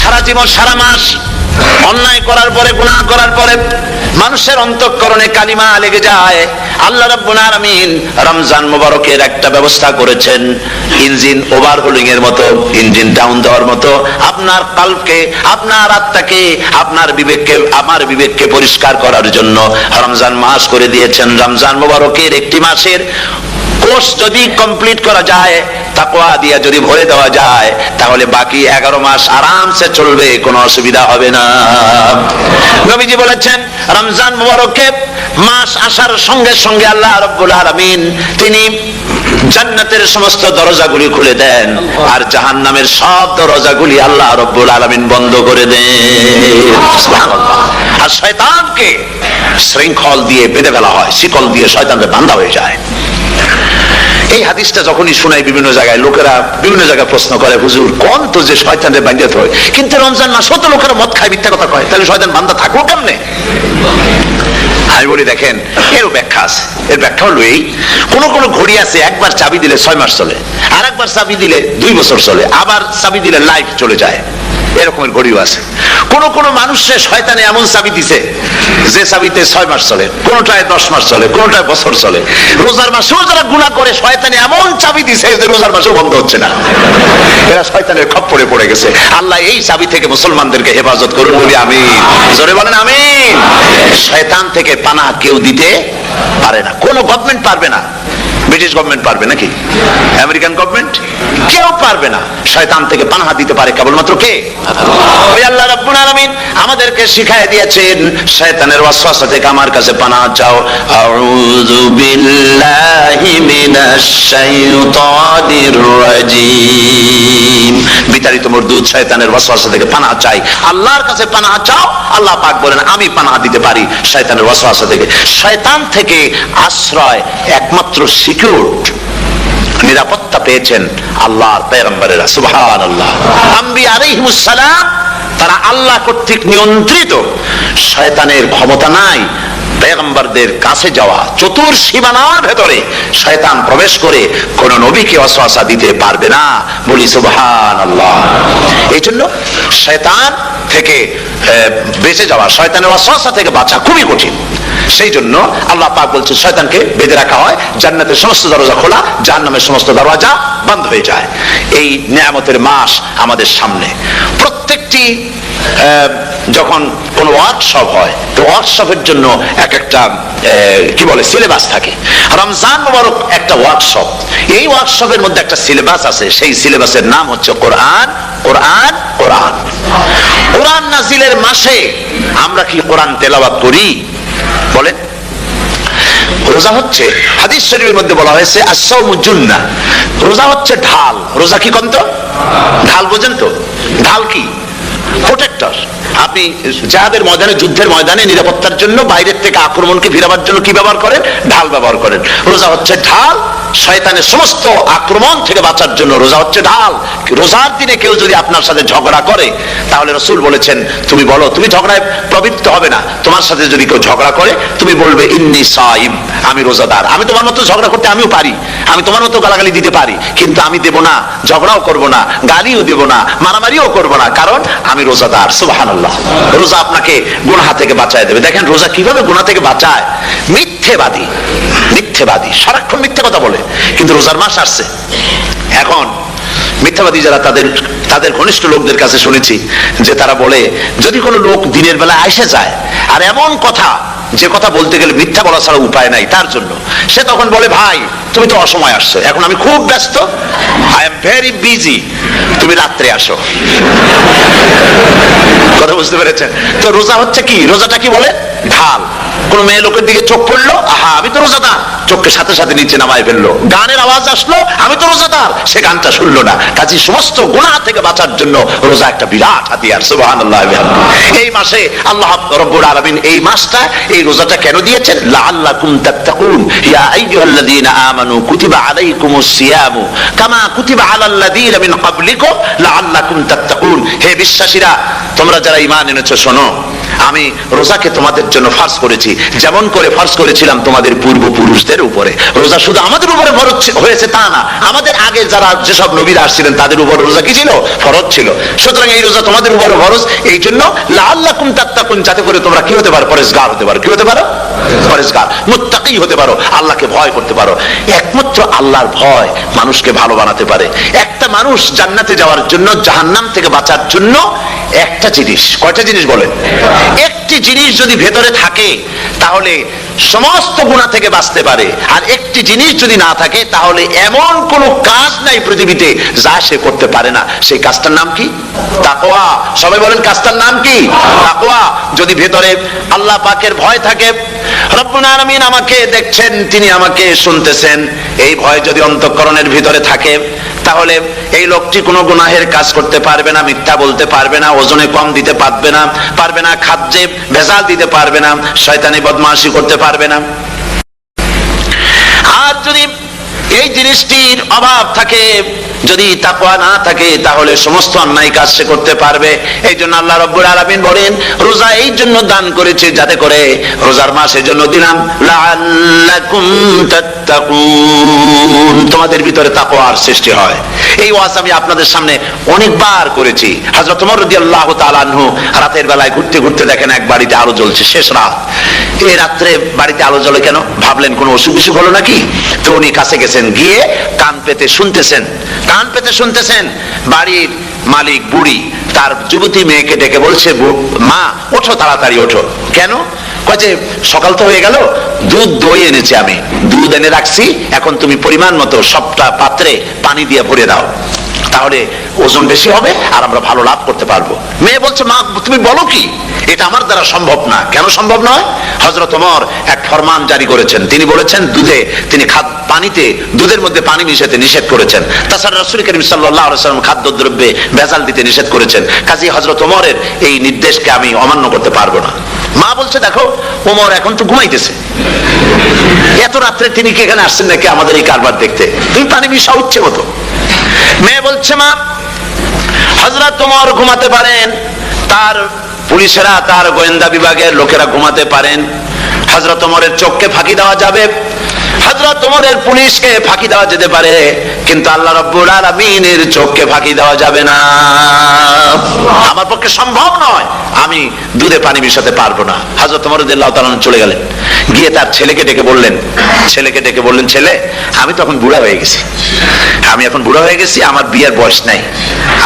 সারা জীবন সারা মাস অন্যায় করার পরে, গুনাহ করার পরে মানুষের অন্তঃকরণে কালিমা লেগে যায়। আল্লাহ রাব্বুল আলামিন রমজান মুবারকের একটা ব্যবস্থা করেছেন, ইঞ্জিন ওভারহোলিং এর মতো, ইঞ্জিন ডাউন দেওয়ার মতো আপনার কলবকে, আপনার আত্মাকে, আপনার বিবেককে, আমার বিবেককে পরিষ্কার করার জন্য রমজান মাস করে দিয়েছেন। রমজান মুবারকের একটি মাসের কোর্স যদি কমপ্লিট করা যায়, তাকওয়া দিয়া যদি ভরে দেওয়া যায়, তাহলে বাকি 11 মাস আরামসে চলবে, কোনো অসুবিধা হবে না। নবীজি বলেছেন রমজান মুবারকের মাস আসার সঙ্গে সঙ্গে আল্লাহ রাব্বুল আলামিন তিনি জান্নাতের সমস্ত দরজাগুলি খুলে দেন, আর জাহান্নামের সব দরজাগুলি আল্লাহ রাব্বুল আলামিন বন্ধ করে দেন। সুবহানাল্লাহ। আর শয়তানকে শৃঙ্খল দিয়ে বেঁধে ফেলা হয়, শিকল দিয়ে শয়তানকে বাঁধা হয়ে যায়। এই হাদিসটা যখনই শোনাই বিভিন্ন জায়গায় লোকেরা বিভিন্ন জায়গায় প্রশ্ন করে, হুজুর কোন তো যে শয়তানের বাঁধতে হয়, কিন্তু রমজান মাস তো লোকেরা মদ খায়, মিথ্যা কথা কয়, তাহলে শয়তান বাঁধা থাকবো কেমনে? আমি বলি দেখেন, এর ব্যাখ্যা আছে। এর ব্যাখ্যা হলো এই, কোন কোন ঘড়ি আছে একবার চাবি দিলে 6 মাস চলে, আর একবার চাবি দিলে 2 বছর চলে, আবার চাবি দিলে লাইফ চলে যায়, এরকমের ঘড়িও আছে। কোন কোন মানুষের শয়তানে এমন চাবি দিছে যে চাবিতে 6 মাস চলে, কোনটায় 10 মাস চলে, কোনটায় বছর চলে। রোজার মাসেও যারা গুনাহ করে শয়তানে এমন চাবি দিছে যে রোজার মাসেও বন্ধ হচ্ছে না, এরা শয়তানের খপ্পরে পড়ে গেছে। আল্লাহ এই চাবি থেকে মুসলমানদেরকে হেফাজত করুন, বলি আমিন। জোরে বলেন আমিন। শয়তান থেকে পানাহ কেউ দিতে পারে না, কোন গভর্নমেন্ট পারবে না। ব্রিটিশ গভর্নমেন্ট পারবে নাকি? American government? কেউ পারবে না। শয়তান থেকে পানাহ দিতে পারে কেবলমাত্র কে? ওই আল্লাহ রাব্বুল আলামিন আমাদেরকে শিখায় দিয়েছেন, শয়তানের ওয়াসওয়াসা থেকে আমার কাছে পানাহ চাও। আউযু বিল্লাহি মিনাশ শাইতানির রাজিম। বিতাড়িত মরদুদ শয়তানের ওয়াসওয়াসা থেকে পানাহ চাই, আল্লাহর কাছে পানাহ চাও। আল্লাহ পাক বলেন আমি পানাহ দিতে পারি শয়তানের ওয়াসওয়াসা থেকে। শয়তান থেকে আশ্রয় একমাত্র সিকিউর নিরাপত্তা পেয়েছেন আল্লাহর পয়গম্বরেরা। সুবহানাল্লাহ। আম্বিয়া আলাইহিমুস সালাম তারা আল্লাহ কর্তৃক নিয়ন্ত্রিত, শয়তানের ক্ষমতা নাই পয়গম্বরদের কাছে যাওয়া। চতুর সীমানার ভেতরে শয়তান প্রবেশ করে কোন নবীকে ওয়াসওয়াসা দিতে পারবে না, বলি সুবহানাল্লাহ। এই জন্য শয়তান থেকে বেঁচে যাওয়া, শয়তানের ওয়াসওয়াসা থেকে বাঁচা খুবই কঠিন। সেই জন্য আল্লাহ পাক বলছেন শয়তানকে বেঁধে রাখা হয়, জান্নাতের সমস্ত দরজা খোলা, জাহান্নামের সমস্ত দরজা বন্ধ হয়ে যায়। এই নিয়ামতের মাস আমাদের সামনে। প্রত্যেকটি যখন কোন ওয়ার্কশপ হয়, তো ওয়ার্কশপের জন্য এক একটা কি বলে সিলেবাস থাকে। রমজান মুবারক একটা ওয়ার্কশপ। এই ওয়ার্কশপের মধ্যে একটা সিলেবাস আছে, সেই সিলেবাসের নাম হচ্ছে কোরআন। কোরআন কোরআন কোরআন নাজিলের মাসে আমরা কি কোরআন তেলাওয়াত করি? বলেন। রোজা হচ্ছে, হাদিস শরীফের মধ্যে বলা হয়েছে আস-সাওমু জুন্নাহ, রোজা হচ্ছে ঢাল। রোজা কি কোন তো ঢাল, বোঝেন তো? ঢাল কি? প্রোটেক্টর। আপনি জিহাদের ময়দানে, যুদ্ধের ময়দানে নিরাপত্তার জন্য, বাইরের থেকে আক্রমণকে ভিড়াবার জন্য কি ব্যবহার করেন? ঢাল ব্যবহার করেন। রোজা হচ্ছে ঢাল, শয়তানের সমস্ত আক্রমণ থেকে বাঁচার জন্য রোজা হচ্ছে ঢাল। রোজার দিনে কেউ যদি আপনার সাথে ঝগড়া করে, তাহলে রাসূল বলেছেন তুমি বলো, তুমি ঝগড়ায় প্রবৃত্ত হবে না। তোমার সাথে যদি কেউ ঝগড়া করে, তুমি বলবে ইন্নী সাইম, আমি রোজাদার। আমি তোমার মতো ঝগড়া করতে আমিও পারি, আমি তোমার মতো গালাগালি দিতে পারি, কিন্তু আমি দেব না, ঝগড়াও করব না, গালিও দেব না, মারামারিও করব না, কারণ আমি রোজাদার। সুবহানাল্লাহ। রোজা আপনাকে গুনাহ থেকে বাঁচায় দেবে। দেখেন রোজা কিভাবে গুনাহ থেকে বাঁচায়। মিথ্যেবাদী, মিথ্যেবাদী সারাক্ষণ মিথ্যে কথা বলে, কিন্তু রোজার মাস আসছে। এখন মিথ্যাবাদী যারা, তাদের ঘনিষ্ঠ লোকদের কাছে শুনেছি যে তারা বলে, যদি কোনো লোক দিনের বেলা এসে যায় আর এমন কথা, যে কথা বলতে গেলে মিথ্যা বলা ছাড়া উপায় নাই তার জন্য, সে তখন বলে ভাই তুমি তো অসময় আসছো, এখন আমি খুব ব্যস্ত, আই এম ভেরি বিজি, তুমি রাত্রে আসো। কথা বুঝতে পেরেছেন তো? রোজা হচ্ছে কি? রোজাটা কি বলে? ঢাল। কোন মেয়ে লোকের দিকে চোখ পড়লো, আহা আমি তো রোজাদার, চোখকে সাথে সাথে নিচে নামায় ফেললো। গানের আওয়াজ আসলো, আমি তো রোজাদার, সে গানটা শুনলো না। কাজে সমস্ত গুনাহ থেকে বাঁচার জন্য রোজা একটা বিরাট হাতিয়ার। সুবহানাল্লাহ। এই মাসে আল্লাহ রাব্বুল আলামিন এই মাসটা, এই রোজাটা কেন দিয়েছেন? লাআল্লাকুম তাত্তাকুন, ইয়া আইয়ুহাল্লাযীনা আমানু কুতিবা আলাইকুমুস সিয়ামু কামা কুতিবা আলাল্লাযীনা মিন ক্বাবলিকুম লাআল্লাকুম তাত্তাকুন। হে বিশ্বাসীরা, তোমরা যারা ঈমান এনেছো শোনো, আমি রোজাকে তোমাদের জন্য ফরজ করেছি দিয়েছি, যেমন করে ফরজ করেছিলাম তোমাদের পূর্বপুরুষদের উপরে। রোজা শুধু আমাদের উপরে ফরজ হয়েছে তা না, আমাদের আগে যারা যেসব নবীরা আসছিলেন তাদের উপর রোজা কি ছিল? ফরজ ছিল। সুতরাং এই রোজা তোমাদের উপরে ফরজ, এই জন্য লাআল্লাকুম তাত্তাকুন, যাতে করে তোমরা কি হতে পারো? পরেজগার হতে পারো। কি হতে পারো? পরেজগার, মুত্তাকি হতে পারো, আল্লাহকে ভয় করতে পারো। একমাত্র আল্লাহর ভয় মানুষকে ভালো বানাতে পারে। একটা মানুষ জান্নাতে যাওয়ার জন্য, জাহান্নাম থেকে বাঁচার জন্য একটা জিনিস, কয়টা জিনিস বলেন? একটি জিনিস যদি ভেতরে থাকে তাহলে সমস্ত গুনাহ থেকে বাঁচতে পারে, আর একটি জিনিস যদি না থাকে তাহলে এমন কোন কাজ নাই পৃথিবীতে যা সে করতে পারে না। সেই কাজটার নাম কি? তাকওয়া। সবাই বলেন, কাজটার নাম কি? তাকওয়া। যদি ভেতরে আল্লাহ পাকের ভয় থাকে, রব্বুল আলামিন আমাকে দেখছেন, তিনি আমাকে শুনতেছেন, এই ভয় যদি অন্তঃকরণের ভিতরে থাকে তাহলে এই লোকটি কোনো গুনাহের কাজ করতে পারবে না, মিথ্যা বলতে পারবে না, ওজনে কম দিতে পারবে না, খাদ্যে ভেজাল দিতে পারবে না, শয়তানি বদমাশি করতে পারবে না। আর যদি এই জিনিসটির অভাব থাকে, যদি তাকওয়া না থাকে, তাহলে সমস্ত অন্যায় কাজ সে করতে পারবে। এই জন্য আল্লাহ রাব্বুল আলামিন বলেন, রোজা এই জন্য দান করেছে যাতে করে, রোজার মাস এই জন্য দিলাম, লাআল্লাকুম তাত্তাকুন, তোমাদের ভিতরে তাকওয়ার সৃষ্টি হয়। এই ওয়াজ আমি আপনাদের সামনে অনেকবার করেছি। হযরত ওমর রাদিয়াল্লাহু তাআলা আনহু রাতের বেলায় ঘুরতে ঘুরতে দেখেন এক বাড়িতে আলো জ্বলছে, শেষ রাত। এই রাত্রে বাড়িতে আলো জ্বলে কেন? ভাবলেন কোনো অসুখ বিসুখ হলো নাকি। তো উনি কাছে গেছেন, গিয়ে কান পেতে শুনতেছেন। বাড়ির মালিক বুড়ি তার যুবতী মেয়েকে ডেকে বলছে, মা ওঠো, তাড়াতাড়ি ওঠো। কেন? কয়ে সকাল তো হয়ে গেল, দুধ দই এনেছি, আমি দুধ এনে রাখছি, এখন তুমি পরিমাণ মতো সবটা পাত্রে পানি দিয়ে ভরে দাও, তাহলে ওজন বেশি হবে আর আমরা ভালো লাভ করতে পারবো। মেয়ে বলছে, মা তুমি বলো কি, এটা আমার দ্বারা সম্ভব না। কেন সম্ভব নয়? হযরত ওমর এক ফরমান জারি করেছেন, তিনি বলেছেন পানিতে, দুধের মধ্যে পানি মিশাতে নিষেধ করেছেন। তাছাড়া রাসূল করিম সাল্লাল্লাহু আলাইহি ওয়াসাল্লাম খাদ্যদ্রব্যে ভেজাল দিতে নিষেধ করেছেন। কাজেই হযরত ওমরের এই নির্দেশকে আমি অমান্য করতে পারবো না। মা বলছে, দেখো ওমর এখন তো ঘুমাইতেছে, এত রাত্রে তিনি কি এখানে আসছেন নাকি আমাদের এই কারবার দেখতে? তুমি পানি মিশাও ইচ্ছে মতো। মেয়ে বলছে, মা হযরত ওমর ঘুমাতে পারেন, তার পুলিশেরা, তার গোয়েন্দা বিভাগের লোকেরা ঘুমাতে পারেন, হযরত ওমরের চোখকে ফাঁকি দেওয়া যাবে, হযরত ওমরের পুলিশকে ফাঁকি দেওয়া যেতে পারে, কিন্তু আল্লাহ রাব্বুল আলামিনের চোখকে ফাঁকি দেওয়া যাবে না। আমার পক্ষে সম্ভব নয়, আমি দুধে পানি মিশাতে পারবো না। হযরত ওমর রাদিয়াল্লাহু তাআলা চলে গেলেন, গিয়ে তার ছেলেকে ডেকে বললেন, ছেলে আমি তখন বুড়া হয়ে গেছি, আমি এখন বুড়া হয়ে গেছি, আমার বিয়ের বয়স নাই,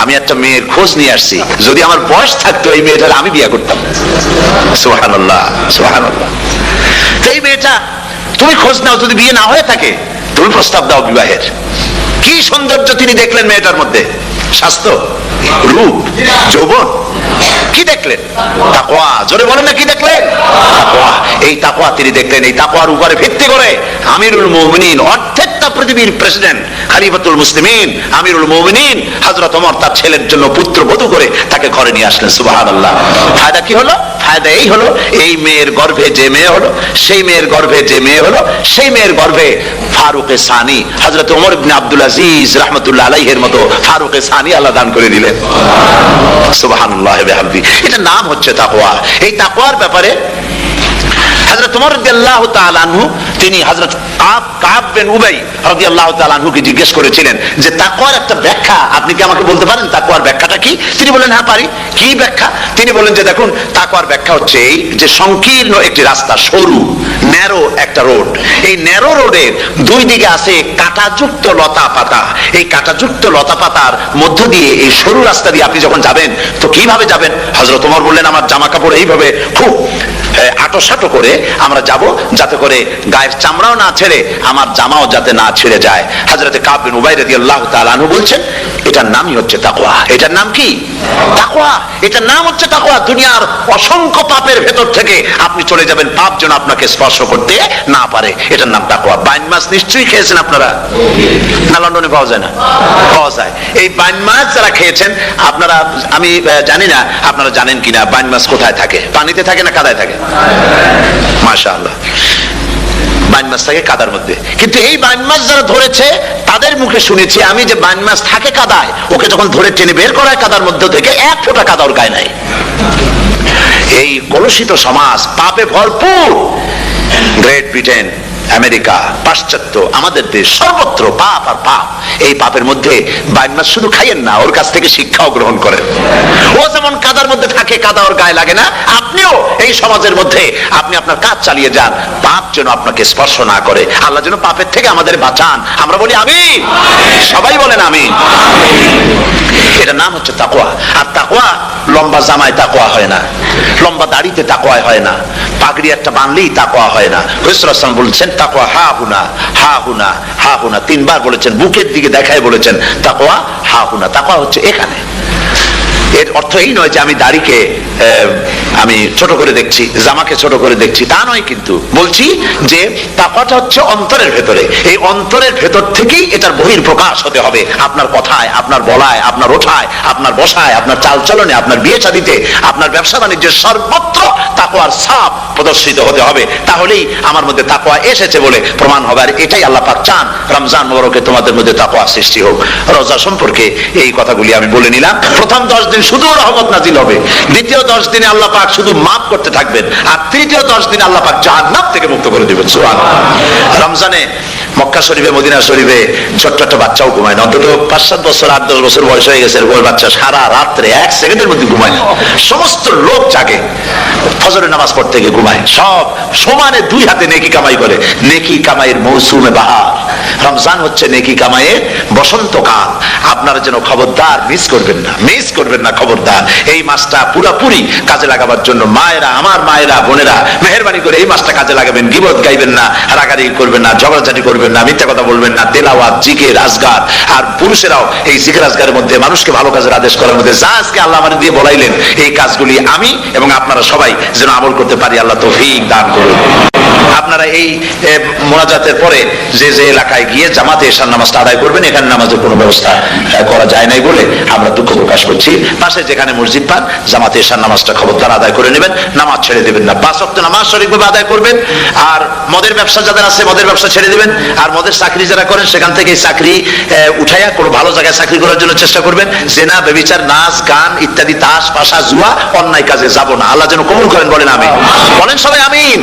আমি একটা মেয়ের খোঁজ নিয়ে আসছি, যদি আমার বয়স থাকতো এই মেয়েটার আমি বিয়ে করতাম। সুবহানাল্লাহ, সুবহানাল্লাহ। এই মেয়েটা তুমি খোঁজ নাও, যদি বিয়ে না হয়ে থাকে তুমি প্রস্তাব দাও বিবাহের। কি সৌন্দর্য তিনি দেখলেন মেয়েটার মধ্যে, স্বাস্থ্য, রূপ, যৌবন, কি দেখলেন? তাকওয়া। জোরে বলেন না, কি দেখলেন? তাকওয়া। এই তাকওয়া তিনি দেখলেন। এই তাকওয়ার উপরে ভিত্তি করে আমিরুল মুমিনিন, অর্ধেকটা পৃথিবীর প্রেসিডেন্ট, খলিফাতুল মুসলিমিন, আমিরুল মুমিনিন হযরত ওমর তার ছেলের জন্য পুত্রবধূ করে তাকে ঘরে নিয়ে আসলেন। সুবহানাল্লাহ। ফায়দা কি হলো? ফায়দা এই হলো, এই মেয়ের গর্ভে যে মেয়ে হলো, সেই মেয়ের গর্ভে যে মেয়ে হলো, সেই মেয়ের গর্ভে ফারুকে সানি হযরত ওমর ইবনে আব্দুল আজিজ রাহমাতুল্লাহ আলাইহির মতো ফারুকে সানি আল্লাহ দান করে দিলেন। সুবহানাল্লাহ ওয়া বিহামদি। এটা নাম হচ্ছে তাকওয়া। এই তাকওয়ার ব্যাপারে হযরত ওমর রাদিয়াল্লাহু তাআলা আনহু তিনি হযরত কাব বিন উবাই রাদিয়াল্লাহু তাআলা আনহুকে জিজ্ঞেস করেছিলেন যে তাকওয়ার একটা ব্যাখ্যা আপনি কি আমাকে বলতে পারেন, তাকওয়ার ব্যাখ্যাটা কি? তিনি বলেন, হ্যাঁ পারি। কি ব্যাখ্যা? তিনি বলেন যে দেখুন, তাকওয়ার ব্যাখ্যা হচ্ছে এই যে সংকীর্ণ একটি রাস্তা, সরু ন্যারো একটা রোড, এই ন্যারো রোডের দুই দিকে আছে কাঁটাযুক্ত লতা পাতা, এই কাঁটাযুক্ত লতা পাতার মধ্য দিয়ে এই সরু রাস্তা দিয়ে আপনি যখন যাবেন তো কিভাবে যাবেন? হযরত ওমর বললেন, আমার জামা কাপড় এইভাবে খুব আটোসাটো করে আমরা যাব, যাতে করে গায়ের চামড়াও না ছেড়ে আমার জামাও যাতে না ছিঁড়ে যায়। হযরত কাব বিন উবাই রাদিয়াল্লাহু তাআলা আনহু বলছেন, এটার নামই হচ্ছে তাকওয়া। এটার নাম কি? তাকওয়া। এটার নাম হচ্ছে তাকওয়া। দুনিয়ার অসংখ্য পাপের ভেতর থেকে আপনি চলে যাবেন, পাপ যেন আপনাকে স্পর্শ করতে না পারে। এটার নাম তাকওয়া। বাইন মাছ নিশ্চয়ই খেয়েছেন আপনারা, না লন্ডনে পাওয়া যায় না? পাওয়া যায়। এই বাইন মাছ যারা খেয়েছেন আপনারা, আমি জানি না আপনারা জানেন কিনা, বাইন মাছ কোথায় থাকে? পানিতে থাকে না কাদায় থাকে? মাশাআল্লাহ, বাইন মাছ থাকে কাদার মধ্যে। কিন্তু এই বাইন মাছ যারা ধরেছে তাদের মুখে শুনেছি আমি যে বাইন মাছ থাকে কাদায়, ওকে যখন ধরে টেনে বের করায় কাদার মধ্যে থেকে এক ফোঁটা কাদা ওর গায়ে নাই। এই কলুষিত সমাজ, পাপে ভরপুর। গ্রেট ব্রিটেন, আমেরিকা, পাশ্চাত্য, আমাদের দেশ, সর্বত্র পাপ আর পাপ। এই পাপের মধ্যে বাইমাস শুধু খাইয়েন না, ওর কাছ থেকে শিক্ষাও গ্রহণ করেন। ও যেমন কাদার মধ্যে থাকে, কাদা ওর গায়ে লাগে না, আপনিও এই সমাজের মধ্যে আপনি আপনার কাজ চালিয়ে যান, পাপ যেন আপনাকে স্পর্শ না করে। আল্লাহ যেন পাপের থেকে আমাদের বাঁচান। আমরা বলি আমিন, সবাই বলেন আমিন। এটার নাম হচ্ছে তাকওয়া। আর তাকওয়া লম্বা জামায় তাকওয়া হয় না, লম্বা দাড়িতে তাকওয়া হয় না, পাগড়ি একটা বানলেই তাকওয়া হয় না। রাসূলুল্লাহ সাল্লাল্লাহু আলাইহি ওয়াসাল্লাম বলেছেন তাকওয়া হা হুনা, হা হুনা, হা হুনা, তিনবার বলেছেন, বুকের দিকে দেখায় বলেছেন তাকওয়া হা হুনা। তাকওয়া হচ্ছে এখানে। এর অর্থ এই নয় যে আমি দাড়িকে আমি ছোট করে দেখছি, জামাকে ছোট করে দেখছি, তা নয়। কিন্তু বলছি যে তাকওয়াটা হচ্ছে অন্তরের ভেতরে। এই অন্তরের ভেতর থেকেই এটার বহির প্রকাশ হতে হবে। আপনার কথায়, আপনার বলায়, আপনার ওঠায়, আপনার বসায়, আপনার চালচলনে, আপনার বিয়ে শাদীতে, আপনার ব্যবসা বাণিজ্যের সর্বত্র তাকওয়ার ছাপ প্রদর্শিত হতে হবে। তাহলেই আমার মধ্যে তাকওয়া এসেছে বলে প্রমাণ হবে। আর এটাই আল্লাহ পাক চান। রমজান মুবারকে তোমাদের মধ্যে তাকওয়া সৃষ্টি হোক। রোজা সম্পর্কে এই কথাগুলি আমি বলে নিলাম। প্রথম 10 দিন শুধু রহমত নাজিল হবে, দ্বিতীয় 10 দিনে আল্লাহ পাক শুধু মাফ করতে থাকবেন, আর তৃতীয় 10 দিনে আল্লাহ পাক জাহান্নাম থেকে মুক্ত করে দিবেন। সুবহানাল্লাহ। রমজানে মক্কা শরীফে, মদিনা শরীফে ছোট্ট একটা বাচ্চাও ঘুমায় না। অন্তত 5-7 বছর, 8-10 বছর বয়স হয়ে গেছে ওই বাচ্চা সারা রাত্রে 1 সেকেন্ডের মধ্যে ঘুমায় না। সমস্ত লোক জাগে, ফজরের নামাজ পড়তে গিয়ে ঘুমায়, সব সমানে 2 হাতে নেকি কামাই করে। নেকি কামাইয়ের মৌসুমে বাহার। রমজান হচ্ছে নেকি কামাইয়ের বসন্তকাল। আপনারা যেন খবরদার মিস করবেন না, মিস করবেন না, খবরদার। এই মাসটা পুরোপুরি কাজে লাগাবার জন্য মায়েরা, আমার মায়েরা, বোনেরা, মেহেরবানি করে এই মাসটা কাজে লাগাবেন। গীবত গাইবেন না, রাগারাগি করবেন না, ঝগড়াঝাটি করবেন না, মিথ্যা কথা বলবেন না, তেলাওয়াত, জিকির, আজগার। আর পুরুষেরাও এই জিকির আজগারের মধ্যে, মানুষকে ভালো কাজের আদেশ করার মধ্যে যা আজকে আল্লাহ আমাদের দিয়ে বলাইলেন, এই কাজগুলি আমি এবং আপনারা সবাই যেন আমল করতে পারি। আল্লাহ তৌফিক দান করুন। আপনারা এই মোনাজাতের পরে যে যে এলাকায় গিয়ে জামাতে এশার নামাজটা আদায় করবেন, এখানে নামাজের কোনো ব্যবস্থা করা যায় নাই বলে আমরা দুঃখ প্রকাশ করছি। পাশে যেখানে মসজিদ পান, জামাতে এশার নামাজটা খবরদার আদায় করে নেবেন, নামাজ ছেড়ে দেবেন না। 5 ওয়াক্ত নামাজ সঠিকভাবে আদায় করবেন। আর মদের ব্যবসা যাদের আছে, মদের ব্যবসা ছেড়ে দিবেন। আর মদের চাকরি যারা করেন, সেখান থেকে চাকরি উঠাইয়া কোনো ভালো জায়গায় চাকরি করার জন্য চেষ্টা করবেন। জেনা, ব্যভিচার, নাচ, গান ইত্যাদি, তাস, পাশা, জুয়া, অন্যায় কাজে যাব না। আল্লাহ যেন কবুল করেন, বলেন আমিন। বলেন সবাই আমিন।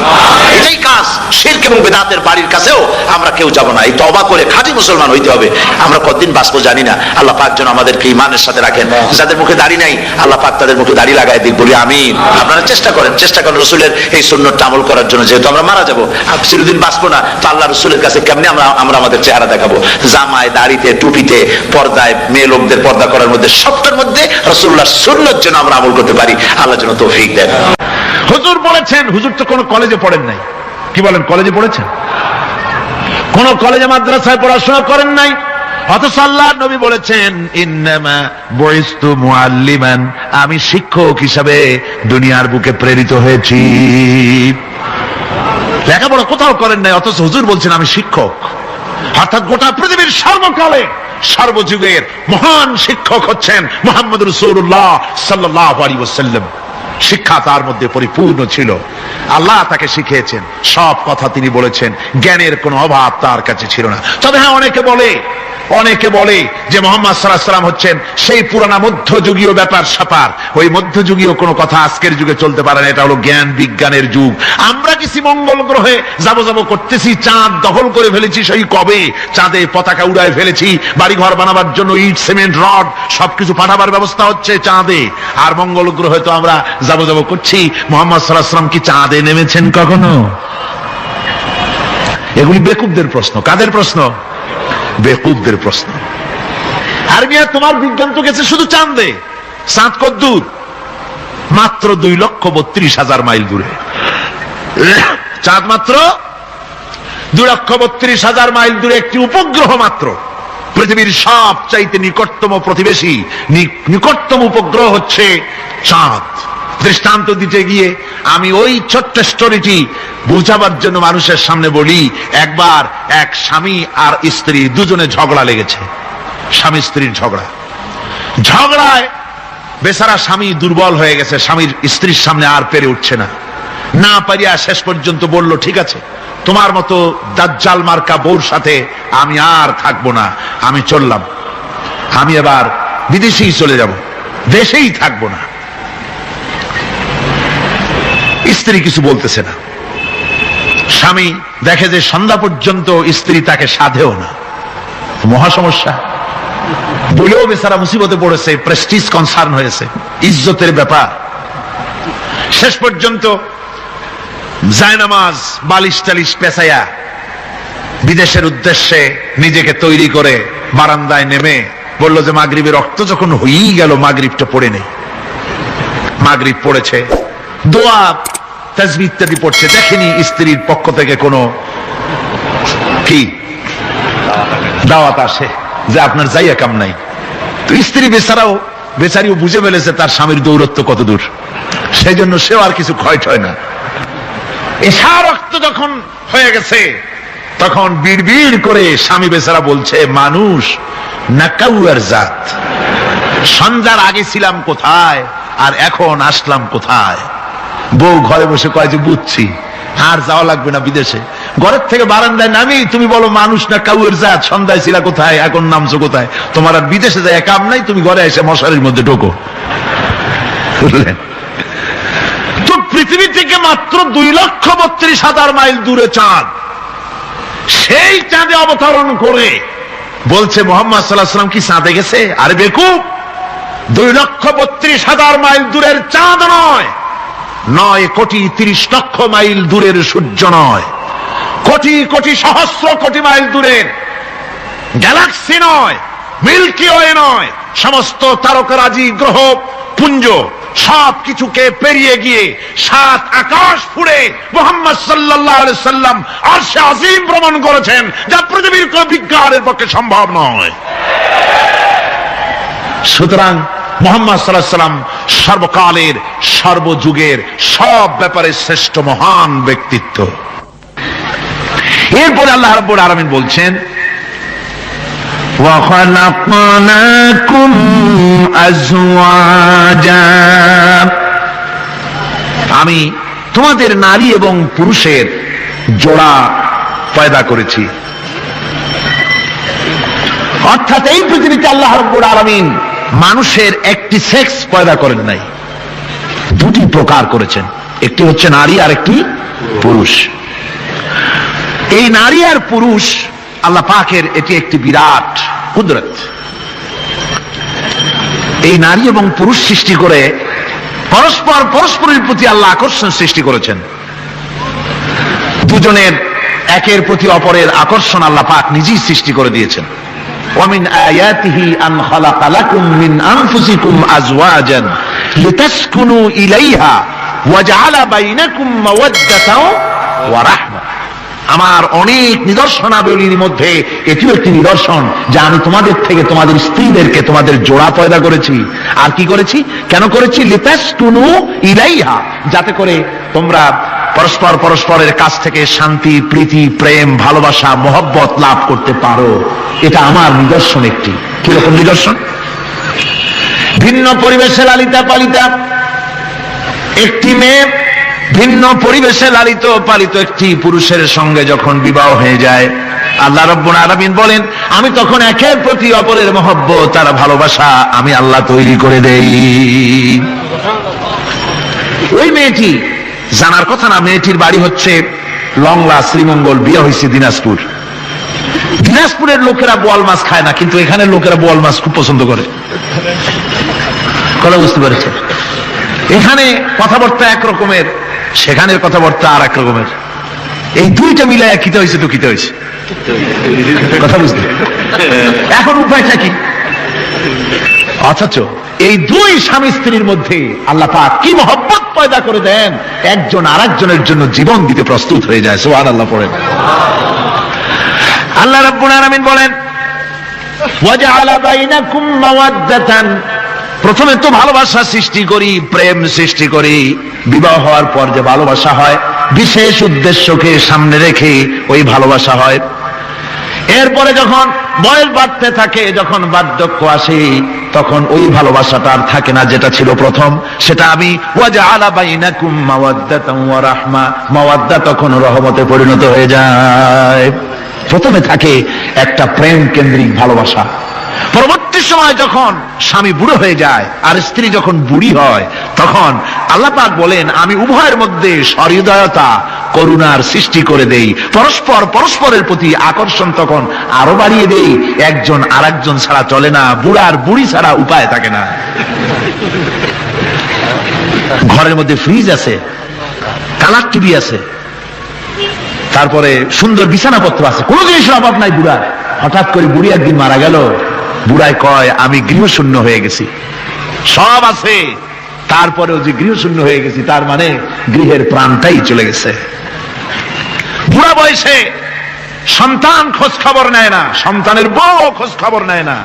এটাই কাজ। শিরক এবং বিদআতের বাড়ির কাছেও আমরা কেউ যাব না। এই তওবা করে খাঁটি মুসলমান হইতে হবে। আমরা কতদিন বাঁচবো জানি না। আল্লাহ পাক যেন আমাদেরকে ঈমানের সাথে রাখেন। যাদের মুখে দাড়ি নাই, আল্লাহ পাক তাদের মুখে দাড়ি লাগায় দিক, বলি আমিন। আপনারা চেষ্টা করেন রাসূলের এই সুন্নতটা আমল করার জন্য। যেহেতু আমরা মারা যাবো, চিরদিন বাঁচবো না, তো আল্লাহ রাসূলের কাছে কেমনে আমরা আমাদের চেহারা দেখাবো? জামায়, দাড়িতে, টুপিতে, পর্দায়, মেয়ে লোকদের পর্দা করার মধ্যে, সবটার মধ্যে রাসূলুল্লাহর সুন্নত যেন আমরা আমল করতে পারি। আল্লাহ যেন তৌফিক দেন। হুজুর বলেছেন, হুজুর তো কোনো কলেজে পড়েন নাই। কি বলেন, কলেজে পড়েছেন? কোন কলেজে মাদ্রাসায় পড়াশোনা করেন নাই, অথচ আল্লাহর নবী বলেছেন ইন্নামা বুইস্তু মুআল্লিমান, আমি শিক্ষক হিসাবে দুনিয়ার বুকে প্রেরিত হয়েছি। লেখাপড়া কোথাও করেন নাই, অথচ হুজুর বলছেন আমি শিক্ষক। অর্থাৎ গোটা পৃথিবীর সর্বকালে, সর্বযুগের মহান শিক্ষক হচ্ছেন মুহাম্মদ রাসূলুল্লাহ সাল্লাল্লাহু আলাইহি ওয়াসাল্লাম। শিক্ষা তার মধ্যে পরিপূর্ণ ছিল। আল্লাহ তাকে শিখিয়েছেন, সব কথা তিনি বলেছেন, জ্ঞানের কোনো অভাব তার কাছে ছিল না। তবে হ্যাঁ, অনেকে বলে যে মুহাম্মদ সাল্লাল্লাহু আলাইহি ওয়াসাল্লাম হচ্ছেন সেই পুরানা মধ্যযুগীয় ব্যাপার স্যাপার। ওই মধ্যযুগীয় কোনো কথা আজকের যুগে চলতে পারে না। এটা হলো জ্ঞান বিজ্ঞানের যুগ। আমরা কিছু মঙ্গল গ্রহে যাবো করতেছি, চাঁদ দখল করে ফেলেছি সেই কবে, চাঁদে পতাকা উড়ায় ফেলেছি, বাড়িঘর বানাবার জন্য ইট, সিমেন্ট, রড সবকিছু পাঠাবার ব্যবস্থা হচ্ছে চাঁদে। আর মঙ্গল গ্রহে তো আমরা যাবো করছি। মুহাম্মদ সাল্লাল্লাহু আলাইহি ওয়াসাল্লাম কি চাঁদে নেমেছেন কখনো? এগুলি বেকুবদের প্রশ্ন। কাদের প্রশ্ন? বেকুবদের প্রশ্ন। আর মিয়া, তোমার বিজ্ঞান তো গেছে শুধু চাঁদে। চাঁদ কদ্দূর? মাত্র 2,32,000 মাইল দূরে। চাঁদ মাত্র 2,32,000 মাইল দূরে একটি উপগ্রহ মাত্র। পৃথিবীর সবচাইতে নিকটতম প্রতিবেশী, নিকটতম উপগ্রহ হচ্ছে চাঁদ। দৃষ্টান্ত দিতে গিয়ে আমি ওই ছোট্ট স্টোরিটি বুঝাবার জন্য মানুষের সামনে বলি। একবার এক স্বামী আর স্ত্রী দুজনে ঝগড়া লেগেছে। স্বামী স্ত্রীর ঝগড়ায় বেচারা স্বামী দুর্বল হয়ে গেছে। স্বামীর স্ত্রীর সামনে আর পেরে উঠছে না পারিয়া শেষ পর্যন্ত বলল, ঠিক আছে, তোমার মতো দাজ্জাল মার্কা বউর সাথে আমি আর থাকবো না, আমি চললাম। আমি এবার বিদেশেই চলে যাব, দেশেই থাকবো না। স্ত্রী কিছু বলতেছে না। স্বামী দেখে যে সন্ধ্যা পর্যন্ত স্ত্রী তাকে সাধেও না, মহা সমস্যা। বলেও বেচারা মুসিবতে পড়েছে, প্রেস্টিজ কনসার্ন হয়েছে, ইজ্জতের ব্যাপার। শেষ পর্যন্ত জায়নামাজ বালিশ টালিশ পেঁচাইয়া বিদেশের উদ্দেশ্যে নিজেকে তৈরি করে বারান্দায় নেমে বলল যে মাগরিবের রক্ত যখন হয়েই গেল, মাগরিবটা পড়ে নেই। মাগরিব পড়েছে, দোয়া তাসবিহ ইত্যাদি পড়ছে, দেখেনি স্ত্রীর পক্ষ থেকে কোনো কি দাওয়াত আসে যে আপনার যাইয়া কাম নাই। তো স্ত্রী বেচারিও বুঝে ফেলেছে তার স্বামীর দৌরত্ব কত দূর, সেই জন্য সেও আর কিছু ক্ষয় হয় না। এশা রক্ত যখন হয়ে গেছে তখন বিড়বিড় করে স্বামী বেচারা বলছে, মানুষ না কাউয়ার জাত, সন্ধ্যার আগে ছিলাম কোথায় আর এখন আসলাম কোথায়। বউ ঘরে বসে কয় যে বুঝছি, আর যাওয়া লাগবে না বিদেশে। ঘরের থেকে বারান্দায় নামি তুমি বলো মানুষ না কাউয়ের জাত, সন্ধ্যায় ছিলা কোথায় এখন নামছো কোথায়। তোমার আর বিদেশে যায় কাম নাই, তুমি ঘরে এসে মশারির মধ্যে ঢোকো। বুঝলেন তো? পৃথিবী থেকে মাত্র 2,32,000 মাইল দূরে চাঁদ, সেই চাঁদে অবতরণ করে বলছে মুহাম্মদ সাল্লাল্লাহু আলাইহি ওয়াসাল্লাম কি চাঁদে গেছে? আরে বেকুব, 2,32,000 মাইল দূরের চাঁদ নয়, 9,30,00,000 মাইল দূরের সূর্য নয়, কোটি কোটি সহস্র কোটি মাইল দূরের গ্যালাক্সি নয়, মিল্কি ওয়ে নয়, সমস্ত তারকারাজি গ্রহ পুঞ্জ সব কিছুকে পেরিয়ে গিয়ে 7 আকাশ ফুড়ে মুহাম্মদ সাল্লাল্লাহু আলাইহি সাল্লাম আরশে আজিম ভ্রমণ করেছেন, যা পৃথিবীর কোন বিজ্ঞানের পক্ষে সম্ভব নয়। সুতরাং মুহাম্মদ সাল্লাল্লাহু আলাইহি সাল্লাম সর্বকালের সর্বযুগের সব ব্যাপারে শ্রেষ্ঠ মহান ব্যক্তিত্ব। এরপরে আল্লাহ রাব্বুল আলামিন বলছেন, وَخَلَقْنَاكُمْ أَزْوَاجًا, আমি তোমাদের নারী এবং পুরুষের জোড়া পয়দা করেছি। অর্থাৎ এই পৃথিবীতে আল্লাহ রাব্বুল আলামিন মানুষের একটি সেক্স পয়দা করেন নাই, দুটি প্রকার করেছেন, একটি হচ্ছে নারী আর একটি পুরুষ। এই নারী আর পুরুষ আল্লাহ পাকের এটি একটি বিরাট কুদরত। এই নারী এবং পুরুষ সৃষ্টি করে পরস্পরের প্রতি আল্লাহ আকর্ষণ সৃষ্টি করেছেন। দুজনের একের প্রতি অপরের আকর্ষণ আল্লাহ পাক নিজেই সৃষ্টি করে দিয়েছেন। ومن آياته أن خلق لكم من أنفسكم أزواجا لتسكنوا إليها وجعل بينكم مودة ورحمة। আমার অনেক নিদর্শনাবলীর মধ্যে এটিও একটি নিদর্শন যে আমি তোমাদের থেকে তোমাদের স্ত্রীদেরকে তোমাদের জোড়া পয়দা করেছি। আর কি করেছি, কেন করেছি? লিতাসকুনু ইলাইহা, যাতে করে তোমরা পরস্পরের কাছ থেকে শান্তি, প্রীতি, প্রেম, ভালোবাসা, মহব্বত লাভ করতে পারো। এটা আমার নিদর্শন একটি। কিরকম নিদর্শন? ভিন্ন পরিবেশে লালিতা পালিতা একটি মেয়ে ভিন্ন পরিবেশে লালিত পালিত একটি পুরুষের সঙ্গে যখন বিবাহ হয়ে যায়, আল্লাহ রাব্বুল আলামিন বলেন আমি তখন একের প্রতি অপরের মহব্বত আর ভালোবাসা আমি আল্লাহ তৈরি করে দেই। ওই মেয়েটি জানার কথা না, মেয়েটির বাড়ি হচ্ছে লংলা, শ্রীমঙ্গল, বিয়ে হয়েছে দিনাজপুর। দিনাজপুরের লোকেরা বোয়াল মাছ খায় না, কিন্তু এখানে লোকেরা বোয়াল মাছ খুব পছন্দ করে। কথা বুঝতে পেরেছে? এখানে কথাবার্তা এক রকমের, সেখানের কথাবার্তা আর এক রকমের। এই দুইটা মিলায় কিতে হয়েছে তো কিতে হয়েছে, কথা বুঝতে। এখন উপায়টা কি? অথচ এই দুই স্বামী স্ত্রীর মধ্যে আল্লাহ পাক কি মহব্বত পয়দা করে দেন, একজন আর একজনের জন্য জীবন দিতে প্রস্তুত হয়ে যায়। সুবহানাল্লাহ পড়েন। আল্লাহ রাব্বুল আলামিন বলেন ওয়াজআলা বাইনাকুম মাওয়াদ্দাতান, প্রথমে তো ভালোবাসা সৃষ্টি করি, প্রেম সৃষ্টি করি। বিবাহ হওয়ার পর যে ভালোবাসা হয়, বিশেষ উদ্দেশ্যকে সামনে রেখে ওই ভালোবাসা হয়। এরপরে যখন বয়স বাড়তে থাকে, যখন বার্ধক্য আসে, তখন ওই ভালোবাসাটা আর থাকে না যেটা ছিল প্রথম। সেটা আমি ওয়াজআলা বাইনাকুম মাওয়াদ্দাতান ওয়া রাহমা, মাওয়াদ্দা তখন রহমতে পরিণত হয়ে যায়। প্রথমে থাকে একটা প্রেম কেন্দ্রিক ভালোবাসা। পরবর্তী সময় যখন স্বামী বুড়ো হয়ে যায় আর স্ত্রী যখন বুড়ি হয়, তখন আল্লাহ পাক বলেন আমি উভয়ের মধ্যে সহৃদয়তা করুণার সৃষ্টি করে দেই, পরস্পরের প্রতি আকর্ষণ তখন আরো বাড়িয়ে দেই। একজন আরেকজন ছাড়া চলে না, বুড়ার বুড়ি ছাড়া উপায় থাকে না। ঘরের মধ্যে ফ্রিজ আছে, কালার টিভি আছে, তারপরে সুন্দর বিছানাপত্র আছে, কোনো জিনিসের অভাব নাই বুড়ার। হঠাৎ করে বুড়ি একদিন মারা গেল, বুড়ায় কয় আমি গৃহশূন্য হয়ে গেছি। সব আছে, তারপরেও যে গৃহশূন্য হয়ে গেছি, তার মানে গৃহের প্রাণটাই চলে গেছে। বুড়া বয়সে সন্তান খোঁজ খবর নেয় না, সন্তানের বউ খোঁজ খবর নেয় না।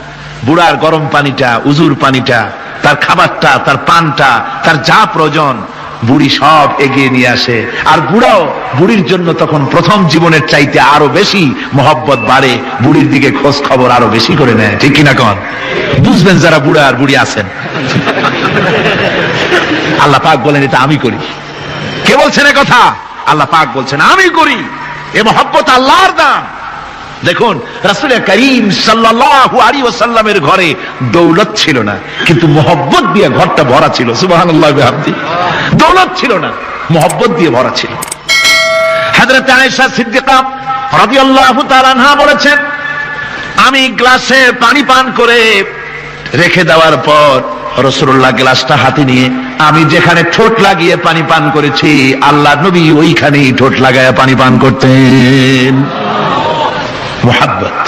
বুড়ার গরম পানিটা, উজুর পানিটা, তার খাবারটা, তার পানটা, তার যা প্রয়োজন বুড়ি সব এগিয়ে নিয়ে আসে। আর বুড়াও বুড়ির জন্য তখন প্রথম জীবনের চাইতে আরো বেশি মহব্বত বাড়ে, বুড়ির দিকে খোঁজ খবর আরো বেশি করে নেয়। ঠিক কিনা কন? বুঝবেন যারা বুড়া আর বুড়ি আছেন। আল্লাহ পাক বলেন এটা আমি করি। কে বলছেন কথা? আল্লাহ পাক বলছেন আমি করি। এ মহব্বত আল্লাহর দান। দেখুন রাসূল করিম সাল্লাল্লাহু আলাইহি ওয়াসাল্লামের ঘরে দৌলত ছিল না, কিন্তু মহব্বত দিয়ে ঘরটা ভরা ছিল। সুবহানাল্লাহ ওয়া বিহামদিহি। দৌলত ছিল না, মহব্বত দিয়ে ভরা ছিল। হযরত আয়েশা সিদ্দিকা রাদিয়াল্লাহু তাআলা আনহা বলেছেন আমি গ্লাসে পানি পান করে রেখে দেওয়ার পর রাসূলুল্লাহ গ্লাসটা হাতে নিয়ে আমি যেখানে ঠোঁট লাগিয়ে পানি পান করেছি, আল্লাহর নবী ওইখানেই ঠোঁট লাগায়া পানি পান করতেন। মুহাব্বত।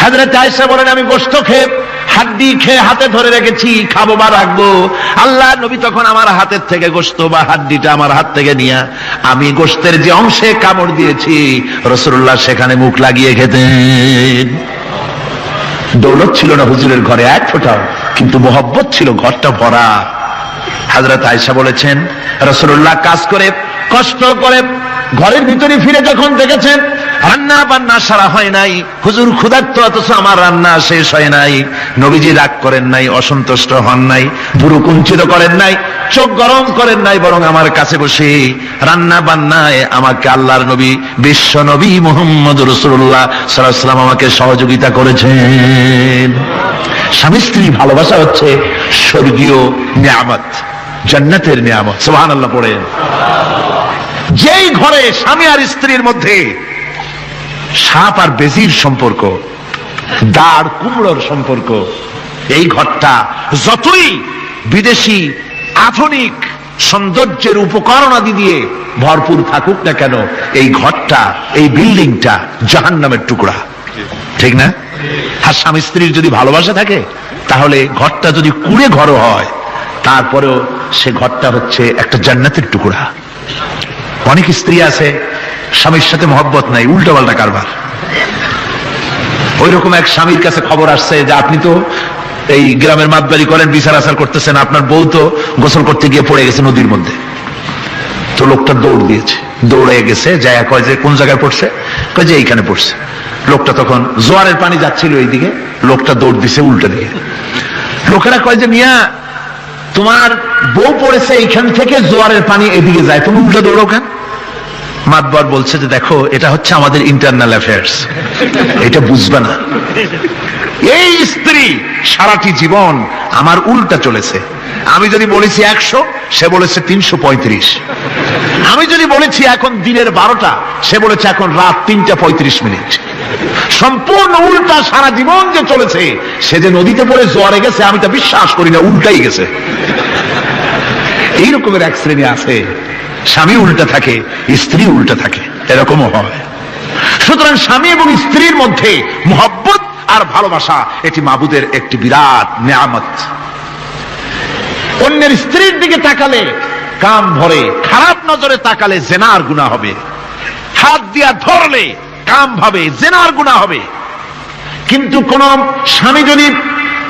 হযরত আয়েশা বলেন আমি গোশত খেয়ে হাড্ডি খেয়ে হাতে ধরে রেখেছি, খাবো বা রাখবো। আল্লাহ নবী তখন আমার হাতের থেকে গোশত বা হাড্ডিটা আমার হাত থেকে নিয়ে আমি গোশতের যে অংশে কামড় দিয়েছি রাসূলুল্লাহ সেখানে মুখ লাগিয়ে খেতেন। দৌলত ছিল না হুজুরের ঘরে এক ফোঁটাও, কিন্তু মহব্বত ছিল ঘরটা ভরা। হযরত আয়েশা বলেছেন রাসূলুল্লাহ কাজ করে কষ্ট করে ঘরের ভিতরে ফিরে যখন দেখেছেন রান্না বান্না সারা হয় নাই, হুজুর ক্ষুধার্ত অথচ আমার রান্না শেষ হয় নাই, নবীজি রাগ করেন নাই, অসন্তুষ্ট হন নাই, ভুরু কুঞ্চিত করেন নাই, চোখ গরম করেন নাই, বরং আমার কাছে বসে রান্না বান্নায় আমাকে আল্লাহর নবী বিশ্ব নবী মুহাম্মদ রাসূলুল্লাহ সাল্লাল্লাহু আলাইহি ওয়াসাল্লাম আমাকে সহযোগিতা করেছেন। স্বামী স্ত্রী ভালোবাসা হচ্ছে স্বর্গীয় নিয়ামত, জান্নাতের নিয়ামত। সুবহানাল্লাহ পড়েন। যেই ঘরে স্বামী আর স্ত্রীর মধ্যে সাপ আর বেজির সম্পর্ক, দাঁড় কুমড়োর সম্পর্ক, এই ঘরটা যতই বিদেশি আধুনিক সৌন্দর্যের উপকরণাদি দিয়ে ভরপুর থাকুক না কেন, এই ঘরটা, এই বিল্ডিংটা জাহান্নামের টুকরা। ঠিক না? আর স্বামী স্ত্রীর যদি ভালোবাসা থাকে, তাহলে ঘরটা যদি কুড়ে ঘর হয়, তারপরেও সে ঘরটা হচ্ছে একটা জান্নাতের টুকরা। অনেক স্ত্রী আছে স্বামীর সাথে মহব্বত নাই, উল্টো পাল্টা কারবার। ওই রকম এক স্বামীর কাছে খবর আসছে যে আপনি তো এই গ্রামের মাতবাড়ি করেন, বিচার আচার করতেছেন, আপনার বউ তো গোসল করতে গিয়ে পড়ে গেছে নদীর মধ্যে। তো লোকটা দৌড় দিয়েছে, দৌড়ে গেছে, যায় কয় যে কোন জায়গায় পড়ছে, কয় যে এইখানে পড়ছে। লোকটা তখন জোয়ারের পানি যাচ্ছিল এইদিকে, লোকটা দৌড় দিছে উল্টা দিকে। লোকেরা কয় যে মিয়া তোমার বউ পড়েছে এইখান থেকে জোয়ারের পানি এদিকে যায়, তুমি উল্টা দৌড়ো কেন? মাতবার বলছে যে দেখো এটা হচ্ছে আমাদের ইন্টারনাল অ্যাফেয়ার্স, এটা বুঝবে না। এই স্ত্রী সারাটি জীবন আমার উল্টা চলেছে। আমি যদি বলেছি 100, সে বলেছে 335। আমি যদি বলেছি এখন দিনের 12টা, সে বলেছে এখন রাত 3:35। সম্পূর্ণ উল্টা সারা জীবন যে চলেছে। সে যে নদীতে পড়ে জোয়ারে গেছে আমি তা বিশ্বাস করি না, উল্টাই গেছে। এই রকমের এক শ্রেণী আছে, স্বামী উল্টা থাকে, স্ত্রী উল্টা থাকে, এরকমও হয়। সুতরাং স্বামী এবং স্ত্রীর মধ্যে মহব্বত আর ভালোবাসা এটি মাবুদের একটি বিরাট নিয়ামত। অন্যের স্ত্রীর দিকে তাকালে কাম ভরে, খারাপ নজরে তাকালে জেনার গুনাহ হবে, হাত দিয়া ধরলে কাম ভাবে জেনার গুনাহ হবে। কিন্তু কোন স্বামী যদি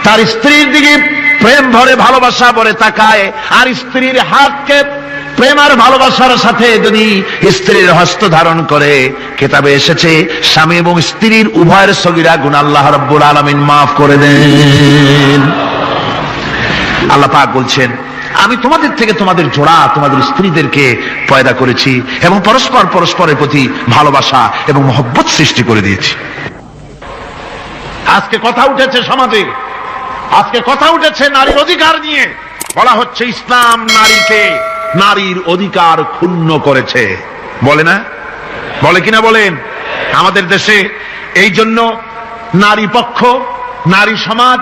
তার স্ত্রীর দিকে প্রেম ভরে ভালোবাসা ভরে তাকায়, আর স্ত্রীর হাতকে প্রেম আর ভালোবাসার সাথে যদি স্ত্রীর হস্ত ধারণ করে, কিতাবে এসেছে স্বামী এবং স্ত্রীর উভয়ের সগীরা গুনাহ আল্লাহ রাব্বুল আলামিন মাফ করে দেন। আল্লাহ পাক বলছেন আমি তোমাদের থেকে তোমাদের জোড়া, তোমাদের স্ত্রীদেরকে পয়দা করেছি এবং পরস্পর পরস্পরের প্রতি ভালোবাসা এবং মহব্বত সৃষ্টি করে দিয়েছি। আজকে কথা উঠেছে সমাজে, আজকে কথা উঠেছে নারীর অধিকার নিয়ে। বলা হচ্ছে ইসলাম নারীকে, নারীর অধিকার ক্ষুণ্ণ করেছে। বলে না? বলে কিনা বলেন? আমাদের দেশে এই জন্য নারী পক্ষ, নারী সমাজ,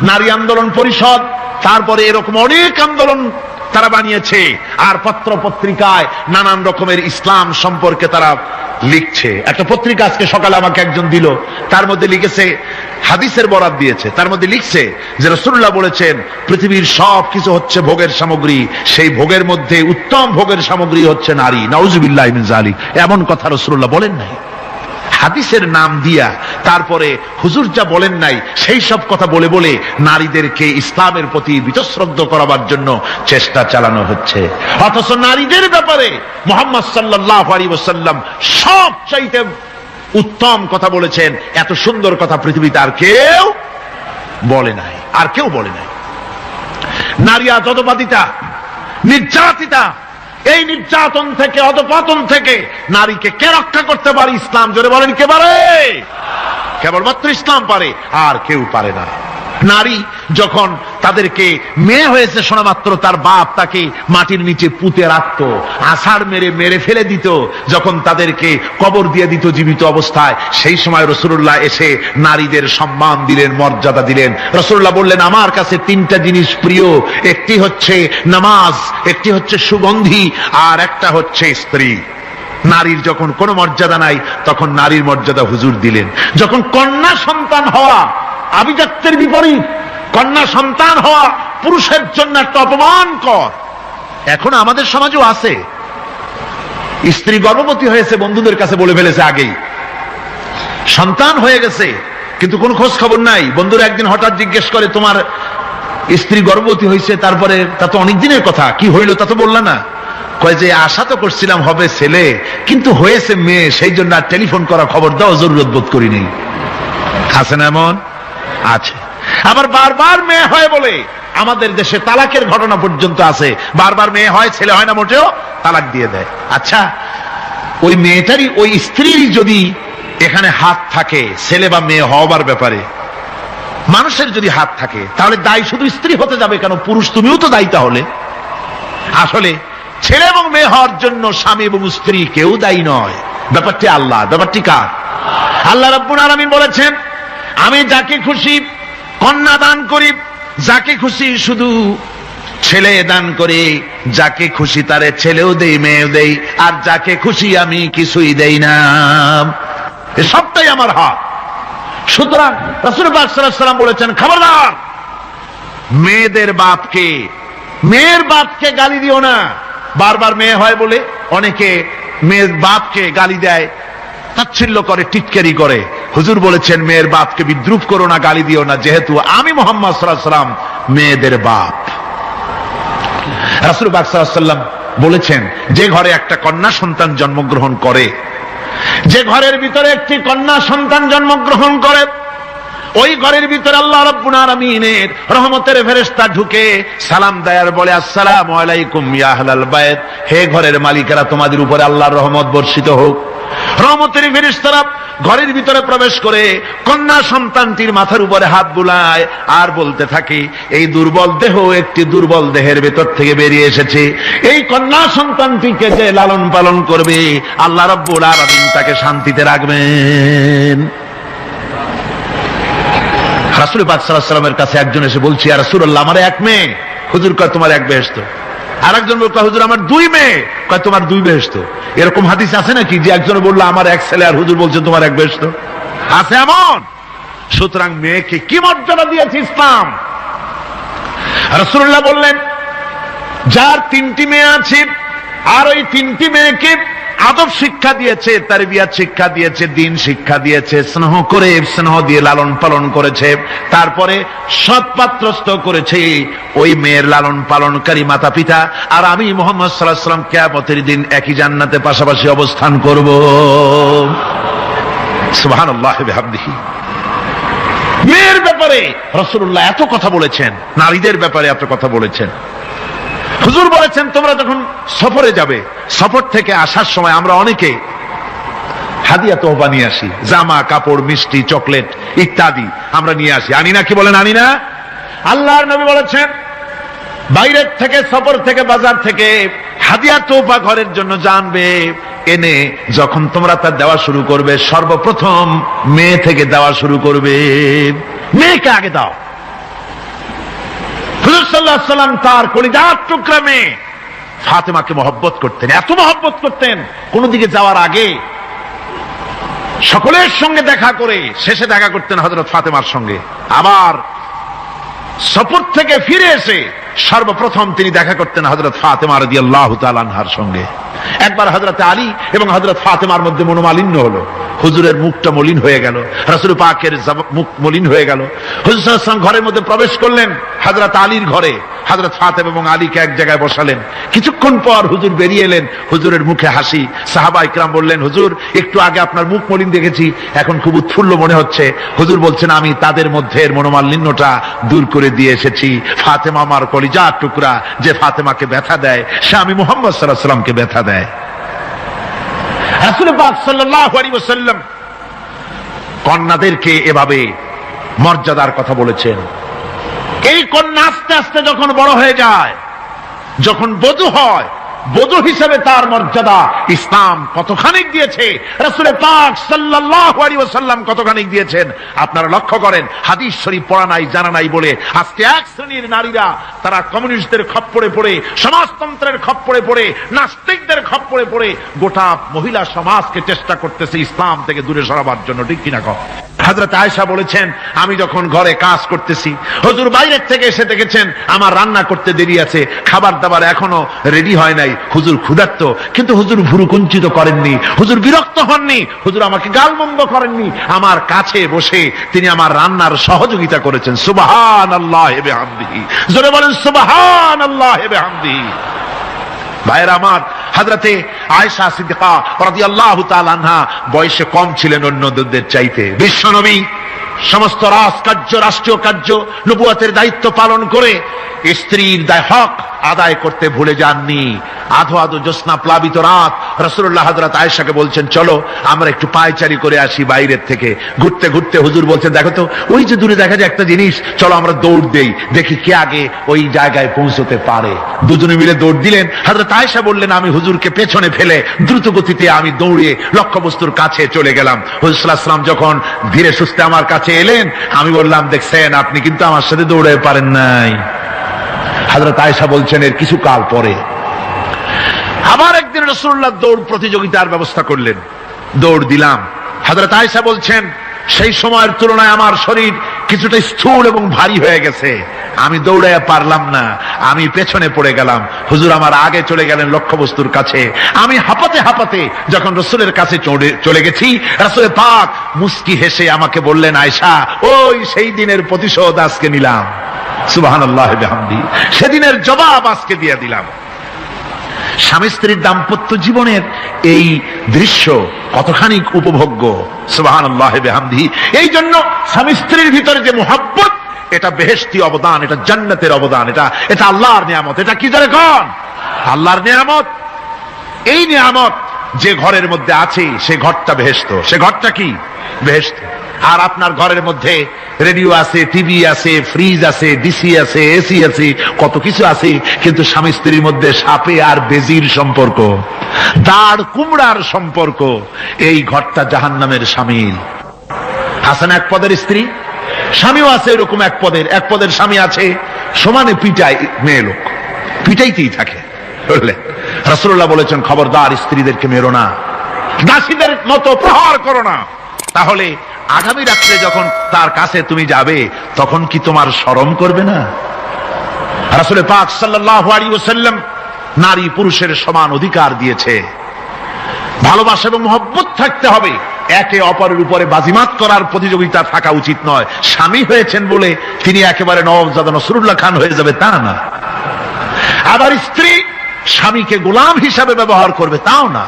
নারী আন্দোলন পরিষদ, তারপরে এরকম অনেক আন্দোলন তারা বানিয়েছে। আর পত্র পত্রিকায় নানান রকমের ইসলাম সম্পর্কে তারা লিখছে। একটা পত্রিকা আজকে সকালে আমাকে একজন দিল, তার মধ্যে লিখেছে, হাদিসের বরাত দিয়েছে, তার মধ্যে লিখছে যে রাসূলুল্লাহ বলেছেন পৃথিবীর সব কিছু হচ্ছে ভোগের সামগ্রী, সেই ভোগের মধ্যে উত্তম ভোগের সামগ্রী হচ্ছে নারী। নাউজুবিল্লাহি মিন যালিক। এমন কথা রাসূলুল্লাহ বলেন নাই। হাদিসের নাম দিয়া তারপরে হুজুর যা বলেন নাই সেই সব কথা বলে বলে নারীদেরকে ইসলামের প্রতি বীতশ্রদ্ধ করাবার জন্য চেষ্টা চালানো হচ্ছে। অথচ নারীদের ব্যাপারে মুহাম্মদ সাল্লাল্লাহু আলাইহি ওয়াসাল্লাম সবচাইতে উত্তম কথা বলেছেন। এত সুন্দর কথা পৃথিবীতে আর কেউ বলে নাই, আর কেউ বলে নাই। নারী আজ অধঃপাতিতা, নির্যাতিতা। এই নির্যাতন থেকে, অধঃপতন থেকে নারীকে কে রক্ষা করতে পারে? ইসলাম। জোরে বলেন, কে পারে? কেবলমাত্র ইসলাম পারে, আর কেউ পারে না। নারী যখন তাদেরকে মেয়ে হয়েছে শোনা মাত্র তার বাপ তাকে মাটির নিচে পুঁতে রাখতো, আছাড় মেরে মেরে ফেলে দিত। যখন তাদেরকে কবর দিয়ে দিত জীবিত অবস্থায়, সেই সময় রাসূলুল্লাহ এসে নারীদের সম্মান দিলেন, মর্যাদা দিলেন। রাসূলুল্লাহ বললেন, আমার কাছে তিনটা জিনিস প্রিয়, একটি হচ্ছে নামাজ, একটি হচ্ছে সুগন্ধি, আর একটা হচ্ছে স্ত্রী। নারীর যখন কোনো মর্যাদা নাই তখন নারীর মর্যাদা হুজুর দিলেন। যখন কন্যা সন্তান হওয়া আভিজাত্যের বিপরীত, কন্যা সন্তান হওয়া পুরুষের জন্য একটা অপমানকর। এখন আমাদের সমাজেও আছে, স্ত্রী গর্ভবতী হয়েছে, বন্ধুদের কাছে বলে ফেলেছে আগেই, সন্তান হয়ে গেছে, কিন্তু কোনো খোঁজ খবর নাই। বন্ধুরা একদিন হঠাৎ জিজ্ঞেস করে, তোমার স্ত্রী গর্ভবতী হয়েছে? তারপরে তা তো অনেক দিনের কথা, কি হইল তা তো বললা না। কয় যে আশা তো করছিলাম হবে ছেলে, কিন্তু হয়েছে মেয়ে, সেই জন্য আর টেলিফোন করা খবর দাও জরুরত বোধ করিনি। আছে না এমন? আছে। আবার বারবার মেয়ে হয় বলে আমাদের দেশে তালাকের ঘটনা পর্যন্ত আছে। বারবার মেয়ে হয়, ছেলে হয় না মোটেও, তালাক দিয়ে দেয়। আচ্ছা, ওই মেয়েটারই, ওই স্ত্রীর যদি এখানে হাত থাকে ছেলে বা মেয়ে হওয়ার ব্যাপারে, মানুষের যদি হাত থাকে, তাহলে দায়ী শুধু স্ত্রী হতে যাবে কেন? পুরুষ তুমিও তো দায়ী। তাহলে আসলে ছেলে এবং মেয়ে হওয়ার জন্য স্বামী এবং স্ত্রী কেউ দায়ী নয়। ব্যাপারটি আল্লাহ। ব্যাপারটি কার? আল্লাহ রাব্বুল আলামিন বলেছেন, আমি যাকে খুশি কন্যা দান করি, যাকে খুশি শুধু ছেলে দান করি, যাকে খুশি তারে ছেলেও দেই, মেয়েও দেই, আর যাকে খুশি আমি কিছুই দেই না। সবটাই আমার হাত। সুতরাং রাসূল পাক সাল্লাল্লাহু আলাইহি ওয়াসাল্লাম বলেছেন, খবরদার মেয়েদের বাপকে, মেয়ের বাপকে গালি দিও না। বারবার মেয়ে হয় বলে অনেকে মেয়ের বাপকে গালি দেয়, তাচ্ছিল্য করে, টিটকারি করে। হুজুর বলেছেন, মেয়ের বাপকে বিদ্রুপ করো না, গালি দিও না, যেহেতু আমি মুহাম্মদ সাল্লাল্লাহু আলাইহি ওয়াসাল্লাম মেয়েদের বাপ। রাসূল পাক সাল্লাল্লাহু আলাইহি ওয়াসাল্লাম বলেছেন, যে ঘরে একটা কন্যা সন্তান জন্মগ্রহণ করে, যে ঘরের ভিতরে একটি কন্যা সন্তান জন্মগ্রহণ করে, ওই ঘরের ভিতরে আল্লাহ রাব্বুল আলামিনের রহমতের ফেরেশতা ঢুকে সালাম দেয় আর বলে, আসসালামু আলাইকুম ইয়া আহলাল বাইত, হে ঘরের মালিকেরা, তোমাদের উপরে আল্লাহর রহমত বর্ষিত হোক। রহমতের ফেরেশতারা ঘরের ভিতরে প্রবেশ করে কন্যা সন্তানটির মাথার উপরে হাত বুলায় আর বলতে থাকে, এই দুর্বল দেহ একটি দুর্বল দেহের ভেতর থেকে বেরিয়ে এসেছে, এই কন্যা সন্তানটিকে যে লালন পালন করবে আল্লাহ রাব্বুল আলামিন তাকে শান্তিতে রাখবেন। রাসূল পাক সাল্লাল্লাহু আলাইহি ওয়াসাল্লামের কাছে একজন এসে বলছে, ইয়া রাসূলুল্লাহ, আমার এক মেয়ে। হুজুর কয়, তোমার এক বেহেশত। আর একজন বলল, হুজুর আমার দুই মেয়ে। কয়, তোমার দুই বেহেশত। এরকম হাদিস আছে নাকি যে একজন বললো আমার এক ছেলে, আর হুজুর বলছে তোমার এক বেহেশত? আছে এমন? সুতরাং মেয়েকে কি মর্যাদা দিয়েছে ইসলাম। রাসূলুল্লাহ বললেন, যার তিনটি মেয়ে আছে আর ওই তিনটি মেয়েকে আদব শিক্ষা দিয়েছে, তারবিয়াত শিক্ষা দিয়েছে, দ্বীন শিক্ষা দিয়েছে, স্নেহ করে, স্নেহ দিয়ে লালন পালন করেছে, তারপরে সৎপাত্রস্থ করেছে, ওই মেয়ের লালন পালনকারী মাতা পিতা আর আমি মুহাম্মদ সাল্লাল্লাহু আলাইহি ওয়াসাল্লাম কিয়ামতের দিন একই জান্নাতে পাশাপাশি অবস্থান করব। সুবহানাল্লাহ বিহামদিহি। মেয়ের ব্যাপারে রাসূলুল্লাহ এত কথা বলেছেন, নারীদের ব্যাপারে এত কথা বলেছেন। হুজুর বলেছেন তোমরা যখন সফরে যাবে, সফর থেকে আসার সময় আমরা অনেকে হাদিয়া তোহফা নিয়ে আসি, জামা কাপড় মিষ্টি চকলেট ইত্যাদি আমরা নিয়ে আসি, আনি না? কি বলেন, আনি না? আল্লাহর নবী বলেছেন বাইরের থেকে, সফর থেকে, বাজার থেকে হাদিয়া তোহফা ঘরের জন্য জানবে, এনে যখন তোমরা তা দেওয়া শুরু করবে, সর্বপ্রথম মেয়ে থেকে দেওয়া শুরু করবে, মেয়েকে আগে দাও। হুজুর সাল্লাল্লাহু আলাইহি ওয়াসাল্লাম তার কলিজার টুকরা মেয়ে ফাতেমাকে মহব্বত করতেন, এত মহব্বত করতেন, কোন দিকে যাওয়ার আগে সকলের সঙ্গে দেখা করে শেষে দেখা করতেন হযরত ফাতেমার সঙ্গে। আবার সফর থেকে ফিরে এসে সর্বপ্রথম তিনি দেখা করতেন হযরত ফাতেমা রাদিয়াল্লাহু তাআলা আনহার সঙ্গে। একবার হযরত আলী এবং হযরত ফাতেমার মধ্যে মনোমালিন্য হলো, হুজুরের মুখটা মলিন হয়ে গেল, রাসূল পাকের মুখ মলিন হয়ে গেল। হুজুর সাল্লাল্লাহু আলাইহি ওয়াসাল্লাম ঘরের মধ্যে প্রবেশ করলেন, হযরত আলীর ঘরে হযরত ফাতেমা এবং আলীকে এক জায়গায় বসালেন। কিছুক্ষণ পর হুজুর বেরিয়ে এলেন, হুজুরের মুখে হাসি। সাহাবা ইকরাম বললেন, হুজুর একটু আগে আপনার মুখ মলিন দেখেছি, এখন খুব উৎফুল্ল মনে হচ্ছে। হুজুর বলছেন, আমি তাদের মধ্যে মালিন্যটা দূর করে দিয়ে এসেছি। ফাতেমা আমার কলিজার টুকরা, যে ফাতেমাকে ব্যথা দেয় সে আমি মুহাম্মদ সাল্লাল্লাহু আলাইহি ওয়াসাল্লামকে ব্যথা দেয়। রাসূল পাক সাল্লাল্লাহু আলাইহি ওয়াসাল্লাম কন্যাদেরকে এভাবে মর্যাদার কথা বলেছেন। এই কন্যা আস্তে আস্তে যখন বড় হয়ে যায়, যখন বধূ হয়, বধূ হিসেবে তার মর্যাদা ইসলাম কতখানি দিয়েছে, রাসূল পাক সাল্লাল্লাহু আলাইহি ওয়াসাল্লাম কতখানি দিয়েছেন আপনারা লক্ষ্য করেন। হাদিস শরীফ পড়া নাই, জানা নাই বলে আজকে এক শ্রেণীর নারীরা তারা কমিউনিস্টদের খপ্পরে পড়ে, সমাজতন্ত্রের খপ্পরে পড়ে, নাস্তিকদের খপ্পরে পড়ে গোটা মহিলা সমাজকে চেষ্টা করতেছে ইসলাম থেকে দূরে সরাবার জন্য, ঠিক কিনা কও? হযরত আয়েশা বলেছেন, আমি যখন ঘরে কাজ করতেছি, হুজুর বাইরের থেকে এসে দেখেছেন আমার রান্না করতে দেরি আছে, খাবার দাবার এখনো রেডি হয় নাই, হুজুর ক্ষুধার্ত, কিন্তু হুজুর ভুরু কুঞ্চিত করেননি, হুজুর বিরক্ত হননি, হুজুর আমাকে গালমন্দ করেননি, আমার কাছে বসে তিনি আমার রান্নার সহযোগিতা করেছেন। সুবহানাল্লাহি ওয়া বিহামদিহি, জোরে বলেন সুবহানাল্লাহি ওয়া বিহামদিহি। ভাইরা আমার, হযরতে আয়েশা সিদ্দিকা রাদিয়াল্লাহু তাআলা আনহা বয়সে কম ছিলেন অন্যদের চাইতে। বিশ্বনবী সমস্ত রাজকার্য, রাষ্ট্রীয় কার্য, নবুয়তের দায়িত্ব পালন করে স্ত্রীর হক আদায় করতে ভুলে যাননি। আধো আধো জ্যোৎস্না প্লাবিত রাত রাসূলুল্লাহ হযরত আয়েশাকে বলছেন, চলো আমরা একটু পায়চারি করে আসি বাইরের থেকে। ঘুরতে ঘুরতে হুজুর বলছেন, দেখো তো ওই যে দূরে দেখা যায় একটা জিনিস, চলো আমরা দৌড় দেই, দেখি কে আগে ওই জায়গায় পৌঁছতে পারে। দুজনে মিলে দৌড় দিলেন। হযরত আয়েশা বললেন, আমি হুজুরকে পেছনে ফেলে দ্রুত গতিতে আমি দৌড়ে লক্ষ্যবস্তুর কাছে চলে গেলাম। হুজুর সাল্লাল্লাহু আলাইহি ওয়াসাল্লাম যখন ধীরে সুস্থে আমার কাছে এলেন, আমি বললাম, দেখছেন আপনি কিন্তু আমার সাথে দৌড়ে পারেন নাই। হযরত আয়েশা বলছেন, এর কিছু কাল পরে আবার একদিন রাসূলুল্লাহ দৌড় প্রতিযোগিতার ব্যবস্থা করলেন, দৌড় দিলাম। হযরত আয়েশা বলছেন, সেই সময়ের তুলনায় আমার শরীর কিছুটা স্থূল এবং ভারী হয়ে গেছে, আমি দৌড়াইয়া পারলাম না, আমি পেছনে পড়ে গেলাম। হুজুর আমার আগে চলে গেলেন লক্ষ্যবস্তুর কাছে। আমি হাঁপাতে হাঁপাতে যখন রাসূলের কাছে চলে গেছি, রাসূল পাক মুস্কি হেসে আমাকে বললেন, আয়েশা, ওই সেই দিনের প্রতিশোধ আজকে নিলাম। সুবহানাল্লাহি ওয়া বিহামদিহি, সেদিনের জবাব আজকে দিয়ে দিলাম। স্বামী স্ত্রীর দাম্পত্য জীবনের এই দৃশ্য কতখানি উপভোগ্য, সুবহানাল্লাহি ওয়া বিহামদিহি। এই জন্য স্বামী স্ত্রীর ভিতরে যে মুহাব্বত, এটা বেহেশতি অবদান, এটা জান্নাতের অবদান, এটা আল্লাহর নিয়ামত। এটা কি ধরে কোন? আল্লাহর নিয়ামত। এই নিয়ামত যে ঘরের মধ্যে আছে সে ঘরটা বেহেশত, সে ঘরটা কি? বেহেশত। আর আপনার ঘরের মধ্যে রেডিও আছে, টিভি আছে, ফ্রিজ আছে, ডিসি আছে, এসি আছে, কত কিছু আছে, কিন্তু স্বামী স্ত্রীর মধ্যে সাপে আর বেজির সম্পর্ক, দাঁড় কুমড়ার সম্পর্ক, এই ঘরটা জাহান্নামের শামিল। আছেন এক পদের স্ত্রী, স্বামীও আছে এরকম এক পদের স্বামী আছে, সমানে পিটায় মেয়ে লোক, পিটাইতেই থাকে। বুঝলেন? রাসূলুল্লাহ বলেছেন, খবরদার স্ত্রীদেরকে মেরো না, দাসীদের মতো প্রহার করো না, তাহলে আগামী রাত্রে যখন তার কাছে তুমি যাবে তখন কি তোমার শরম করবে না? রাসূল পাক সাল্লাল্লাহু আলাইহি ওয়াসাল্লাম নারী পুরুষের সমান অধিকার দিয়েছে। ভালোবাসা এবং মহব্বত থাকতে হবে, একে অপরের উপরে বাজিমাত করার প্রতিযোগিতা থাকা উচিত নয়। স্বামী হয়েছেন বলে তিনি একেবারে নওয়াবজাদা নসরুল্লাহ খান হয়ে যাবে, তা না। আবার স্ত্রী স্বামীকে গোলাম হিসাবে ব্যবহার করবে, তাও না।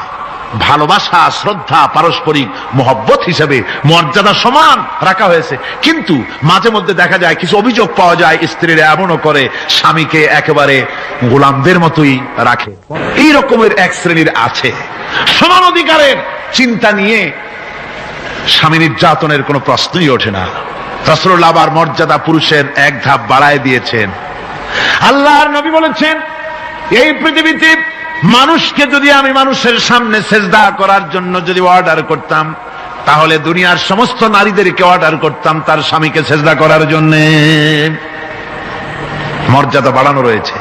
ভালোবাসা, শ্রদ্ধা, পারস্পরিক মহব্বত হিসেবে মর্যাদা সমান রাখা হয়েছে। কিন্তু মাঝে মধ্যে দেখা যায় কিছু অভিযোগ পাওয়া যায়, স্ত্রীরা এমনও করে স্বামীকে একেবারে গোলামদের মতোই রাখে। এই রকমের এক শ্রেণীর আছে। সমান অধিকারের চিন্তা নিয়ে স্বামী নির্যাতনের কোনো প্রশ্নই ওঠে না। রাসূলুল্লাহ আবার মর্যাদা পুরুষের এক ধাপ বাড়ায় দিয়েছেন। আল্লাহর নবী বলেছেন, এই পৃথিবীতে মানুষকে যদি আমি মানুষের সামনে সেজদা করার জন্য যদি অর্ডার করতাম, তাহলে দুনিয়ার সমস্ত নারীদেরকে অর্ডার করতাম তার স্বামীকে সেজদা করার জন্য। মর্যাদা বাড়ানো রয়েছে,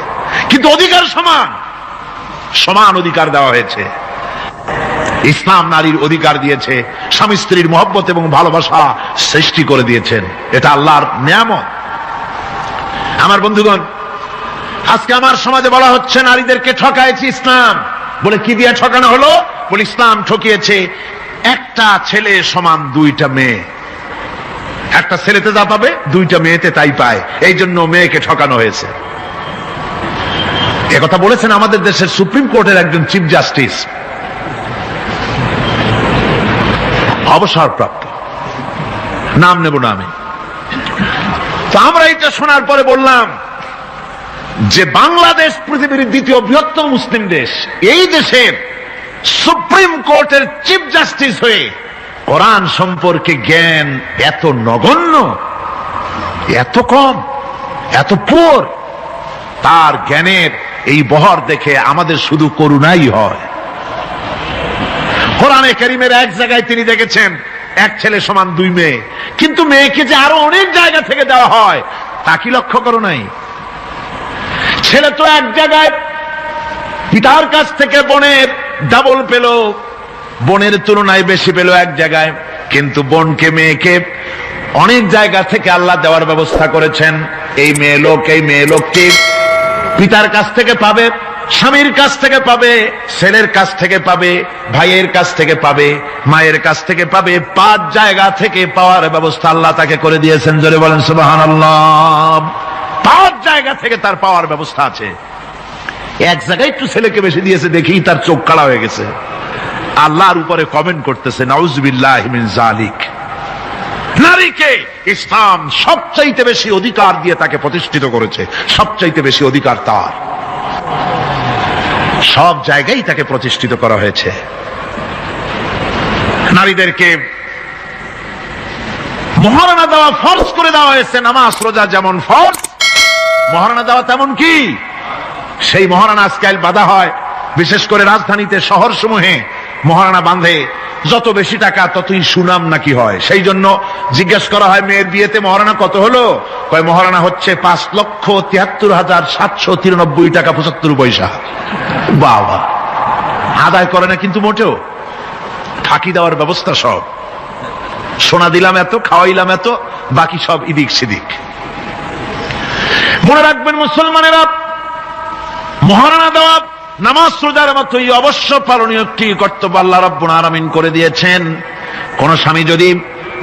কিন্তু অধিকার সমান, সমান অধিকার দেওয়া হয়েছে। ইসলাম নারীর অধিকার দিয়েছে, স্বামী স্ত্রীর মহব্বত এবং ভালোবাসা সৃষ্টি করে দিয়েছেন। এটা আল্লাহর নিয়ামত। আমার বন্ধুগণ, আজকে আমার সমাজে বলা হচ্ছে নারীদেরকে ঠকাইছে ইসলাম। বলে কি দিয়ে ঠকানো হলো? বলে ইসলাম ঠকিয়েছে একটা ছেলে সমান দুইটা মেয়ে। একটা ছেলেতে যা পাবে দুইটা মেয়েতে তাই পায়, এই জন্য মেয়েকে ঠকানো হয়েছে। একথা বলেছেন আমাদের দেশের সুপ্রিম কোর্টের একজন চিফ জাস্টিস, অবসরপ্রাপ্ত, নাম নেব না আমি। তো আমরা এটা শোনার পরে বললাম যে বাংলাদেশ পৃথিবীর দ্বিতীয় বৃহত্তম মুসলিম দেশ, এই দেশের সুপ্রিম কোর্টের চিফ জাস্টিস হয়ে কোরআন সম্পর্কে জ্ঞান এত নগণ্য, এত কম, এত পুর, তার জ্ঞানের এই বহর দেখে আমাদের শুধু করুণাই হয়। কোরআনে কারীমের এক জায়গায় তিনি দেখেছেন এক ছেলে সমান দুই মেয়ে, কিন্তু মেয়েকে যে আরো অনেক জায়গা থেকে দেওয়া হয় তা কি লক্ষ্য করো নাই? ছেলে তো এক জায়গায় পিতার কাছ থেকে বোনের ডাবল পেল, বোনের তুলনায় বেশি পেল এক জায়গায়, কিন্তু বোনকে মেয়েকে অনেক জায়গা থেকে আল্লাহ দেওয়ার ব্যবস্থা করেছেন। এই মেয়ে লোককে পিতার কাছ থেকে পাবে, স্বামীর কাছ থেকে পাবে, ছেলের কাছ থেকে পাবে, ভাইয়ের কাছ থেকে পাবে, মায়ের কাছ থেকে পাবে, 5 জায়গা থেকে পাওয়ার ব্যবস্থা আল্লাহ তাকে করে দিয়েছেন। জোরে বলেন সুবহানাল্লাহ। 5 জায়গা থেকে তার পাওয়ার ব্যবস্থা আছে। এক জায়গায় একটু ছেলেকে বেশি দিয়েছে, দেখেই তার চোখ কালা হয়ে গেছে। আল্লাহর উপরে কমেন্ট করতেছে, নাউযুবিল্লাহি মিন যালিক। নারীকে ইসলাম সবচাইতে বেশি অধিকার দিয়ে তাকে প্রতিষ্ঠিত করেছে, সবচাইতে বেশি অধিকার তার। সব জায়গায় তাকে প্রতিষ্ঠিত করা হয়েছে। নারীদেরকে মহারণা দেওয়া ফরজ করে দেওয়া হয়েছে। নামাজ রোজা যেমন ফরজ, মহারণা দেওয়া তেমন কি? সেই মহারণা আজকাল বাঁধা হয়, বিশেষ করে রাজধানীতে, শহর সমূহে মহারণা বাঁধে। যত বেশি টাকা ততই সুনাম নাকি হয়। সেই জন্য জিজ্ঞেস করা হয়, মেয়ের বিয়েতে মহারণা কত হলো? কয় মহারণা হচ্ছে 5,73,793 টাকা 75 পয়সা। বাবা, আদায় করে না কিন্তু মোটেও, ফাঁকি দেওয়ার ব্যবস্থা সব। সোনা দিলাম এত, খাওয়াইলাম এত, বাকি সব ইদিক সিদিক। মনে রাখবেন মুসলমানেরা, মহারণা দেওয়া নামাজ রোজার মতোই অবশ্য পালনীয় একটি কর্তব্য আল্লাহ রাব্বুল আলামিন করে দিয়েছেন। কোন স্বামী যদি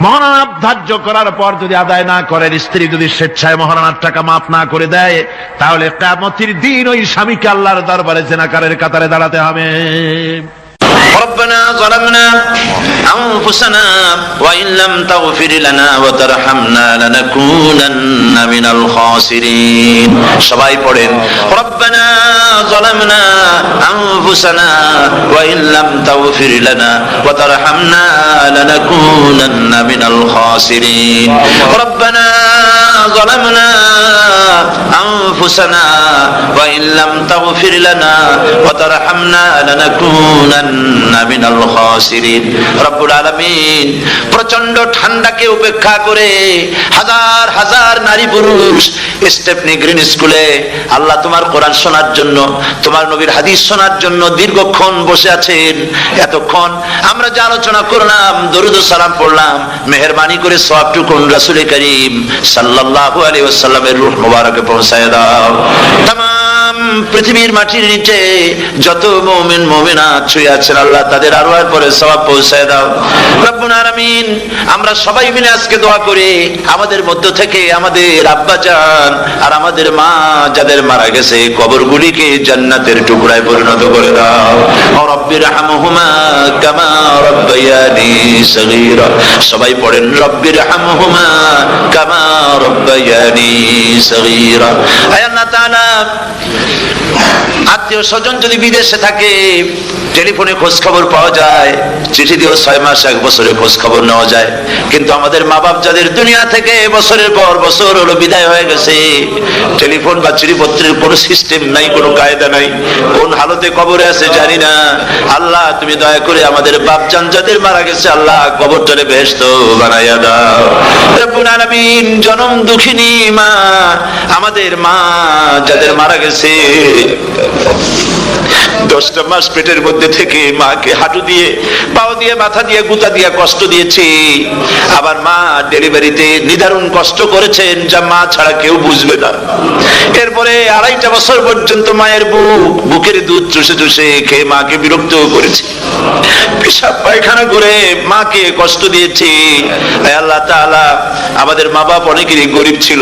মহারণা ধার্য করার পর যদি আদায় না করেন, স্ত্রী যদি স্বেচ্ছায় মহারণার টাকা মাফ না করে দেয়, তাহলে কিয়ামতের দিন ওই স্বামীকে আল্লাহর দরবারে জিনাকারের কাতারে দাঁড়াতে হবে। ربنا ظلمنا أنفسنا وإن لم تغفر لنا وترحمنا لنكونن من الخاسرين। সবাই পড়েন, ربنا ظلمنا أنفسنا وإن لم تغفر لنا وترحمنا لنكونن من الخاسرين। ربنا ظلمنا أنفسنا وإن لم تغفر لنا وترحمنا لنكونن মিনাল খাসিরিন। রব্বুল আলামিন প্রচন্ড ঠান্ডাকে উপেক্ষা করে হাজার হাজার নারী পুরুষ স্টেপনি গ্রিন স্কুলে আল্লাহ তোমার কোরআন শোনার জন্য, তোমার নবীর হাদিস শোনার জন্য দীর্ঘক্ষণ বসে আছেন। এতক্ষণ আমরা যে আলোচনা করলাম, দরুদ ও সালাম পড়লাম, মেহেরবানি করে সওয়াবটুকুন রাসূল করিম সাল্লাল্লাহু আলাইহি ওয়াসাল্লামের রূহ মুবারকে পৌঁছায় দাও। তামাম পৃথিবীর মাটির নিচে যত মুমিন মুমিনাত শুয়ে আছেন আল্লাহ তাদের আরওয়ার পরে সওয়াব পৌঁছায় দাও রব্বুল আলামিন। আমরা সবাই মিলে আজকে দোয়া করি আমাদের মধ্য থেকে আমাদের আব্বা জান আর আমাদের মা যাদের মারা গেছে কবরগুলিকে জান্নাতের টুকরায় পরিণত করে দাও। রব্বির হামহুমা কামা রব্বায়ানি সগীরা। সবাই পড়েন রব্বির হামহুমা কামা রব্বায়ানি সগীরা। আয় আল্লাহ তাআলা, আত্মীয় স্বজন যদি বিদেশে থাকে টেলিফোনে খোঁজ খবর পাওয়া যায়, চিঠি দিয়েও 6 মাস 1 বছরে খোঁজ খবর নেওয়া যায়, কিন্তু আমাদের মা বাপ যাদের দুনিয়া থেকে বছরের পর বছর হলো বিদায় হয়ে গেছে, টেলিফোন বা চিঠিপত্রের কোনো সিস্টেম নাই, কোনো কায়দা নাই, কোন হালতে কবরে আছে জানি না। আল্লাহ তুমি দয়া করে আমাদের বাপ জান যাদের মারা গেছে আল্লাহ কবরটারে বেহেশত বানাইয়া দাও রব্বুল আলামিন। জনম দুঃখিনী মা, আমাদের মা যাদের মারা গেছে 10টা মাস পেটের মধ্যে থেকে মাকে হাঁটু দিয়ে পাও দিয়ে মাথা দিয়ে গুতা দিয়ে কষ্ট দিয়েছি, আবার মা ডেলিভারিতে নিদারুণ কষ্ট করেছেন যা মা ছাড়া কেউ বুঝবে না। এরপরে 2.5 বছর পর্যন্ত মায়ের বুকের দুধ চুষে চুষে খেয়ে মাকে বিরক্ত করেছি, পেশাব পায়খানা করে মাকে কষ্ট দিয়েছি। আল্লাহ তাআলা, আমাদের মা বাপ অনেকেরই গরিব ছিল,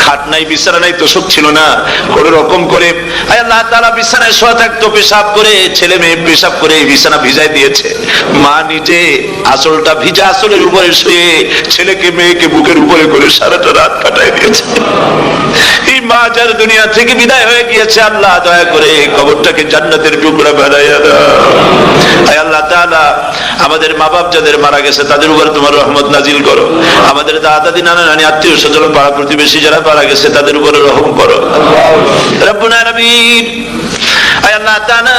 খাট নাই বিছানা নাই তোষক ছিল না, কোন রকম করে আল্লাহ তাআলা বিছানায় শোয়া থাকতো, পেশাব করে ছেলে মেয়ে পেশাব করে বিছানা ভিজাই দিয়েছে, মা নিজে আসলটা ভিজা আসলের উপরে শুয়ে ছেলেকে মেয়েকে বুকের উপরে করে সারাটা রাত কাটাই দিয়েছে। এই মা যার দুনিয়া থেকে বিদায় হয়ে গিয়েছে আল্লাহ দয়া করে কবরটাকে জান্নাতের টুকরা বানাইয়া দাও। আল্লাহ তাআলা, আমাদের মা বাপ যাদের মারা গেছে তাদের উপর তোমার রহমত নাজিল করো। আমাদের দাদা দাদি নানা নানি আত্মীয় স্বজন পাড়া প্রতিবেশী যারা মারা গেছে তাদের উপর রহম করো রব্বুল আলামিন। আল্লাহ তাআলা,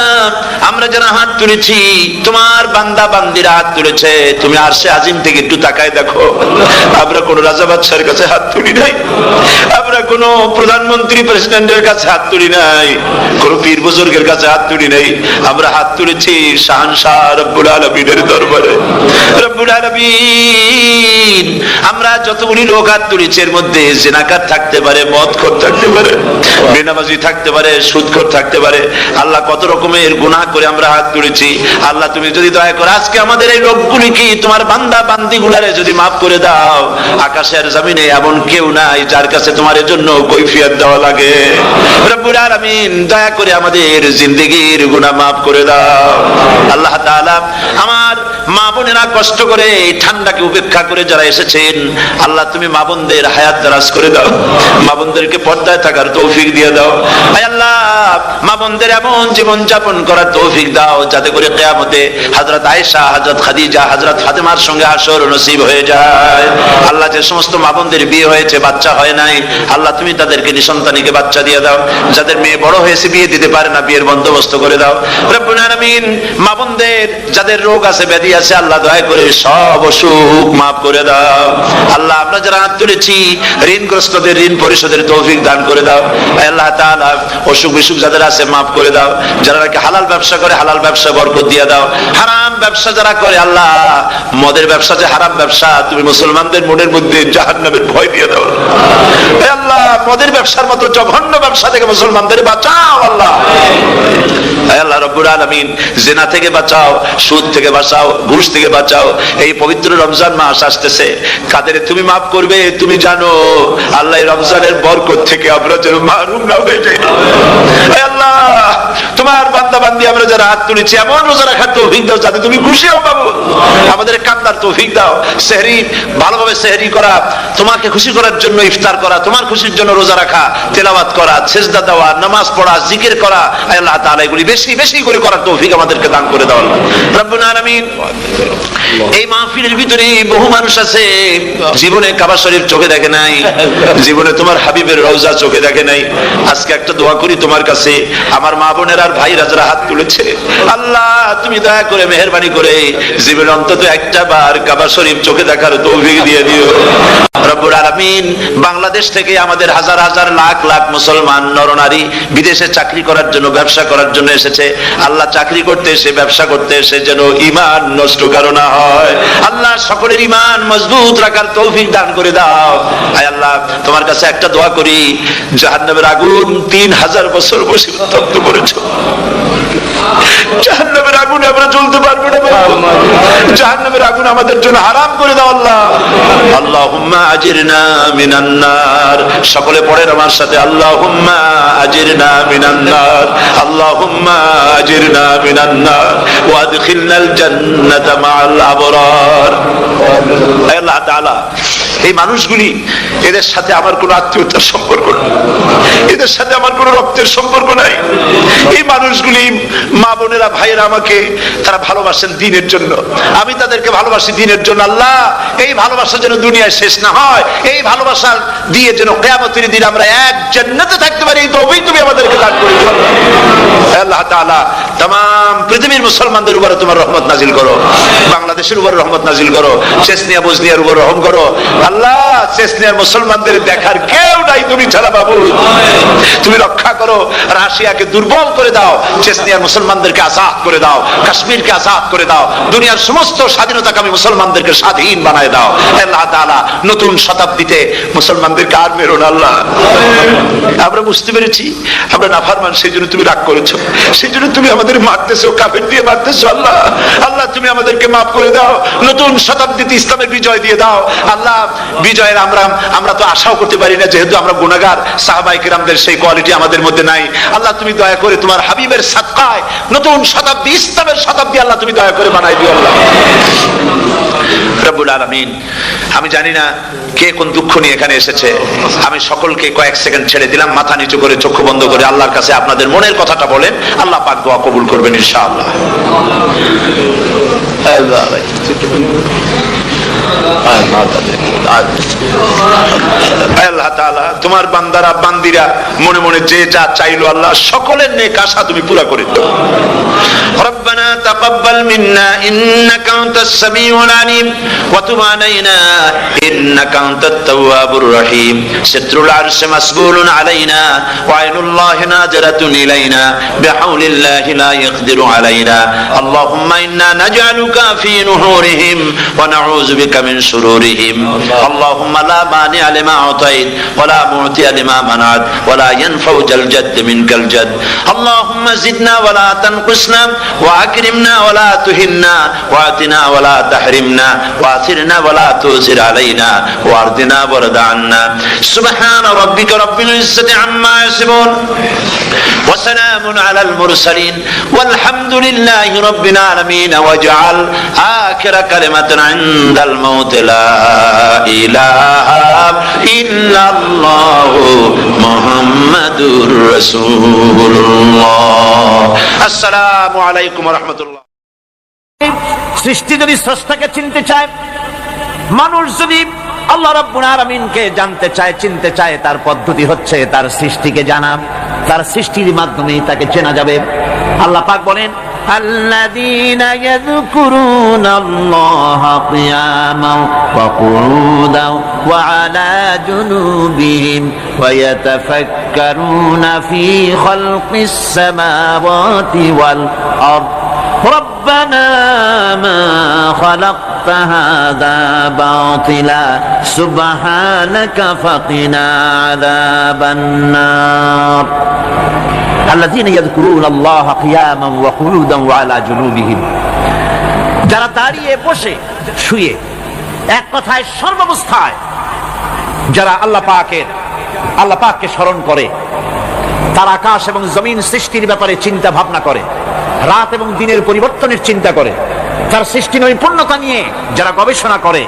আমরা যারা হাত তুলেছি তোমার বান্দা বান্দিরা হাত তুলেছে, তুমি আরশে আজিম থেকে একটু তাকায় দেখো, আমরা কোন রাজা বাদশার কাছে হাত তুলি নাই, আমরা কোন প্রধানমন্ত্রী প্রেসিডেন্টের কাছে হাত তুলি নাই, কোন পীর বুজুর্গের কাছে হাত তুলি নাই, আমরা হাত তুলেছি শাহনশাহ রব্বুল আলামিনের দরবারে। রব্বুল আলামিন, আমরা যতগুলি লোক হাত তুলেছি এর মধ্যে জিনাকার থাকতে পারে, মদখোর থাকতে পারে, বেনামাজি থাকতে পারে, সুদখোর থাকতে পারে, আল্লাহ কত রকমের গুনাহ করে আমরা হাত তুলেছি। আল্লাহ তুমি যদি দয়া করে আজকে আমাদের এই লোকগুলি কি তোমার বান্দা বান্দি গুলারে যদি মাফ করে দাও, আকাশের জমিনে এমন কেউ নাই যার কাছে তোমার জন্য কৈফিয়ত দেওয়া লাগে। রব্বুল আলামিন, দয়া করে আমাদের জিন্দেগির গুনাহ মাফ করে দাও। আল্লাহ তাআলা, আমার মা বোনেরা কষ্ট করে এই ঠান্ডাকে উপেক্ষা করে যারা এসেছেন আল্লাহ তুমি মা বোনদের হায়াত দারাজ করে দাও, মা বোনদেরকে পর্দায় থাকার তৌফিক দিয়ে দাও। আয় আল্লাহ, মা বোনদের এমন জীবন যাপন করার তৌফিক দাও যাতে করে কিয়ামতে হযরত আয়েশা, হযরত খাদিজা, হযরত ফাতেমার সঙ্গে হাসর নসিব হয়ে যায়। আল্লাহ, যে সমস্ত মা বোনদের বিয়ে হয়েছে বাচ্চা হয় নাই আল্লাহ তুমি তাদেরকে নিঃসন্তানীকে বাচ্চা দিয়ে দাও, যাদের মেয়ে বড় হয়েছে বিয়ে দিতে পারে না বিয়ের বন্দোবস্ত করে দাও। রব্বুল আলামিন, মা বোনদের যাদের রোগ আছে ব্যাধি আছে আল্লাহ দয়া করে সব অসুখ মাফ করে দাও। আল্লাহ, আমরা যারা হাত তুলেছি ঋণগ্রস্তদের ঋণ পরিশোধের তৌফিক দান করে দাও। আল্লাহ তাআলা, অসুখ বিসুখ যাদের আছে মাফ করে দাও, যারা নাকি হালাল ব্যবসা করে হালাল ব্যবসা বরকত দিয়ে দাও, হারাম ব্যবসা যারা করে আল্লাহ মদের ব্যবসা যে হারাম ব্যবসা তুমি মুসলমানদের মনের মধ্যে জাহান্নামের ভয় দিয়ে দাও। আল্লাহ, মদের ব্যবসার মতো জঘন্য ব্যবসা থেকে মুসলমানদের বাঁচাও আল্লাহ। আল্লাহ রব্বুল আলামিন, জিনা থেকে বাঁচাও, সুদ থেকে বাঁচাও, ঘুষ থেকে বাঁচাও। এই পবিত্র রমজান মাস আসতেছে, কাদের তুমি মাফ করবে তুমি জানো আল্লাহ। এই রমজানের বরকত থেকে আমরা যেন মাহরুম না হয়ে যাই। আল্লাহ, তোমার বান্দা বান্দি আমরা যারা হাত তুলেছি এমন রোজা রাখার তৌফিক দাও যাতে তুমি খুশি হও বাবু, আমাদের কান্দার তৌফিক দাও। সেহরি ভালোভাবে সেহরি করা, তোমাকে খুশি করার জন্য ইফতার করা, তোমার খুশির জন্য রোজা রাখা, তেলাওয়াত করা, সেজদা দেওয়া, নামাজ পড়া, জিকির করা, আল্লাহ তাআলা এগুলি বেশি বেশি করে করার তৌফিক আমাদেরকে দান করে দাও রব্বুল আলামিন। এই মাহফিলের ভিতরে বহু মানুষ আছে জীবনে কাবা শরীফ চোখে দেখে নাই, জীবনে তোমার হাবিবের রওজা চোখে দেখে নাই। আজকে একটা দোয়া করি তোমার কাছে, আমার মা বোনের আর ভাইরা যারা হাত তুলেছে। আল্লাহ তুমি দয়া করে মেহেরবানি করে জীবনে অন্তত একটা বার কাবা শরীফ চোখে দেখার তৌফিক দিয়ে দিও রব্বুল আলামিন। বাংলাদেশ থেকে আমাদের হাজার হাজার লাখ লাখ মুসলমান নরনারী বিদেশে চাকরি করার জন্য, ব্যবসা করার জন্য এসেছে। আল্লাহ চাকরি করতে এসে, ব্যবসা করতে এসে যেন ঈমান নষ্ট কারো না হয়। আল্লাহ সকলের ঈমান মজবুত রাখার তৌফিক দান করে দাও। আয় আল্লাহ, তোমার কাছে একটা দোয়া করি, জাহান্নামের আগুন 3000 বছর বসে উত্তপ্ত করেছো, জাহান্নামের আগুনে আমরা জ্বলতে পারবো না। জাহান্নামের আগুন আমাদের জন্য হারাম করে দাও আল্লাহ। আল্লাহুম্মা আজিরনা মিনান নার। সকলে পড়েন আমার সাথে, আল্লাহুম্মা আজিরনা মিনান নার, আল্লাহুম্মা আজিরনা মিনান নার ওয়া আদখিলনাল জান্নাতা মাআল আবরার। হে আল্লাহ তাআলা, এই মানুষগুলি, এদের সাথে আমার কোনো আত্মীয়তার সম্পর্ক নেই, এদের সাথে আমার কোনো রক্তের সম্পর্ক নাই। এই মানুষগুলি, মা বোনেরা, ভাইয়েরা, আমাকে তারা ভালোবাসেন দ্বীনের জন্য, আমি তাদেরকে ভালোবাসি দ্বীনের জন্য। আল্লাহ, এই ভালোবাসা যেন দুনিয়ায় শেষ না হয়, এই ভালোবাসা দিয়ে যেন কিয়ামতের দিন আমরা এক জান্নাতে থাকতে পারি, এই তৌফিক তুমি আমাদেরকে দান করে দিও আল্লাহ তাআলা। तमाम পৃথিবীর মুসলমানদের উপরে তোমার রহমত নাজিল করো, বাংলাদেশের উপর রহমত নাজিল করো, চেচনিয়া বুজনিয়ার উপর রহম করো আল্লাহ। চেচনিয়ার মুসলমানদের দেখার কেউ নাই তুমি ছাড়া বাবু, তুমি রক্ষা করো। রাশিয়াকে দুর্বল করে দাও, চেচনিয়ার মুসলমানদেরকে আজাদ করে দাও, কাশ্মীরকে আজাদ করে দাও, দুনিয়ার সমস্ত স্বাধীনতাকামী মুসলমানদেরকে স্বাধীন বানায় দাও আল্লাহ তাআলা। নতুন শতাব্দীতে মুসলমানদেরকে আর মেরো না আল্লাহ। আমরা বুঝতে পেরেছি আমরা নাফরমান, সেই জন্য তুমি রাগ করেছো, সেই জন্য তুমি আমাদের মারতেছো, কাফের দিয়ে মারতেছো আল্লাহ। আল্লাহ তুমি আমাদেরকে মাফ করে দাও, নতুন শতাব্দীতে ইসলামের বিজয় দিয়ে দাও আল্লাহ। বিজয়ের আমরা তো আশাও করতে পারি না, যেহেতু আমরা গুনাহগার। সাহাবায়ে কিরামদের সেই কোয়ালিটি আমাদের মধ্যে নাই আল্লাহ। তুমি দয়া করে তোমার হাবিবের সাদকায় নতুন শতাব্দী, ইসলামের শতাব্দী আল্লাহ তুমি দয়া করে বানাই দিও আল্লাহ রব্বুল আলামিন। আমি জানি না কে কোন দুঃখ নিয়ে এখানে এসেছে, আমি সকলকে কয়েক সেকেন্ড ছেড়ে দিলাম, মাথা নিচু করে চক্ষু বন্ধ করে আল্লাহর কাছে আপনাদের মনের কথাটা বলেন, আল্লাহ পাক দোয়া কবুল করবেন ইনশাআল্লাহ। আল্লাহ তাআলা, তোমার বান্দারা বান্দিরা মনে মনে যে যা চাইলো আল্লাহ, সকলের নেক আশা তুমি পুরা করে দাও। রব্বানা তাকাব্বাল মিন্না ইন্নাকা আনতাস সামিউল আলিম ওয়া তুব আলাইনা ইন্নাকা আনতাত তাওয়াবুর রহিম। সিত্রুল আরশি মাসবুলুন আলাইনা ওয়া আইনুল্লাহি নাজিরাতুন ইলাইনা বিহাউলিল্লাহি লা ইয়াকদিরু আলাইনা। আল্লাহুম্মা ইন্না নাজআলুকা ফি নুহুরিহিম ওয়া নাউযু বিকা মিন শুরুরিহিম। আল্লাহুম্মা লা মানি'a লিমা আতাইত ওয়া লা মু'তিয়া লিমা মানা'ত ওয়া লা ইয়ানফা'ু জাল জাদ্দ মিনকাল জাদ। আল্লাহুম্মা জিদনা ওয়া লা তানকুসনা ওয়া আকরিমনা ওয়া লা তুহিন্না ওয়া আতিনা ওয়া লা তাহরিমনা ওয়া আথিরনা ওয়া লা তুসির আলাইনা ওয়া আরদিনা ওয়ারদা আন্না। সুবহান রাব্বিকা রাব্বিল ইজ্জাতি আম্মা ইয়াসিফুন ওয়া সালামুন আলাল মুরসালিন ওয়াল হামদুলিল্লাহি রাব্বিল আলামিন। ওয়াজআল আখিরা কালিমাতান ইনদাল মাউত লা ইলাহা ইল্লাল্লাহু মুহাম্মাদুর রাসূলুল্লাহ। আসসালামু আলাইকুম ওয়া রাহমাতুল্লাহ। সৃষ্টি যদি স্রষ্টাকে চিনতে চায়, মানুষ যদি আল্লাহ রাব্বুল আলামিনকে জানতে চায়, চিনতে চায়, তার পদ্ধতি হচ্ছে তার সৃষ্টিকে জানা। তার সৃষ্টির মাধ্যমেই তাকে চেনা যাবে। আল্লাহ পাক বলেন, الذين يذكرون الله قياما وقعودا وعلى جنوبهم ويتفكرون في خلق السماوات والأرض ربنا ما خلقت هذا باطلا سبحانك فقنا عذاب النار الذين يذكرون الله قياما وقعودا وعلى جنوبهم। যারা দাঁড়িয়ে বসে শুয়ে এক কথায় সর্বাবস্থায় যারা আল্লাহ পাককে স্মরণ করে, তার আকাশ এবং জমিন সৃষ্টির ব্যাপারে চিন্তা ভাবনা করে, রাত এবং দিনের পরিবর্তনের চিন্তা করে, তার সৃষ্টি নৈপুণ্যতা নিয়ে যারা গবেষণা করে,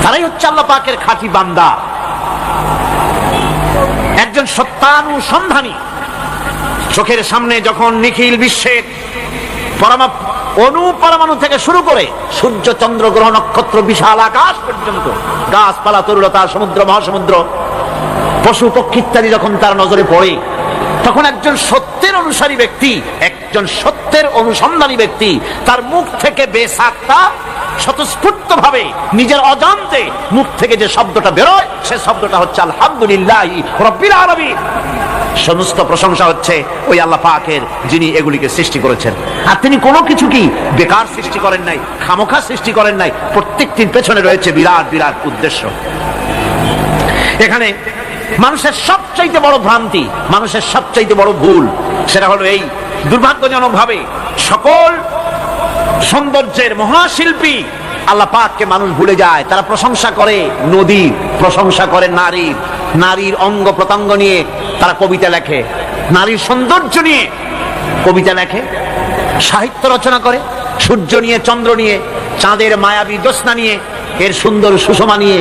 তারাই হচ্ছে আল্লাহ পাকের খাঁটি বান্দা, একজন সত্যানুসন্ধানী। চোখের সামনে যখন নিখিল বিশ্বের পরমাণু থেকে শুরু করে সূর্য, চন্দ্র, গ্রহ, নক্ষত্র, বিশাল আকাশ পর্যন্ত, গাছপালা, তরুলতা, সমুদ্র, মহাসমুদ্র, পশু পক্ষী ইত্যাদি যখন তার নজরে পড়ে, তখন একজন সত্যের অনুসারী ব্যক্তি একটা একজন সত্যের অনুসন্ধানী ব্যক্তি তার মুখ থেকে বেসাক্তা স্বতঃস্ফূর্ত ভাবে নিজের অজান্তে মুখ থেকে যে শব্দটা বেরোয় সে শব্দটা হচ্ছে আলহামদুলিল্লাহি রাব্বিল আলামিন। সমস্ত প্রশংসা হচ্ছে ওই আল্লাহ পাকের, যিনি এগুলিকে সৃষ্টি করেছেন। আর তিনি কোনো কিছু কি বেকার সৃষ্টি করেন নাই, খামোখা সৃষ্টি করেন নাই, প্রত্যেকটির পেছনে রয়েছে বিরাট বিরাট উদ্দেশ্য। এখানে মানুষের সবচাইতে বড় ভ্রান্তি, মানুষের সবচাইতে বড় ভুল, সেটা হলো এই, দুর্ভাগ্যজনক ভাবে সকল সৌন্দর্যের মহাশিল্পী আল্লাহ পাককে মানুষ ভুলে যায়। তারা প্রশংসা করে নদীর, প্রশংসা করে নারীর, নারীর অঙ্গ প্রত্যঙ্গ নিয়ে তারা কবিতা লেখে, নারীর সৌন্দর্য নিয়ে কবিতা লেখে, সাহিত্য রচনা করে, সূর্য নিয়ে, চন্দ্র নিয়ে, চাঁদের মায়াবী জ্যোৎস্না নিয়ে, এর সুন্দর সুষমা নিয়ে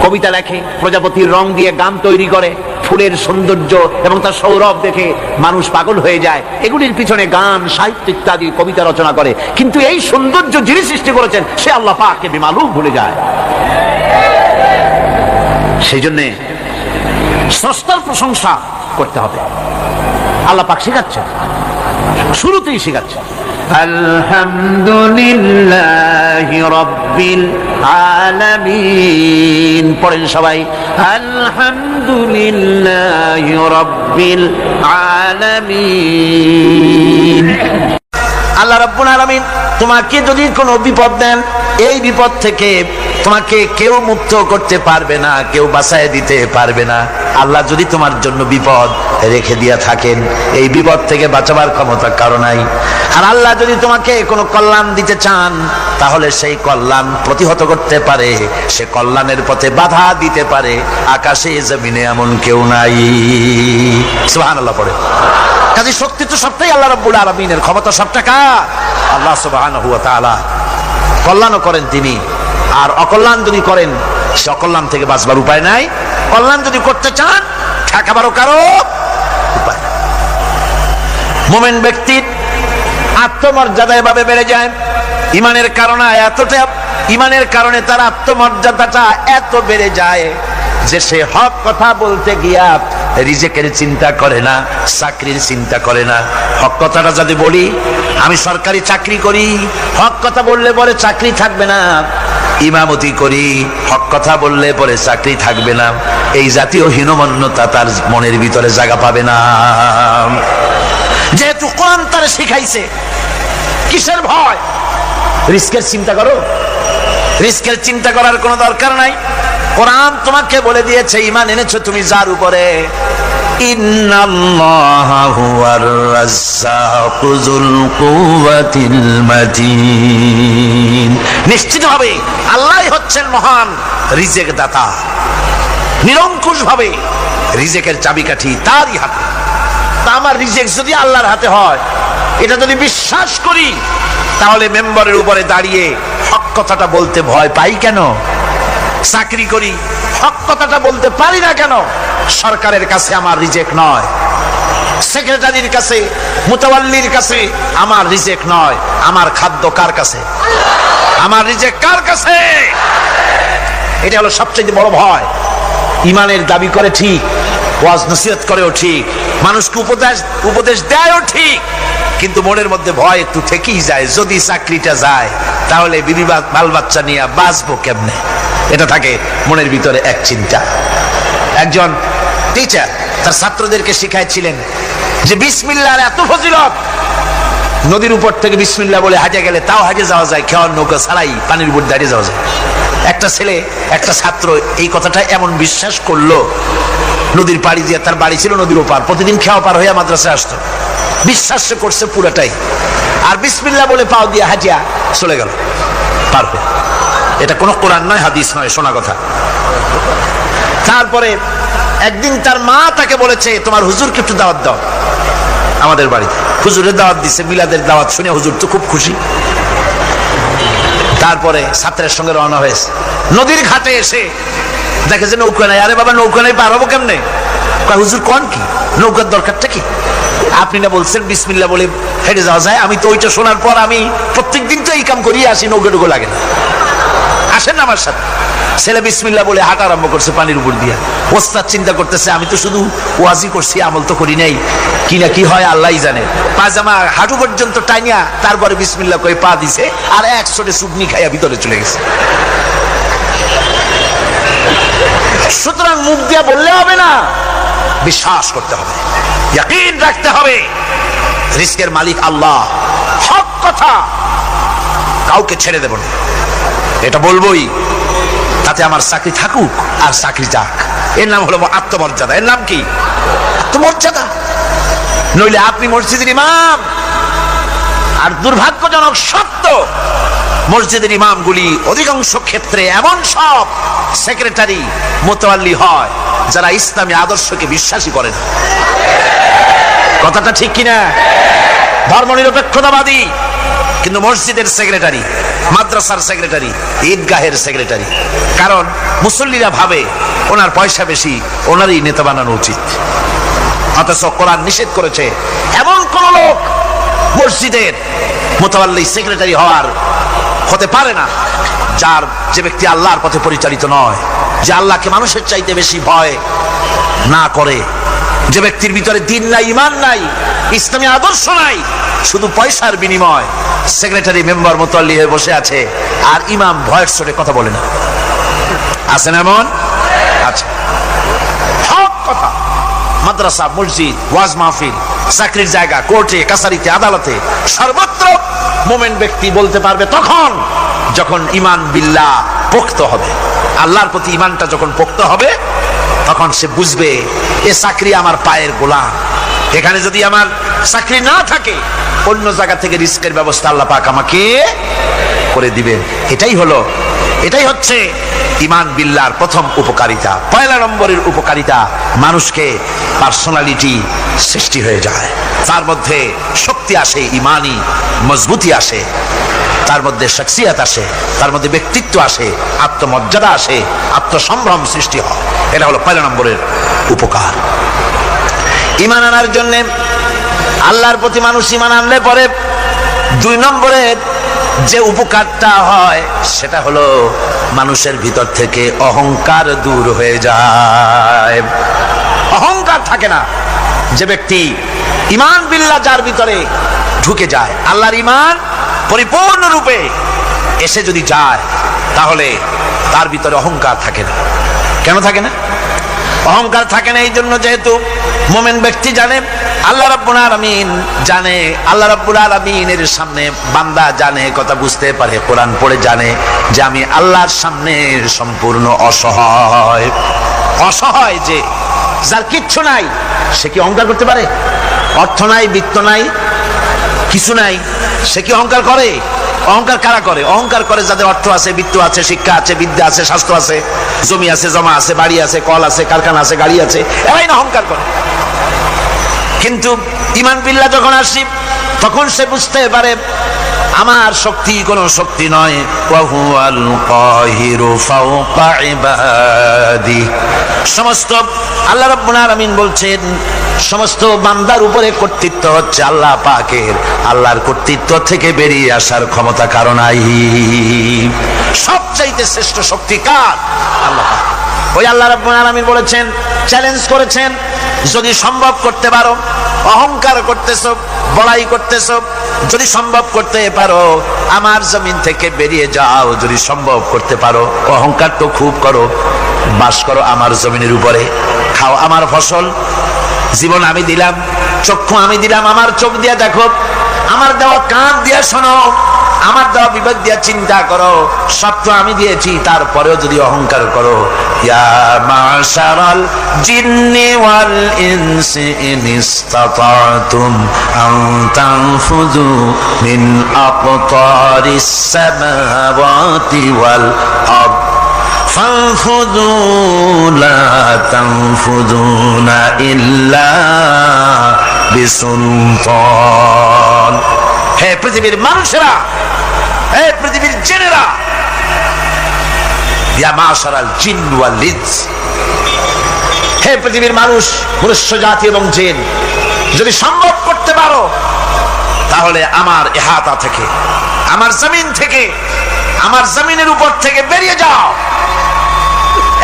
কবিতা লেখে, প্রজাপতির রং দিয়ে গান তৈরি করে, ফুলের সৌন্দর্য এবং তার সৌরভ দেখে মানুষ পাগল হয়ে যায়। এগুলির পিছনে গান, সাহিত্য ইত্যাদি কবিতা রচনা করে, কিন্তু এই সৌন্দর্য যিনি সৃষ্টি করেছেন সে আল্লাহ পাককে বেমালুম ভুলে যায়। সেই জন্য স্রষ্টার প্রশংসা করতে হবে। আল্লাহ পাক শেখাচ্ছেন, শুরুতেই শেখাচ্ছেন আলহামদুলিল্লাহি রাব্বিল আলামিন। পড়েন সবাই, আলহামদুলিল্লাহি রাব্বিল আলামিন। আল্লাহ রাব্বুল আলামিন তোমাকে যদি কোনো বিপদ দেন, এই বিপদ থেকে তোমাকে কেউ মুক্ত করতে পারবে না, কেউ বাঁচায় দিতে পারবে না। আল্লাহ যদি তোমার জন্য বিপদ রেখে দিয়া থাকেন, এই বিপদ থেকে বাঁচাবার ক্ষমতা কারো নাই। আর আল্লাহ যদি তোমাকে কোনো কল্যাণ দিতে চান, তাহলে সেই কল্যাণ প্রতিহত করতে পারে, সে কল্যাণের পথে বাধা দিতে পারে। আকাশে জমিনে এমন কেউ নাই। সুবহানাল্লাহ পড়ে। কাজে শক্তি তো সবটাই আল্লাহ রাব্বুল আলামিনের, ক্ষমতা সবটা কার? আল্লাহ সুবহানাহু ওয়া তাআলা। কল্যাণও করেন তিনি, আর অকল্যাণ যদি করেন সে অকল্যাণ থেকে বাঁচবার উপায় নাই। কল্যাণ যদি করতে চান ঠেকাবারও কারো উপায়। মুমিন ব্যক্তির আত্মমর্যাদা এভাবে বেড়ে যায় ইমানের কারণে, এতটা ইমানের কারণে তার আত্মমর্যাদাটা এত বেড়ে যায় যে সে হক কথা বলতে গিয়া রিজেকের চিন্তা করে না, চাকরির চিন্তা করে না। হক কথাটা যদি বলি, আমি সরকারি চাকরি করি, হক কথা বললে বলে চাকরি থাকবে না। ইমামতি করি, হক কথা বললে পরে চাকরি থাকবে না। এই জাতীয় হীনমন্যতা তার মনের ভিতরে জায়গা পাবে না, যেহেতু কোরআন তার শিখাইছে। কিসের ভয়? রিস্কের চিন্তা করো, রিস্কের চিন্তা করার কোনো দরকার নাই। কোরআন তোমাকে বলে দিয়েছে, ঈমান এনেছো তুমি যার উপরে, ইন্নাল্লাহা হুয়ার রাজ্জাকু যুল কুওয়াতিল মাতিন। নিশ্চিতভাবে আল্লাহই হচ্ছেন মহান রিজেক দাতা। নিরঙ্কুশ ভাবে রিজেকের চাবিকাঠি তারই হাতে। তা আমার রিজেক যদি আল্লাহর হাতে হয়, এটা যদি বিশ্বাস করি, তাহলে মেম্বারের উপরে দাঁড়িয়ে হক কথাটা বলতে ভয় পাই কেন? চাকরি করি, হক কথাটা বলতে পারি না কেন? সরকারের কাছে আমার রিজেক্ট নয়, সেক্রেটারির কাছে, মুতাওয়াল্লির কাছে আমার রিজেক্ট নয়। আমার খাদ্য কার কাছে? আমার রিজেক্ট কার কাছে? এটা হলো সবচেয়ে বড় ভয়। ইমানের দাবি করে ঠিক, ওয়াজ নসিহত করেও ঠিক, মানুষকে উপদেশ দেয়ও ঠিক, কিন্তু মনের মধ্যে ভয় একটু থেকেই যায়। যদি চাকরিটা যায়, তাহলে বিবি বাল বাচ্চা নিয়ে বাঁচবো কেমনে? এটা থাকে মনের ভিতরে এক চিন্তা। একজন টিচার তার ছাত্রদেরকে শিখাইছিলেন যে বিসমিল্লাহর এত ফজিলত, নদীর উপর থেকে বিসমিল্লাহ বলে হাজে গেলে তাও হাজে যাওয়া যায়, খেওয়ার নৌকা ছাড়াই পানির উপর দাঁড়িয়ে যাওয়া যায়। একটা ছেলে, একটা ছাত্র এই কথাটা এমন বিশ্বাস করলো, নদীর পাড়ি দিয়ে, তার বাড়ি ছিল নদীর ওপার, প্রতিদিন খেওয়া পার হইয়া মাদ্রাসায় আসতো। বিশ্বাস করছে পুরাটাই, আর বিসমিল্লাহ বলে পাও দিয়ে হাজিয়া চলে গেল পার হয়ে। এটা কোনো কোরআন নয়, হাদিস নয়, শোনা কথা। তারপরে একদিন তার মা তাকে বলেছে, তোমার হুজুরকে একটু দাওয়াত দাও আমাদের বাড়িতে। হুজুরের দাওয়াত দিছে, মিলাদের দাওয়াত শুনে হুজুর তো খুব খুশি। তারপরে ছাত্রের সঙ্গে রওনা হয়েছে। নদীর ঘাটে এসে দেখে যে নৌকা নাই। আরে বাবা, নৌকা নাই, পার হবো কেমনে? হুজুর কোন কি, নৌকার দরকারটা কি? আপনি না বলছেন বিসমিল্লাহ বলে হেঁটে যাওয়া যায়। আমি তো ওইটা শোনার পর আমি প্রত্যেক দিন তো এই কাম করিয়ে আসি, নৌকা টুকু লাগে না। আসেন আমার সাথে। ছেলে বিসমিল্লাহ বলে হাঁটা আরম্ভ করছে পানির উপর দিয়া। ওস্তাদ চিন্তা করতেছে আমি তো শুধু ওয়াজি করছি, আমল তো করি নাই, কি না কি হয় আল্লাহই জানে। পাজামা হাঁটু পর্যন্ত টাইনিয়া তারপরে বিসমিল্লাহ কয়ে পা দিছে, আর এক ছোটে সুবনি খাইয়া ভিতরে চলে গেছে। সুতরাং মুখ দিয়া বললে হবে না, বিশ্বাস করতে হবে, ইয়াকিন রাখতে হবে রিস্কের মালিক আল্লাহ। হক কথা কাউকে ছেড়ে দেব না, এটা বলবোই, তাতে আমার চাকরি থাকুক আর চাকরি যাক। এর নাম হলো আত্মমর্যাদা। এর নাম কি? আত্মমর্যাদা। নইলে আপনি মসজিদের ইমাম, আর দুর্ভাগ্যজনক সত্য মসজিদের ইমামগুলি অধিকাংশ ক্ষেত্রে এমন সব সেক্রেটারি মোতাওয়াল্লি হয় যারা ইসলামী আদর্শকে বিশ্বাসী করে না। কথাটা ঠিক কিনা? ধর্মনিরপেক্ষতাবাদী, কিন্তু মসজিদের সেক্রেটারি, মাদ্রাসার সেক্রেটারি, ঈদগাহের সেক্রেটারি। কারণ মুসল্লিরা ভাবে ওনার পয়সা বেশি, ওনারই নেতা বানানো উচিত। অথচ কোরআন নিষেধ করেছে এমন কোন লোক মসজিদের মোতাওয়াল্লি সেক্রেটারি হতে পারে না যে ব্যক্তি আল্লাহর পথে পরিচালিত নয়, যে আল্লাহকে মানুষের চাইতে বেশি ভয় না করে, যে ব্যক্তির ভিতরে দ্বীন নাই, ঈমান নাই, ইসলামী আদর্শ নাই, শুধু পয়সার বিনিময় সেক্রেটারি মেম্বার মোতাল্লি হয়ে বসে আছে, আর ইমাম ভয়ের সরে কথা বলে না। আছেন এমন? আচ্ছা, হক কথা মাদ্রাসা, মসজিদ, ওয়াজ মাহফিল, চাকরির জায়গা, কোর্টে, কাছারিতে, আদালতে, সর্বত্র মোমেন ব্যক্তি বলতে পারবে তখন যখন ঈমান বিল্লাহ পোক্ত হবে। আল্লাহর প্রতি ঈমানটা যখন পোক্ত হবে তখন সে বুঝবে এ চাকরি আমার পায়ের গোলাম। এখানে যদি আমার চাকরি না থাকে, অন্য জায়গা থেকে রিস্কের ব্যবস্থা আল্লাহ পাক আমাকে করে দিবেন। এটাই হচ্ছে ঈমান বিল্লাহর প্রথম উপকারিতা। পয়লা নম্বরের উপকারিতা, মানুষকে পার্সোনালিটি সৃষ্টি হয়ে যায়, তার মধ্যে শক্তি আসে, ঈমানি মজবুতি আসে, তার মধ্যে শখসিয়ত আসে, তার মধ্যে ব্যক্তিত্ব আসে, আত্মমর্যাদা আসে, আত্মসম্ভ্রম সৃষ্টি হয়। এটা হলো পয়লা নম্বরের উপকার। ঈমান আনার জন্য আল্লাহর প্রতি মানুষ ঈমান আনলে পরে 2 নম্বরের যে উপকারটা হয় সেটা হলো মানুষের ভিতর থেকে অহংকার দূর হয়ে যায়। অহংকার থাকে না। যে ব্যক্তি ঈমান বিল্লাহ যার ভিতরে ঢুকে যায়, আল্লাহর ঈমান পরিপূর্ণরূপে এসে যদি যায়, তাহলে তার ভিতরে অহংকার থাকে না। কেন থাকে না? অহংকার থাকে না এই জন্য, যেহেতু মুমিন ব্যক্তি জানে আল্লাহ রাব্বুল আলামিন জানে, আল্লাহ রাব্বুল আলামিনের সামনে বান্দা জানে, কথা বুঝতে পারে, কোরআন পড়ে জানে যে আমি আল্লাহর সামনে সম্পূর্ণ অসহায়। অসহায় যে যার কিচ্ছু নাই, সে কি অহংকার করতে পারে? অর্থ নাই, বিত্ত নাই, কিছু নাই, সে কি অহংকার করে? অহংকার কারা করে? অহংকার করে যাদের অর্থ আছে, বিত্ত আছে, শিক্ষা আছে, বিদ্যা আছে, স্বাস্থ্য আছে, জমি আছে, জমা আছে, বাড়ি আছে, কল আছে, কারখানা আছে, গাড়ি আছে, এরাই না অহংকার করে। কিন্তু ঈমান বিল্লাহ যখন আসি, তখন সে বুঝতে পারে আমার শক্তি কোনো শক্তি নয়। ওয়াহুয়াল কাহিরু ফাওকা ইবাদি। সমস্ত আল্লাহ রাব্বুল আলামিন বলছেন সমস্ত বান্দার উপরে কর্তৃত্ব হচ্ছে আল্লাহ পাকের। আল্লাহর কর্তৃত্ব থেকে বেরিয়ে আসার ক্ষমতা কারো নাই। সবচাইতে শ্রেষ্ঠ শক্তি কার? আল্লাহ পাক। ওই আল্লাহ রাব্বুল আলামিন বলেছেন, চ্যালেঞ্জ করেছেন, যদি সম্ভব করতে পারো, অহংকার করতেছো, বড়াই করতেছো, যদি সম্ভব করতে পারো আমার জমিন থেকে বেরিয়ে যাও। যদি সম্ভব করতে পারো, অহংকার তো খুব করো, বাস করো আমার জমিনের উপরে, খাও আমার ফসল, জীবন আমি দিলাম, চক্ষু আমি দিলাম, আমার চোখ দিয়া দেখো, আমার দেওয়া কান দিয়া শোনো, আমার দেওয়া বিবেক দিয়া চিন্তা করো, সব তো আমি দিয়েছি, তারপরেও যদি অহংকার করো। ইয়া মাশারাল জিন্নি ওয়াল ইনসি ইন ইসতাতাতুম আন তানফুযু মিন আকতারিস সামাওয়াতি ওয়াল আরদ ফানফুযু লা তানফুযুনা ইল্লা বিসুলতান। হে পৃথিবীর মানুষেরা, হে পৃথিবীর জিনেরা, ইয়া মাশারাল জিন ওয়াল ইনস, হে পৃথিবীর মানুষ, মনুষ্য জাতি এবং জিন, যদি সম্ভব করতে পারো তাহলে আমার ইহাতা থেকে, আমার জমিন থেকে, আমার জমিনের উপর থেকে বেরিয়ে যাও।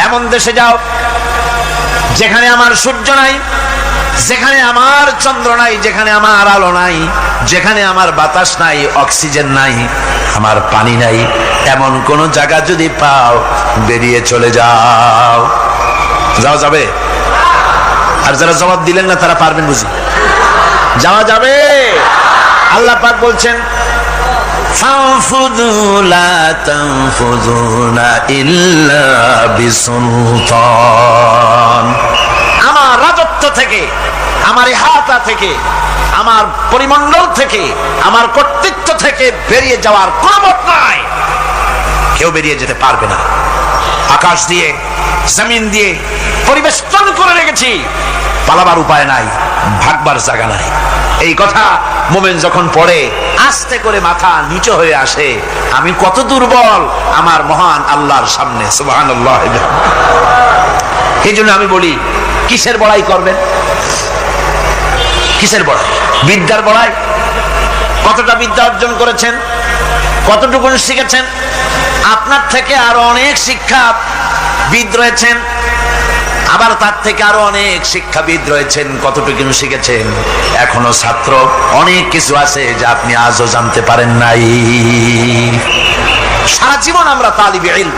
এমন দেশে যাও যেখানে আমার সূর্য নাই, যেখানে আমার চন্দ্র নাই, যেখানে আমার আলো নাই, যেখানে আমার বাতাস নাই, অক্সিজেন নাই, আমার পানি নাই, এমন কোন জায়গা যদি পাও বেরিয়ে চলে যাও। যাওয়া যাবে? আর যারা জবাব দিলেন না তারা পারবেন বুঝি? যাওয়া যাবে। আল্লাহ পাক বলছেন ফানফুযু লা তানফুযুনা ইল্লা বিসুলতান। আমার রাজত্ব থেকে, আমার ইহাতা থেকে, আমার পরিমণ্ডল থেকে, আমার কর্তৃত্ব থেকে বেরিয়ে যাওয়ার কোনো মত নাই। কেউ বেরিয়ে যেতে পারবে না। আকাশ দিয়ে জমিন দিয়ে পরিবেষ্টন করে রেখেছি, পালাবার উপায় নাই, ভাগবার জায়গা নাই। এই কথা মুমিন যখন পড়ে আস্তে করে মাথা নিচু হয়ে আসে, আমি কত দুর্বল আমার মহান আল্লাহর সামনে। সুবহানাল্লাহ। এই জন্য আমি বলি, কিসের বড়াই করবেন? কিসের বড়াই? বিদ্যার বড়াই। কতটা বিদ্যা অর্জন করেছেন? কতটুকু শিখেছেন? আপনার থেকে আরো অনেক শিক্ষাবিদ রয়েছেন, আবার তার থেকে আরো অনেক শিক্ষাবিদ রয়েছেন। কতটুকু শিখেছেন? এখনো ছাত্র, অনেক কিছু আছে যা আপনি আজও জানতে পারেন নাই। সারা জীবন আমরা তালিবে ইলম,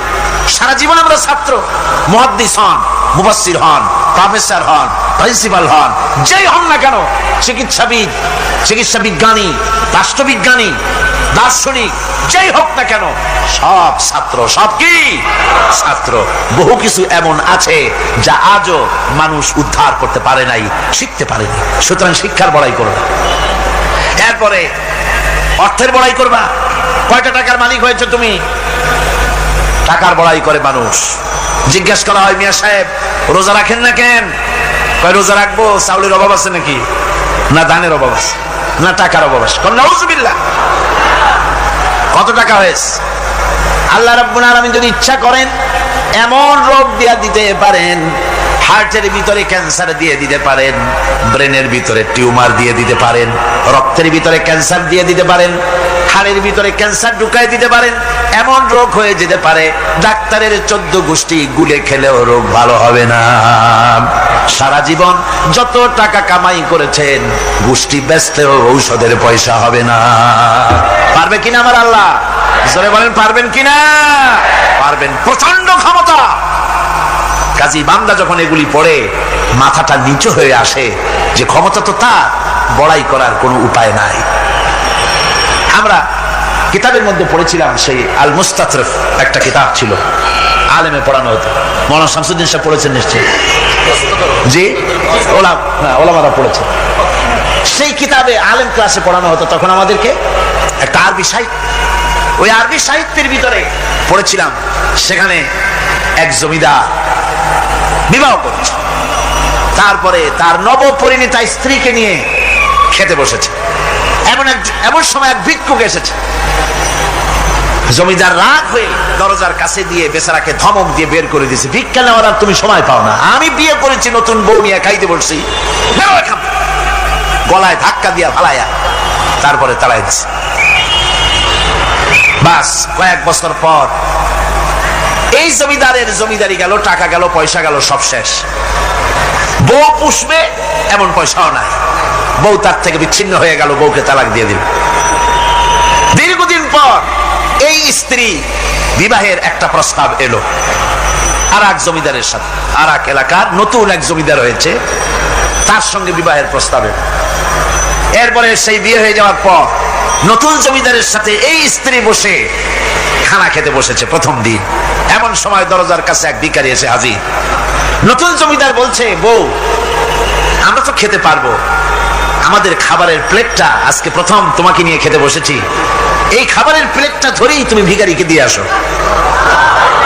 সারা জীবন আমরা ছাত্র। মুহাদ্দিস হন, মুফাসসির হন, প্রফেসর হন, প্রিন্সিপাল হন, যেই হন না কেন, চিকিৎসাবিদ, চিকিৎসা বিজ্ঞানী, রাষ্ট্রবিজ্ঞানী, দার্শনিক, যেই হোক না কেন, সব ছাত্র। সব কি? ছাত্র। বহু কিছু এমন আছে যা আজও মানুষ উদ্ধার করতে পারে নাই, শিখতে পারেনি। সুতরাং শিক্ষার বড়াই করো না। এরপরে অর্থের বড়াই করবা। কয়টা টাকার মালিক হয়েছে তুমি? টাকার বড়াই করে মানুষ। জিজ্ঞেস করা হয়, মিয়া সাহেব রোজা রাখেন না কেন? কয় রোজা রাখবো, চাউলের অভাব আছে নাকি? না ধানের অভাব আছে, না টাকার অভাব আছে। নাউজুবিল্লাহ। কত টাকা হয়েছে? আল্লাহ রাব্বুল আলামিন যদি ইচ্ছা করেন এমন রোগ দিয়া দিতে পারেন, হার্টের ভিতরে ক্যান্সার দিয়ে দিতে পারেন, ব্রেনের ভিতরে টিউমার দিয়ে দিতে পারেন, রক্তের ভিতরে ক্যান্সার দিয়ে দিতে পারেন, হাড়ের ভিতরে ক্যান্সার ঢুকাই দিতে পারেন। এমন রোগ হয়ে যেতে পারে ডাক্তারের 14 গোষ্ঠী গুলে খেলেও রোগ ভালো হবে না। সারা জীবন যত টাকা কামাই করেছেন, গোষ্ঠী বেচলেও ঔষধের পয়সা হবে না। পারবে কিনা আমার আল্লাহ? জোরে বলেন, পারবেন কিনা? পারবেন। প্রচন্ড ক্ষমতা। কাজী বান্দা যখন এগুলি পড়ে মাথাটা নিচু হয়ে আসে যে ক্ষমতা তো তার, বড়াই করার কোনো উপায় নাই। আমরা কিতাবের মধ্যে পড়েছিলাম, সেই আল মুস্তাতরফ একটা কিতাব ছিল, আলেমে পড়ানো হতো। মৌলানা শামসুদ্দিন সাহেব পড়েছেন নিশ্চয়ই? জি, ওলামারা পড়েছে। সেই কিতাবে আলেম ক্লাসে পড়ানো হতো তখন আমাদেরকে একটা আরবি সাহিত্য। ওই আরবি সাহিত্যের ভিতরে পড়েছিলাম, সেখানে এক জমিদার বিবাহ করেছে, তারপরে তার নবপরিণীতা স্ত্রীকে নিয়ে খেতে বসেছে। এমন সময় এক ভিক্ষুক এসেছে। জমিদার রাগ হয়ে দরজার কাছে দিয়ে বেচারাকে ধমক দিয়ে বের করে দিয়েছে, ভিক্ষা নেওয়ার আর তুমি সময় পাও না, আমি বিয়ে করেছি, নতুন বউ নিয়ে খাইতে বসছি, গলায় ধাক্কা দিয়া ফালাইয়া তারপরে তাড়াই দিছে। বাস কয়েক বছর পর এই জমিদারের জমিদারি গেল, টাকা গেল, পয়সা গেল, সব শেষ। বউ পুষবে এমন পয়সাও নাই, বউ তার থেকে বিচ্ছিন্ন হয়ে গেল, বউকে তালাক দিয়ে দিল। দীর্ঘদিন পর এই স্ত্রী বিবাহের একটা প্রস্তাব এলো আর এক জমিদারের সাথে, আর এক এলাকার নতুন এক জমিদার হয়েছে, তার সঙ্গে বিবাহের প্রস্তাব এলো। এরপরে সেই বিয়ে হয়ে যাওয়ার পর নতুন জমিদারের সাথে এই স্ত্রী বসে খানা খেতে বসেছে প্রথম দিন। এমন সময় দরজার কাছে এক ভিখারি এসে হাজির। নতুন জমিদার বলছে, বউ আমরা তো খেতে পারবো, আমাদের খাবারের প্লেটটা আজকে প্রথম তোমাকে নিয়ে খেতে বসেছি, এই খাবারের প্লেটটা ধরেই তুমি ভিখারিকে দিয়ে আসো।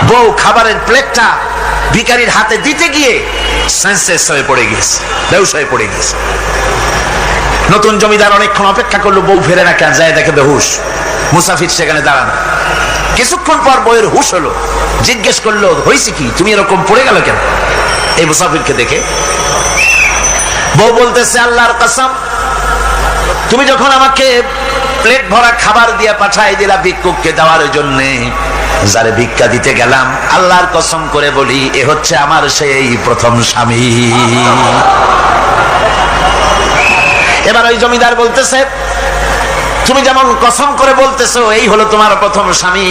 বউ খাবারের প্লেটটা ভিখারির হাতে দিতে গিয়ে সেন্সলেস হয়ে পড়ে গিয়েছে, বেহুশ হয়ে পড়ে গিয়েছে। নতুন জমিদার অনেকক্ষণ অপেক্ষা করলো, বউ ফেরে না কেন, যায় দেখে বেহুশ। মুসাফির সেখানে দাঁড়ানো। কিছুক্ষণ পর বউয়ের হুশ হলো, জিজ্ঞেস করলো, হয়েছে কি, তুমি এরকম পড়ে গেল কেন? এই মুসাফিরকে দেখে বউ বলতেছে, আল্লাহর কসম, তুমি যখন আমাকে প্লেট ভরা খাবার দিয়ে পাঠাই দিলা ভিক্ষুককে দেওয়ার জন্য, যারে ভিক্ষা দিতে গেলাম আল্লাহর কসম করে বলি এ হচ্ছে আমার সেই প্রথম স্বামী। এবার ওই জমিদার বলতেছে, তুমি যেমন কসম করে বলতেছো এই হলো তোমার প্রথম স্বামী,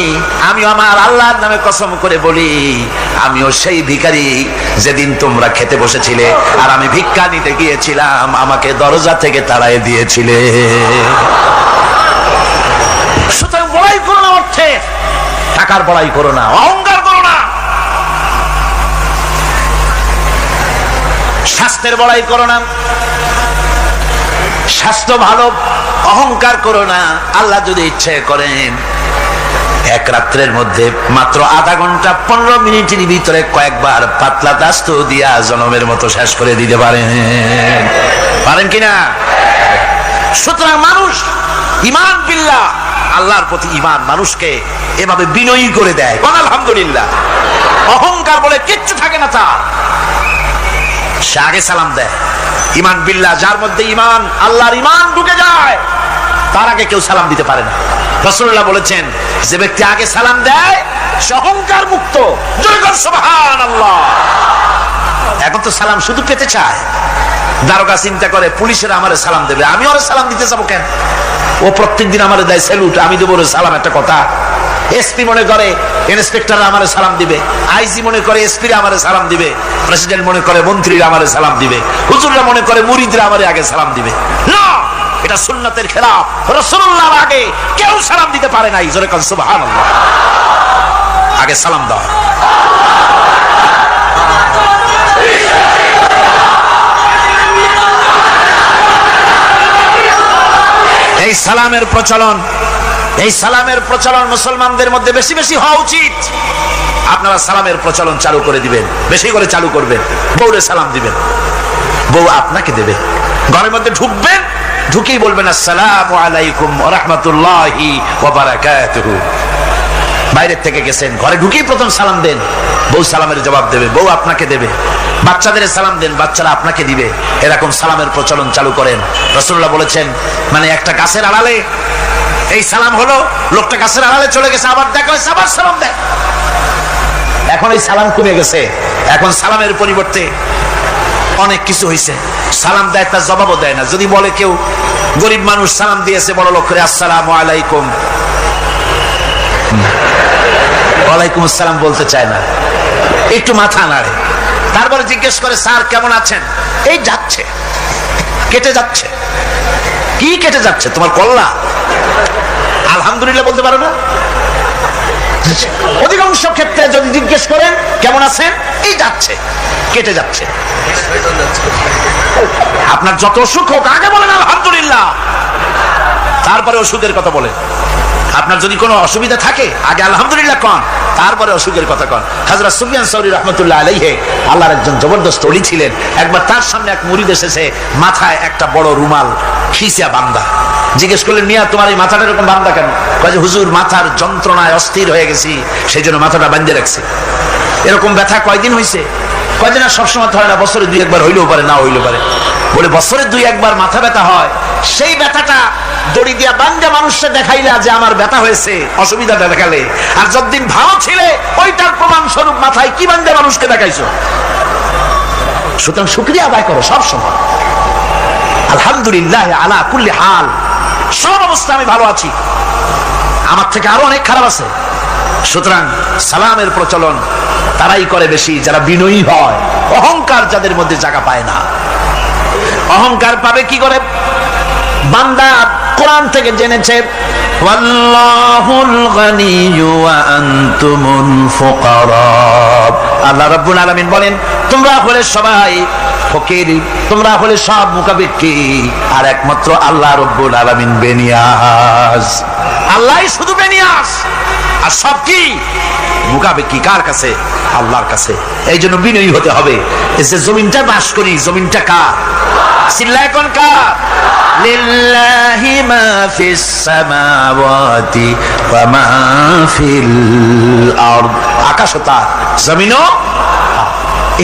আমিও আমার আল্লাহর নামে কসম করে বলি আমিও সেই ভিখারি যেদিন তোমরা খেতে বসেছিলে আর আমি ভিক্ষা নিতে গিয়েছিলাম আমাকে দরজা থেকে তাড়ায় দিয়েছিলে। সুতরাং বড়াই করো না, অর্থে টাকার বড়াই করো না, অহংকার করো না, স্বাস্থ্যের বড়াই করো না, স্বাস্থ্য ভালো, অহংকার করো না। আল্লাহ যদি ইচ্ছে করেন এক রাত্রের মধ্যে মাত্র আধা ঘন্টা 15 মিনিটের ভিতরে কয়েকবার পাতলা দাস্তু দিয়া জনমের মতো শেষ করে দিতে পারেন কিনা? সুতরাং মানুষ ঈমান বিল্লাহ, আল্লাহর প্রতি ঈমান মানুষকে এভাবে বিনয়ী করে দেয়। আলহামদুলিল্লাহ, অহংকার বলে কিচ্ছু থাকে না তার, সে আগে সালাম দেয়। ঈমান বিল্লাহ, যার মধ্যে ঈমান, আল্লাহর ঈমান ঢুকে যায়, তার আগে কেউ সালাম দিতে পারে না। রাসূলুল্লাহ বলেছেন যে ব্যক্তি আগে সালাম দেয় সে অহংকার মুক্ত। সুবহানাল্লাহ। এখন তো সালাম শুধু পেতে চায়। দারোগা চিন্তা করে পুলিশের আমারে সালাম দেবে, আমি ওরে সালাম দিতে যাবো কেন? ও প্রত্যেকদিন আমারে দেয় স্যালুট, আমি দেবো ওরে সালাম, একটা কথা। এসপি মনে করে ইন্সপেক্টর আমারে সালাম দিবে, আইজি মনে করে এসপি আমারে সালাম দিবে, প্রেসিডেন্ট মনে করে মন্ত্রীরা আমারে সালাম দিবে, হুজুররা মনে করে মুরিদরা আমারে আগে সালাম দিবে। না, এটা সুন্নাতের খেলাফ। রাসূলুল্লাহর আগে কেউ সালাম দিতে পারে নাই। জোরে কোন সুবহানাল্লাহ। আগে সালাম দাও। এই সালামের প্রচলন মুসলমানদের মধ্যে বেশি বেশি হওয়া উচিত। আপনারা সালামের প্রচলন চালু করে দিবেন, বেশি করে চালু করবেন। বউরে সালাম দিবেন, বউ আপনাকে দেবে। ঘরের মধ্যে ঢুকবেন, ঢুকেই বলবেন আসসালামু আলাইকুম ওয়া রাহমাতুল্লাহি ওয়া বারাকাতুহু। বাইরের থেকে গেছেন, ঘরে ঢুকেই প্রথম সালাম দেন, বউ সালামের জবাব দেবে, বউ আপনাকে দেবে। বাচ্চাদের সালাম দেন, বাচ্চারা আপনাকে দিবে। এরকম সালামের প্রচলন চালু করেন। রাসূলুল্লাহ বলেছেন, মানে একটা গাছের আড়ালে এই সালাম হলো, লোকটা গাছের আড়ালে চলে গেছে, আবার দেখা হয়েছে, আবার সালাম দেয়। এখন এই সালাম কমে গেছে, এখন সালামের পরিবর্তে অনেক কিছু হয়েছে। সালাম দেয়, তার জবাবও দেয় না। যদি বলে কেউ গরিব মানুষ সালাম দিয়েছে বড় লোক করে, আসসালামু আলাইকুম, ওয়ালাইকুম আসসালাম বলতে চায় না, একটু মাথা নাড়ে। তারপরে জিজ্ঞেস করে, স্যার কেমন আছেন? এই যাচ্ছে, কেটে যাচ্ছে। কি কেটে যাচ্ছে? তোমার কল্লা? আলহামদুলিল্লাহ বলতে পারো না? অধিকাংশ ক্ষেত্রে যদি জিজ্ঞেস করেন কেমন আছেন, এই যাচ্ছে, কেটে যাচ্ছে। আপনার যত অসুখ হোক আগে বলেন আলহামদুলিল্লাহ, তারপরে ওষুধের কথা বলেন। আপনার যদি কোনো অসুবিধা থাকে আগে আলহামদুলিল্লাহ কন, তারপরে অসুখের কথা কন। হযরত সুফিয়ান সাউরি রাহমাতুল্লাহ আলাইহি আল্লাহর একজন জবরদস্ত ওলি ছিলেন। একবার তার সামনে এক মুরিদ এসেছে, মাথায় একটা বড় রুমাল খিসা বাঁধা। জিজ্ঞেস করলেন, মিয়া তোমার এই মাথাটা এরকম বাঁধা কেন? কয় যে হুজুর মাথার যন্ত্রণায় অস্থির হয়ে গেছি, সেই জন্য মাথাটা বাঁধে রাখছি। এরকম ব্যথা কয়দিন হয়েছে? কয়দিন? আর সবসময় হয় না, বছরে 2-1 হইলেও পারে, না হইলেও পারে। বলে বছরে 2-1 মাথা ব্যথা হয়, সেই ব্যথাটা দড়ি দিয়া বান্ধা মানুষকে দেখাইলা যে আমার ব্যথা হয়েছে, অসুবিধাটা দেখালে, আর যতদিন ভালো ছিলে ওইটার প্রমাণ স্বরূপ মাথায় কি বান্ধা মানুষকে দেখাইছো। সুতরাং শুকরিয়া আদায় করো সব সময়। আলহামদুলিল্লাহ আলা কুল্লি হাল, সব অবস্থা আমি ভালো আছি, আমার থেকে আরো অনেক খারাপ আছে। সুতরাং সালামের প্রচলন তারাই করে বেশি যারা বিনয়ী হয়, অহংকার যাদের মধ্যে জায়গা পায় না। অহংকার পাবে কি করে? বান্দা কোরআন থেকে জেনেছে, ওয়াল্লাহুল গানিয়্যু ওয়া আনতুমুল ফুকারা। আল্লাহ রাব্বুল আলামিন বলেন, তোমরা হলে সবাই ফকির, তোমরা হলে সব মুকাবিক্কি, আর একমাত্র আল্লাহ রাব্বুল আলামিন বেনিয়াজ। আল্লাহই শুধু বেনিয়াজ, আর সব কি মুকাবিক্কি কার কাছে? আল্লাহর কাছে। এই জন্য বিনয়ী হতে হবে। এই যে জমিনটা বাস করি, জমিনটা কার? চিল্লায় কোন কার? লিল্লাহি মা ফিস সামাওয়াতি ওয়া মা ফিল আরদ। আকাশ ও তার, জমিনও।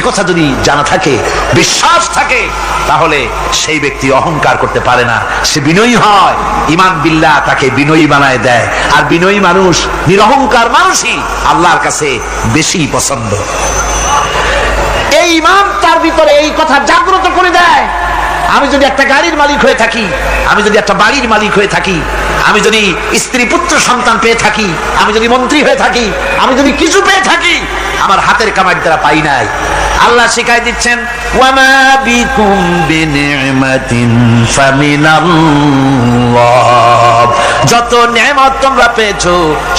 একথা যদি জানা থাকে, বিশ্বাস থাকে, তাহলে সেই ব্যক্তি অহংকার করতে পারে না, সে বিনয়ী হয়। ঈমান বিল্লাহ তাকে বিনয়ী বানায় দেয়। আর বিনয়ী মানুষ, নিরহংকার মানুষই আল্লাহর কাছে বেশি পছন্দ। এই ঈমান তার ভিতরে এই কথা জাগ্রত করে দেয়। আমি যদি একটা গাড়ির মালিক হয়ে থাকি, আমি যদি একটা বাড়ির মালিক হয়ে থাকি, আমি যদি স্ত্রী পুত্র সন্তান পেয়ে থাকি, আমি যদি মন্ত্রী হয়ে থাকি, আমি যদি কিছু পেয়ে থাকি, আমার হাতের কামাই দ্বারা পাই নাই। আল্লাহ শিখাই দিচ্ছেন, ওয়ামা বিকুম বিনি'মাতিন ফামিনাল্লাহ, যত নেয়ামত তোমরা পেয়েছো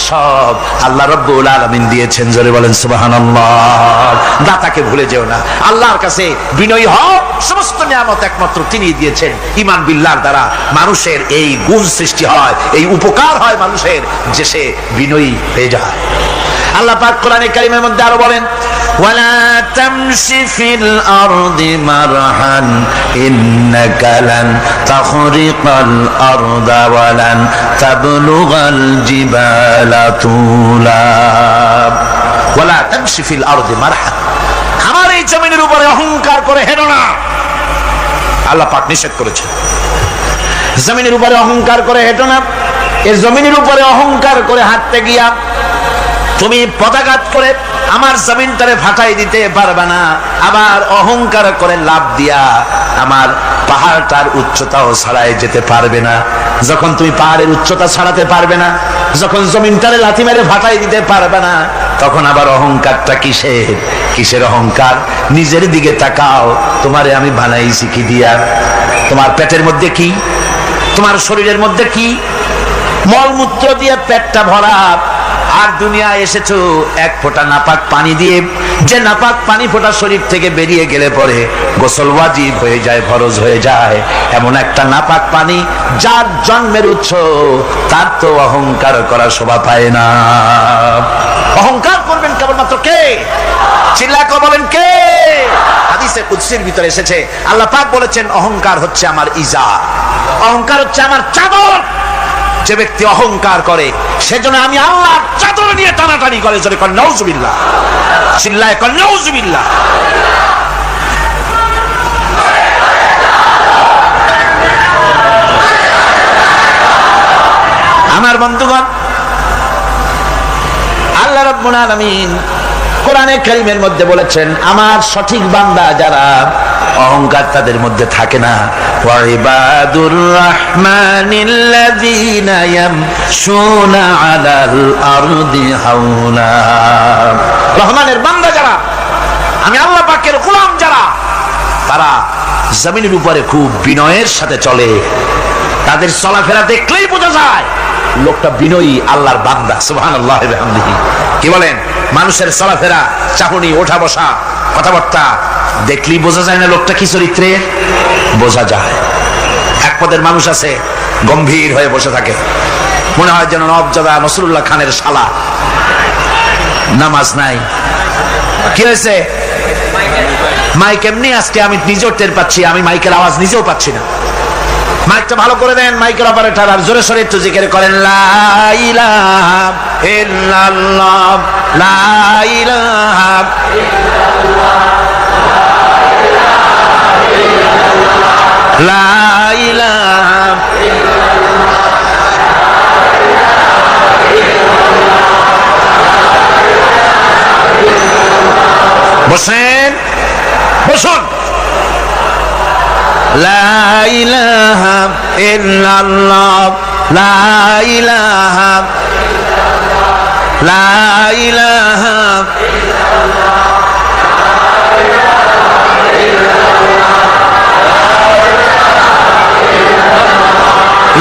সব আল্লাহ রাব্বুল আলামিন দিয়েছেন। জোরে বলেন সুবহানাল্লাহ। দাতাকে ভুলে যেও না, আল্লাহর কাছে বিনয়ী হও। সমস্ত নিয়ামত একমাত্র তিনি দিয়েছেন। ঈমান বিল্লাহর দ্বারা মানুষের এই গুণ সৃষ্টি হয়, এই উপকার হয় মানুষের, যে সে বিনয়ী হয়ে যায়। আল্লাহ পাক কোরআনে কারীমের মধ্যে আরো বলেন, ওয়ালা তামশি ফিল আরদি মারহান ইন্নাকা লান তাখরিকাল আরদা ওয়ালান তাবলুগাল জিবালা তুলা। ওয়ালা তামশি ফিল আরদি মারহান, আমার এই জমিনের উপরে অহংকার করে হেঁটো না। আল্লাহ পাক নিষেধ করেছেন, জমিনের উপরে অহংকার করে হেঁটো না। এই জমিনের উপরে অহংকার করে হাঁটতে গিয়া তুমি পদাঘাত করে আমার জমিনটারে ফাটাই দিতে পারবে না। আবার অহংকার করে লাভ দিয়া আমার পাহাড়টার উচ্চতাও ছাড়াই যেতে পারবে না। যখন তুমি পাহাড়ের উচ্চতা ছাড়াতে পারবে না, যখন জমিনটারে লাথি মেরে ফাটাই দিতে পারবে না, তখন আবার অহংকারটা কিসের? কিসের অহংকার? নিজের দিকে তাকাও, তোমারে আমি বানাইছি কি দিয়া? তোমার পেটের মধ্যে কি? তোমার শরীরের মধ্যে কি? মলমূত্র দিয়ে পেটটা ভরা, আর দুনিয়ায় এসেছো এক ফোঁটা নাপাক পানি দিয়ে। যে নাপাক পানি ফোঁটা শরীর থেকে বেরিয়ে গেলে পরে গোসল ওয়াজিব হয়ে যায়, ফরজ হয়ে যায়। এমন একটা নাপাক পানি যার জন্মের উৎস, তার তো অহংকার করার শোভা পায় না। অহংকার করবেন কেবলমাত্র কে? চিল্লায় বলেন কে? হাদিসে কুদসির ভিতরে এসেছে, আল্লাহ পাক বলেছেন, অহংকার হচ্ছে আমার ইজা, অহংকার হচ্ছে আমার চাদর। যে ব্যক্তি অহংকার করে সেজন্য আমি আল্লাহর চাদর নিয়ে টানাটানি করে। জোরে কর নাউজুবিল্লাহ, চিল্লায় কর নাউজুবিল্লাহ। আমার বন্ধুগণ, আল্লাহ রাব্বুল আলামিন কোরআনে কারীমের মধ্যে বলেছেন, আমার সঠিক বান্দা যারা, অহংকার তাদের মধ্যে থাকে না। ওয়া ইবাদুর রাহমানিল্লাযীনা ইয়ামশুনা আলাল আরদি হাওনা, রহমানের বান্দা যারা, আমি আল্লাহ পাকের গোলাম যারা, তারা জমিনের উপরে খুব বিনয়ের সাথে চলে। তাদের চলাফেরা দেখলেই বোঝা যায় লোকটা বিনয়ী, আল্লাহর বান্দা। সুবহানাল্লাহি ওয়া বিহামদিহি। কি বলেন? মানুষের চলাফেরা, চাহনি, ওঠা বসা, কথাবার্তা দেখলেই বোঝা যায় না লোকটা কি চরিত্রে? বোঝা যায়। এক পদের মানুষ আছে, গম্ভীর হয়ে বসে থাকে, মনে হয় যেন নবজাদা নসরুল্লাহ খানের শালা। নামাজ নাই। কি হয়েছে? মাইক এমনি আজকে আমি নিজেও টের পাচ্ছি, আমি মাইকের আওয়াজ নিজেও পাচ্ছি না। মাইকটা ভালো করে দেন মাইকের অপারেটর, আর জোরে সরে একটু জিকির করেন, লা ইলাহা ইল্লাল্লাহ, লা ইলাহা ইল্লাল্লাহ, লা ইলাহা ইল্লাল্লাহ। বসেন, বসুন। লা ইলাহা ইল্লাল্লাহ, লা ইলাহা, লা ইলাহা,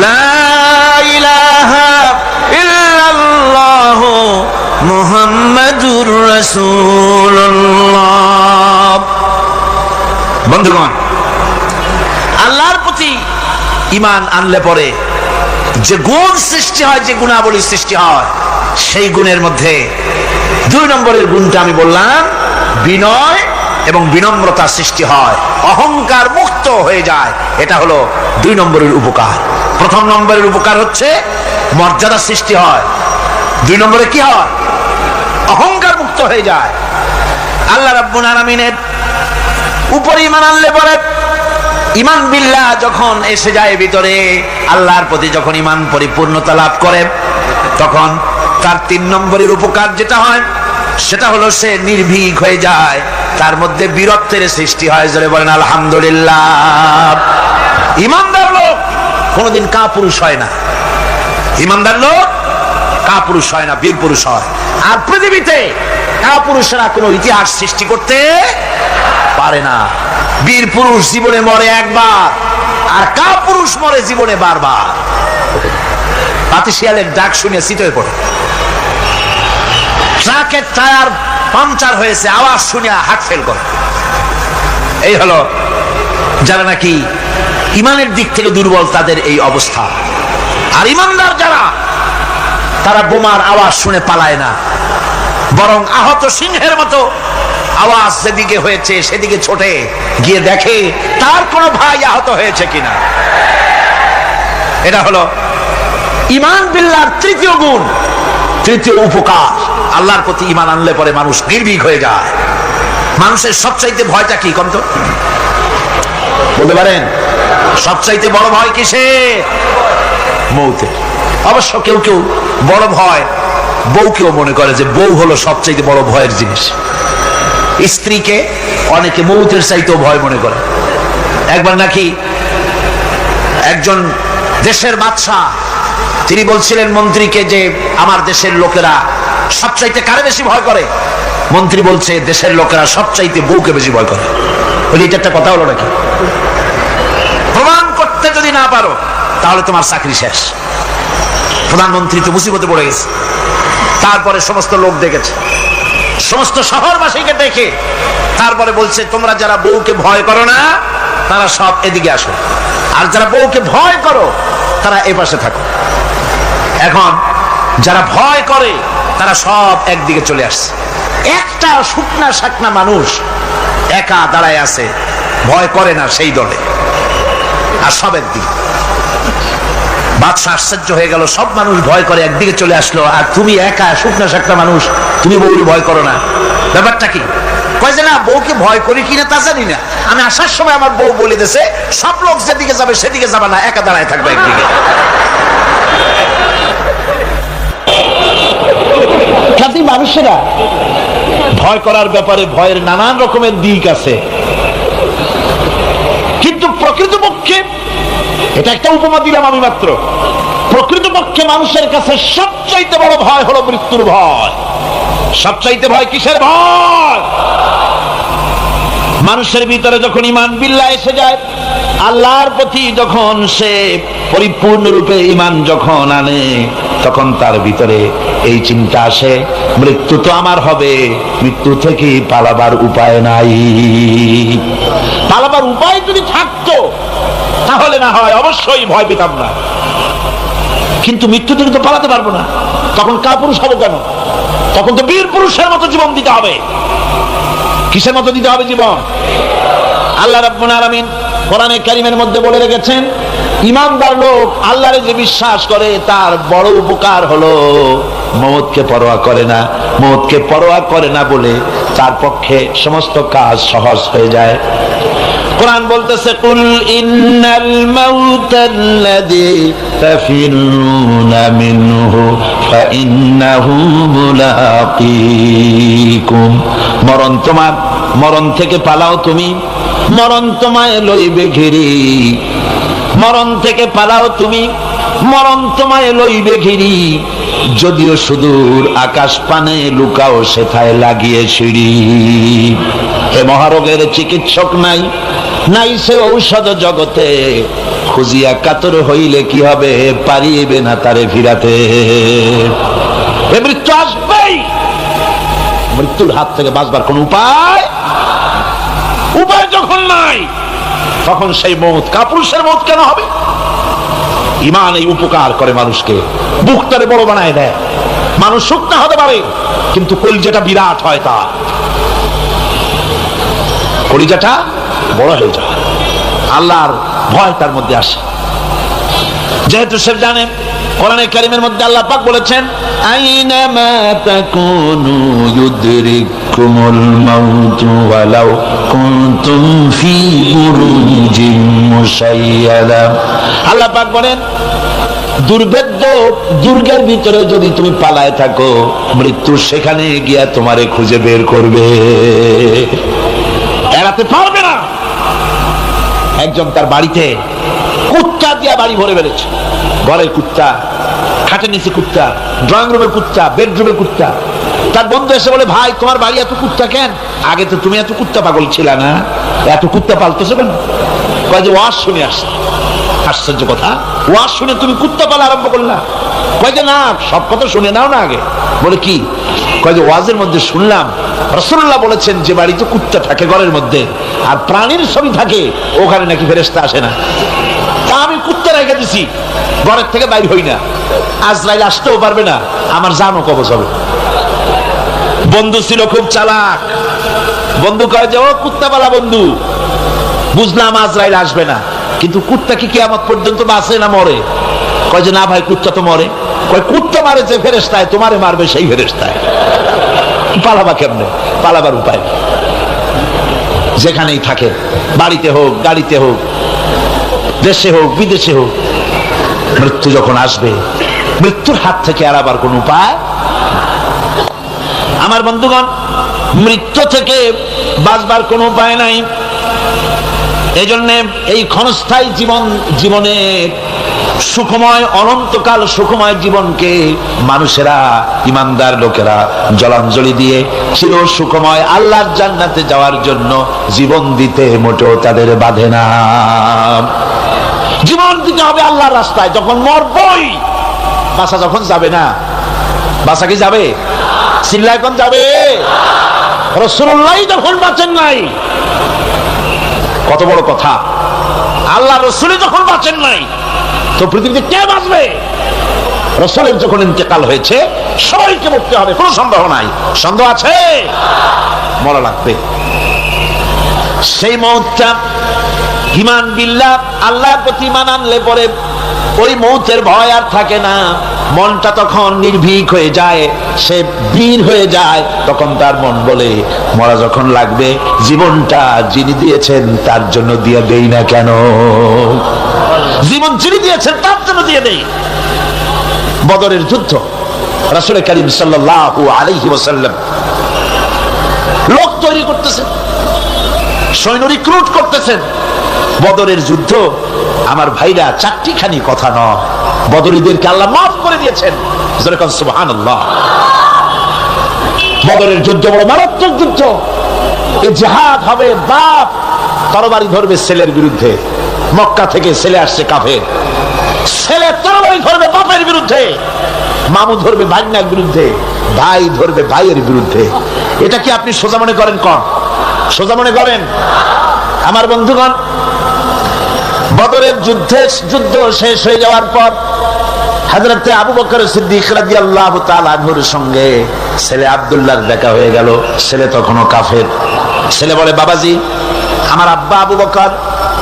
লা ইলাহা ইল্লাল্লাহ মুহাম্মাদুর রাসূলুল্লাহ। বন্ধুগণ, আল্লাহর প্রতি ঈমান আনলে পরে যে গুণ সৃষ্টি হয়, যে গুণাবলী সৃষ্টি হয়, সেই গুণের মধ্যে 2 নম্বরের গুণটা আমি বললাম, বিনয় এবং বিনম্রতা সৃষ্টি হয়, অহংকার মুক্ত হয়ে যায়। এটা হলো 2 নম্বরের উপকার। প্রথম নম্বরের উপকার হচ্ছে মর্যাদা সৃষ্টি হয়। 2 নম্বরে কি হয়? অহংকার মুক্ত হয়ে যায়। আল্লাহ রাব্বুল আলামিনের উপর ঈমান আনলে পরে ঈমান বিল্লাহ যখন এসে যায় ভিতরে, আল্লাহর প্রতি যখন ঈমান পরিপূর্ণতা লাভ করে, তখন তার 3 নম্বরের উপকার যেটা হয় সেটা হলো সে নির্ভীক হয়ে যায়, তার মধ্যে বীরত্বের সৃষ্টি হয়। জোরে বলেন আলহামদুলিল্লাহ। ঈমানদার লোক কোনোদিন কাপুরুষ হয় না, ঈমানদার লোক কাপুরুষ হয় না, বীর পুরুষ হয়। আর পৃথিবীতে কাপুরুষরা কোনো ইতিহাস সৃষ্টি করতে পারে না। বীর পুরুষ জীবনে মরে একবার, আর কাপুরুষ মরে জীবনে বারবার। পাতিশিয়ালের ডাক শুনে চিত হয়ে পড়ে, ট্রাকের টায়ার পাংচার হয়েছে, আওয়াজ শুনে হার্ট ফেল করে। এই হলো যারা নাকি ইমানের দিক থেকে দুর্বল, তাদের এই অবস্থা। আর ইমানদার যারা, তারা বোমার আওয়াজ শুনে পালায় না, বরং আহত সিংহের মতো আওয়াজ যেদিকে হয়েছে সেদিকে ছোটে গিয়ে দেখে তার কোনো ভাই আহত হয়েছে কিনা। এটা হলো ঈমান বিল্লাহর তৃতীয় গুণ, তৃতীয় উপকার। আল্লাহর প্রতি ঈমান আনলে পরে মানুষ নির্ভীক হয়ে যায়। মানুষের সবচাইতে ভয়টা কি কন্ত বলতে পারেন? সবচাইতে বড় ভয় কিসে? মৌতে। অবশ্য কেউ কেউ বড় ভয় বউকেও মনে করে যে বউ হলো সবচাইতে বড় ভয়ের জিনিস। স্ত্রীকে অনেকে মৌতের চাইতেও ভয় মনে করে। একবার নাকি একজন দেশের বাদশা, তিনি বলছিলেন মন্ত্রীকে যে আমার দেশের লোকেরা সবচাইতে কারে বেশি ভয় করে? মন্ত্রী বলছে দেশের লোকেরা সবচাইতে বউকে বেশি ভয় করে। এটা একটা কথা হলো নাকি? প্রমাণ করতে যদি না পারো তাহলে তোমার চাকরি শেষ। প্রধানমন্ত্রী তো মুসিবতে পড়ে গেছে। তারপরে সমস্ত লোক দেখেছে, সমস্ত শহরবাসীকে দেখে তারপরে বলছে তোমরা যারা বউকে ভয় করো না তারা সব এদিকে আসো, আর যারা বউকে ভয় করো তারা এ পাশে থাকো। এখন যারা ভয় করে তারা সব একদিকে চলে আসছে। একটা শুকনা শাকনা মানুষ একা দাঁড়ায় আছে, ভয় করে না সেই দলে, আর সব একদিকে। বাদশা আশ্চর্য হয়ে গেল, সব মানুষ ভয় করে একদিকে চলে আসলো, আর তুমি একা শুকনা শাকনা মানুষ, তুমি বউকে ভয় করো না, ব্যাপারটা কি? কয় যে না, বউকে ভয় করি কিনা তা জানি না, আমি আসার সময় আমার বউ বলে দিয়েছে সব লোক যেদিকে যাবে সেদিকে যাবে না, একা দাঁড়ায় থাকবে একদিকে। মানুষেরা ভয় করার ব্যাপারে ভয়ের নানান রকমের দিক আছে, কিন্তু প্রকৃতপক্ষে এটা একটা উপমা দিলাম আমি মাত্র। প্রকৃতপক্ষে মানুষের কাছে সবচাইতে বড় ভয় হলো মৃত্যুর ভয়। সবচাইতে ভয় কিসের ভয়? মানুষের ভিতরে যখন ঈমান বিল্লাহ এসে যায়, আল্লাহর প্রতি যখন সে পরিপূর্ণরূপে ঈমান যখন আনে, তখন তার ভিতরে এই চিন্তা আসে মৃত্যু তো আমার হবে, মৃত্যু থেকে পালাবার উপায় নাই। পালাবার উপায় যদি থাকতো তাহলে না হয় অবশ্যই ভয় পেতাম না, কিন্তু মৃত্যু থেকে তো পালাতে পারবো না, তখন কাপুরুষ হবো কেন? তখন তো বীর পুরুষের মতো জীবন দিতে হবে। কিসের মতো দিতে হবে জীবন? আল্লাহ রাব্বুল আলামিন কোরআনে কারীমের মধ্যে বলে রেখেছেন, ঈমানদার লোক আল্লাহরে যে বিশ্বাস করে তার বড় উপকার হলো মওতকে পরোয়া করে না। মওতকে পরোয়া করে না বলে তার পক্ষে সমস্ত কাজ সহজ হয়ে যায়। কোরআন বলতেছে, কুল ইন্নাল মাউতাল্লাযী তাফিরুনা মিনহু ফাইন্নাহু মুলাকীকুম। মরণ থেকে পালাও তুমি, মরণ তোমায় লইবে ঘিরি। মরণ থেকে পালাও তুমি, মরণ তোমায় লইবে ঘিরি। যদিও সুদূর আকাশ পানে লুকাও সেথায় লাগিয়ে সিঁড়ি। হে মহারোগের চিকিৎসক নাই, নাই সে ঔষধ জগতে। খুঁজিয়া কাতর হইলে কি হবে, পারিবে না তারে ফিরাতে। মৃত্যু আসবেই, মৃত্যুর হাত থেকে বাঁচবার কোন উপায় যখন নাই, তখন সেই মওত কাপুরুষের মওত কেন হবে? ঈমান এই উপকার করে মানুষকে, বুকটারে বড় বানায় দেয়। মানুষ শুকনা হতে পারে কিন্তু কলিজাটা বিরাট হয়, তার কলিজাটা বড় হয়ে যায়, আল্লাহর ভয় তার মধ্যে আসে। যেহেতু সে জানে কোরআনে কারীমের মধ্যে আল্লাহ পাক বলেছেন, আইনামা তাকুনু ইউদরিকুমুল মাউতু ওয়ালাউ কুনতুম ফি বুরুজিন মুশাইয়াদা। আল্লাহ পাক বলেন, দুর্ভেদ্য দুর্গের ভিতরে যদি তুমি পালায় থাকো, মৃত্যু সেখানে গিয়া তোমারে খুঁজে বের করবে, এড়াতে পারবে না। একজন তার বাড়িতে কুত্তা দিয়া বাড়ি ভরে বেড়েছে, ঘরের কুত্তা, খাটের নিচে কুত্তা, ড্রয়িং রুমের কুত্তা, বেডরুমের কুত্তা। তার বন্ধু এসে বলে, ভাই তোমার বাড়ি এত কুত্তা কেন? আগে তো তুমি এত কুত্তা পাগল ছিল না, এত কুত্তা পালতেছো কেন? কয় যে ওয়াজ শুনে আসছে। আশ্চর্য কথা, ওয়াজ শুনে তুমি কুত্তা পালা আরম্ভ করলা? কয় যে না, সব কথা শুনে নাও না আগে। বলে কি? কয় যে ওয়াজের মধ্যে শুনলাম রাসূলুল্লাহ বলেছেন যে বাড়িতে কুত্তা থাকে ঘরের মধ্যে আর প্রাণীর ছবি থাকে, ওখানে নাকি ফেরেশতা আসে না। তা আমি কুত্তা রেখে দিছি, ঘরের থেকে বাইর হই না, আজরাইল আসতেও পারবে না, আমার জানও কবজ হবে। বন্ধু ছিল খুব চালাক। বন্ধু কয় যে ও কুত্তা পালা বন্ধু, বুঝলাম আজরাইল আসবে না, কিন্তু কুত্তা কি কিয়ামত পর্যন্ত বাঁচে না মরে? কয় যে না ভাই, কুত্তা তো মরে। কয় কুত্তা মারে যে ফেরেশতায়, তোমারে মারবে সেই ফেরেশতায়। পালাবা কেমনে? পালাবার উপায় যেখানেই থাকে, বাড়িতে হোক, গাড়িতে হোক, দেশে হোক, বিদেশে হোক, মৃত্যু যখন আসবে, মৃত্যুর হাত থেকে এড়াবার কোন উপায়। আমার বন্ধুগণ, মৃত্যু থেকে বাঁচবার কোন উপায় নাই। এই জন্য এই ক্ষণস্থায়ী জীবনের সুখময়, অনন্তকাল সুখময় জীবনকে মানুষেরা, ইমানদার লোকেরা জলাঞ্জলি দিয়ে চির সুখময় আল্লাহর জান্নাতে যাওয়ার জন্য জীবন দিতে মোটেও তাদের বাধে না। জীবন দিতে হবে আল্লাহর রাস্তায়। যখন মরবই, বাসা যখন যাবে না, বাসা কি যাবে? চিল্লায় কোন যাবে? রাসূলুল্লাহ যখন বাঁচেন নাই, কত বড় কথা! আল্লাহ রাসূল যখন বাঁচেন নাই, তো পৃথিবীতে কে বাঁচবে? রাসূলের যখন ইন্তেকাল হয়েছে, সবাইকে মরতে হবে, কোনো সন্দেহ নাই। সন্দেহ আছে? মরা লাগবে। সেই মৌতটা ঈমান বিল্লাহ, আল্লাহর প্রতি ঈমান আনলে পরে ওই মৌতের ভয় আর থাকে না। মনটা তখন নির্ভীক হয়ে যায়, সে বীর হয়ে যায়। তখন তার মন বলে, মরা যখন লাগবে, জীবনটা যিনি দিয়েছেন তার জন্য দিয়ে দেই না কেন? জীবন যিনি দিয়েছেন তার জন্য দিয়ে দেই। বদরের যুদ্ধ, রাসূল কারীম সাল্লাল্লাহু আলাইহি ওয়াসাল্লাম লোক তৈরি করতেছেন, সৈন্য রিক্রুট করতেছেন। বদরের যুদ্ধ, আমার ভাইরা, চারটিখানি কথা নয়। বদরীদেরকে আল্লাহ মাফ করে দিয়েছেন। সুবহানাল্লাহ। বদরের যুদ্ধ বড় মারাত্মক যুদ্ধ। এই জিহাদ হবে, বাপ তরবারি ধরবে ছেলের বিরুদ্ধে। মক্কা থেকে ছেলে আসছে কাফের, ছেলে তরবারি ধরবে বাপের বিরুদ্ধে, মামু ধরবে ভাইনার বিরুদ্ধে, ভাই ধরবে ভাইয়ের বিরুদ্ধে। এটা কি আপনি সোজা মনে করেন? কোন সোজা মনে করেন? আমার বন্ধুগণ, বদরের যুদ্ধ শেষ হয়ে যাওয়ার পর হযরত আবু বকর সিদ্দিক রাদিয়াল্লাহু তাআলা আনহুর সঙ্গে ছেলে আব্দুল্লাহর দেখা হয়ে গেল। ছেলে তখনও কাফের। ছেলে বলে, বাবাজি, আমার আব্বা আবু বকর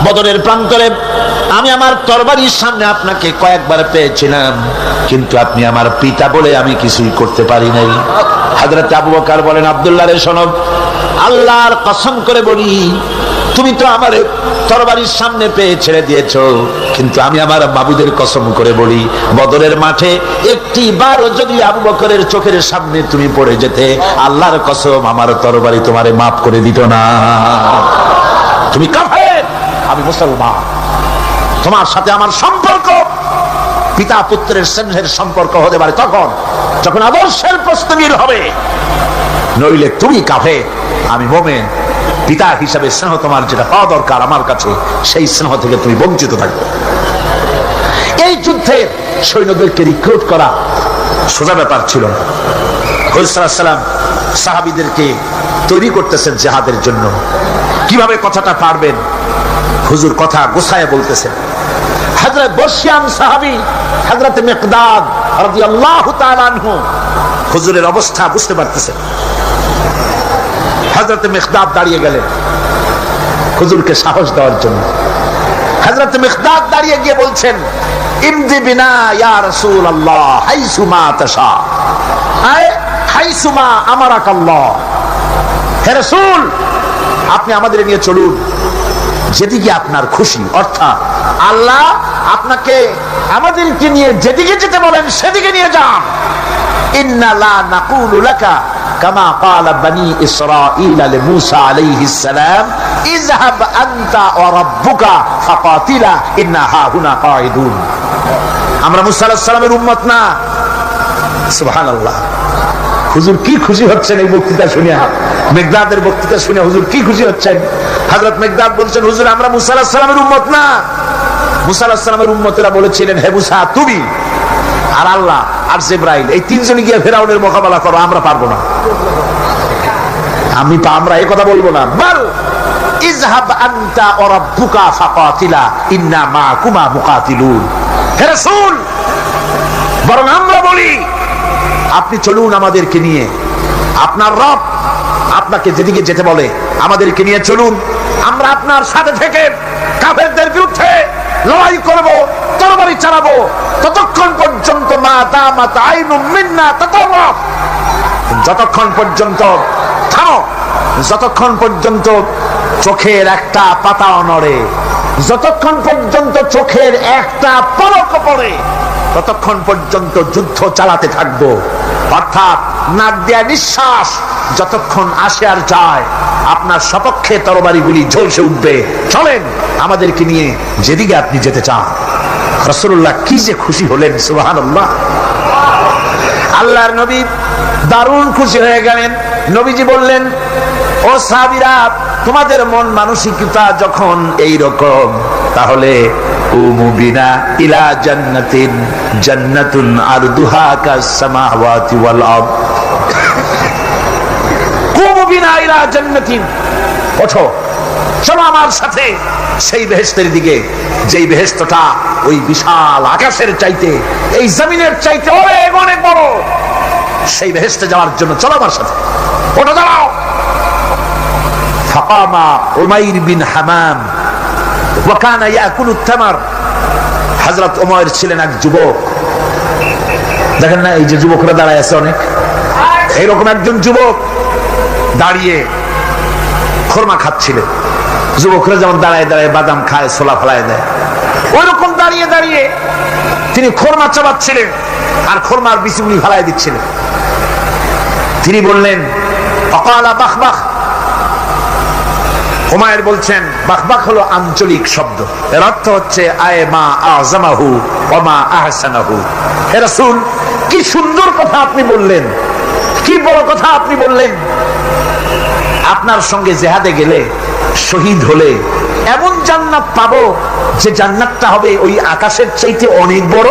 বদরের প্রান্তরে, আমি আমার তরবারির সামনে আপনাকে কয়েকবার পেয়েছিলাম, কিন্তু আপনি আমার পিতা বলে আমি কিছুই করতে পারি নাই। হযরত আবু বকর বলেন, আব্দুল্লাহ রে শোনো, আল্লাহর কসম করে বলি, তুমি তো আমার তরবারির সামনে পেয়ে ছেড়ে দিয়েছো, কিন্তু আমি আমার বাবুদের কসম করে বলি, বদরের মাঠে একটি বারও যদি আবু বকরের চোখের সামনে তুমি পড়ে যেতে, আল্লাহর কসম আমার তরবারি তোমারে মাফ করে দিত না। তুমি কাফের, আমি মুসলমান। তোমার সাথে আমার সম্পর্ক পিতা পুত্রের স্নেহের সম্পর্ক হতে পারে তখন যখন আদর্শের প্রশ্ন মিল হবে, নইলে তুমি কাফের, আমি মুমিন। পিতা হিসাবে স্নেহ তোমার যেটা পাওয়া দরকার আমার কাছে, সেই স্নেহ থেকে তুমি বঞ্চিত থাকবে। এই যুদ্ধে সৈন্যদেরকে রিক্রুট করা সোজা ব্যাপার ছিল না। রাসূল সাল্লাল্লাহু আলাইহি ওয়াসাল্লাম সাহাবীদেরকে তৈরি করতেছেন জিহাদের জন্য। কিভাবে কথাটা পারবেন, হুজুর কথা গোছায় বলতেছেন। হযরত বর্ষিয়ান সাহাবী হযরত মিকদাদ রাদিয়াল্লাহু তাআলা আনহু হুজুরের অবস্থা বুঝতে পারতেছেন। হযরত মিকদাদ দাঁড়িয়ে গেলেন হুজুরকে সাহস দেওয়ার জন্য। হযরত মিকদাদ দাঁড়িয়ে গিয়ে বলছেন, ইমদি বিনা ইয়া রাসূলুল্লাহ হাইসুমা তাশা, আয় হাইসুমা আমারাকাল্লাহ। হে রাসূল, আপনি আমাদের নিয়ে চলুন যেদিকে আপনার খুশি, অর্থাৎ আল্লাহ আপনাকে আমাদেরকে নিয়ে যেদিকে যেতে বলেন সেদিকে নিয়ে যান। ইন্না লা নাকুলু লাকা কামা ক্বালা বনি ইসরাঈল লিমূসা আলাইহিস সালাম ইযহাব আনতা ওয়া রাব্বুকা ফাকাতিলা ইন্না হাহুনা কাঈদুন। আমরা মুসা আলাইহিস সালামের উম্মত না। সুবহানাল্লাহ। হুজুর কি খুশি হচ্ছেন এই বক্তৃতা শুনে, মেঘদাদের বক্তৃতা শুনে হুজুর কি খুশি হচ্ছেন। হযরত মেঘদাদ বলছেন, হুজুর আমরা মুসা আলাইহিস সালামের উম্মত না। মুসা আলাইহিস সালামের উম্মতেরা বলেছিলেন, হে মুসা তুমি আর আল্লাহ আর জিবরাইল এই তিনজনই গিয়ে ফেরাউনের মোকাবেলা করো, আমরা পারবো না। আমরা এই কথা বলবো না। বল ইযহাব আনতা ওয়া রাব্বুকা ফাকাতিলা ইন্না মাআকুমা মুকাতিলুন। হে রাসূল, বরং আমরা বলি আপনি চলুন আমাদেরকে নিয়ে, আপনার রব আপনাকে যেদিকে যেতে বলে আমাদেরকে নিয়ে চলুন, আমরা আপনার সাথে থেকে কাফেরদের বিরুদ্ধে লড়াই করব, তরবারি চালাবো ততক্ষণ পর্যন্ত মা দামাত আইনুম মিন্না তাতাররাফ, যতক্ষণ পর্যন্ত থামো, যতক্ষণ পর্যন্ত চোখের একটা পাতাও নড়ে, যতক্ষণ পর্যন্ত চোখের একটা পলক পড়ে ততক্ষণ পর্যন্ত যুদ্ধ চালাতে থাকবো। অর্থাৎ নাক দেয়া নিঃশ্বাস যতক্ষণ আসে আর যায় আপনার সপক্ষে তরবারিগুলি ঝলসে উঠবে। চলেন আমাদেরকে নিয়ে যেদিকে আপনি যেতে চান। রাসূলুল্লাহ কি যে খুশি হলেন, সুবহানাল্লাহ। আল্লাহর নবী দারুণ খুশি হয়ে গেলেন। নবীজি বললেন, ও সাহাবীরা, তোমাদের মন মানসিকতা যখন এই রকম, তাহলে উমু বিনা ইলা জান্নাতিন জান্নাতুন আরদুহা কাস সামাওয়াতি ওয়াল আরদ। উমু বিনা ইলা জান্নাতিন, ওঠো চলো আমার সাথে সেই বেহেশতের দিকে, যেই বেহেশতটা ওই বিশাল আকাশের চাইতে, এই জমিনের চাইতে অনেক অনেক বড়। সেই বেহেশতে যাওয়ার জন্য চলো আমার সাথে, ওঠো দাঁড়াও। ফাকামা উমাইর বিন হামাম ওয়া কানা ইয়াকুলু তামার। হযরত উমাইর ছিলেন এক যুবক। দেখেন না এই যে যুবকরা দাঁড়ায় আছে, অনেক এইরকম একজন যুবক দাঁড়িয়ে খোরমা খাচ্ছিলেন। যুবকরা যেমন দাঁড়ায় দাঁড়ায় বাদাম খায়, ছোলা ফেলায় দেয়, ওই রকম দাঁড়িয়ে দাঁড়িয়ে তিনি খোরমা চাবাচ্ছিলেন আর খোরমার বিচিগুলি ফেলায় দিচ্ছিলেন। তিনি বললেন, অকালা বাখবাখ। হুমায়ুন বলছেন, বাখবাখ হলো আঞ্চলিক শব্দ, এর অর্থ হচ্ছে আয়ে মা আযমাহু ওয়া মা আহসানাহু। হে রাসূল, কি সুন্দর কথা আপনি বললেন, কি বড় কথা আপনি বললেন। আপনার সঙ্গে জিহাদে গেলে, শহীদ হলে এমন জান্নাত পাবো যে জান্নাতটা হবে ওই আকাশের চাইতে অনেক বড়।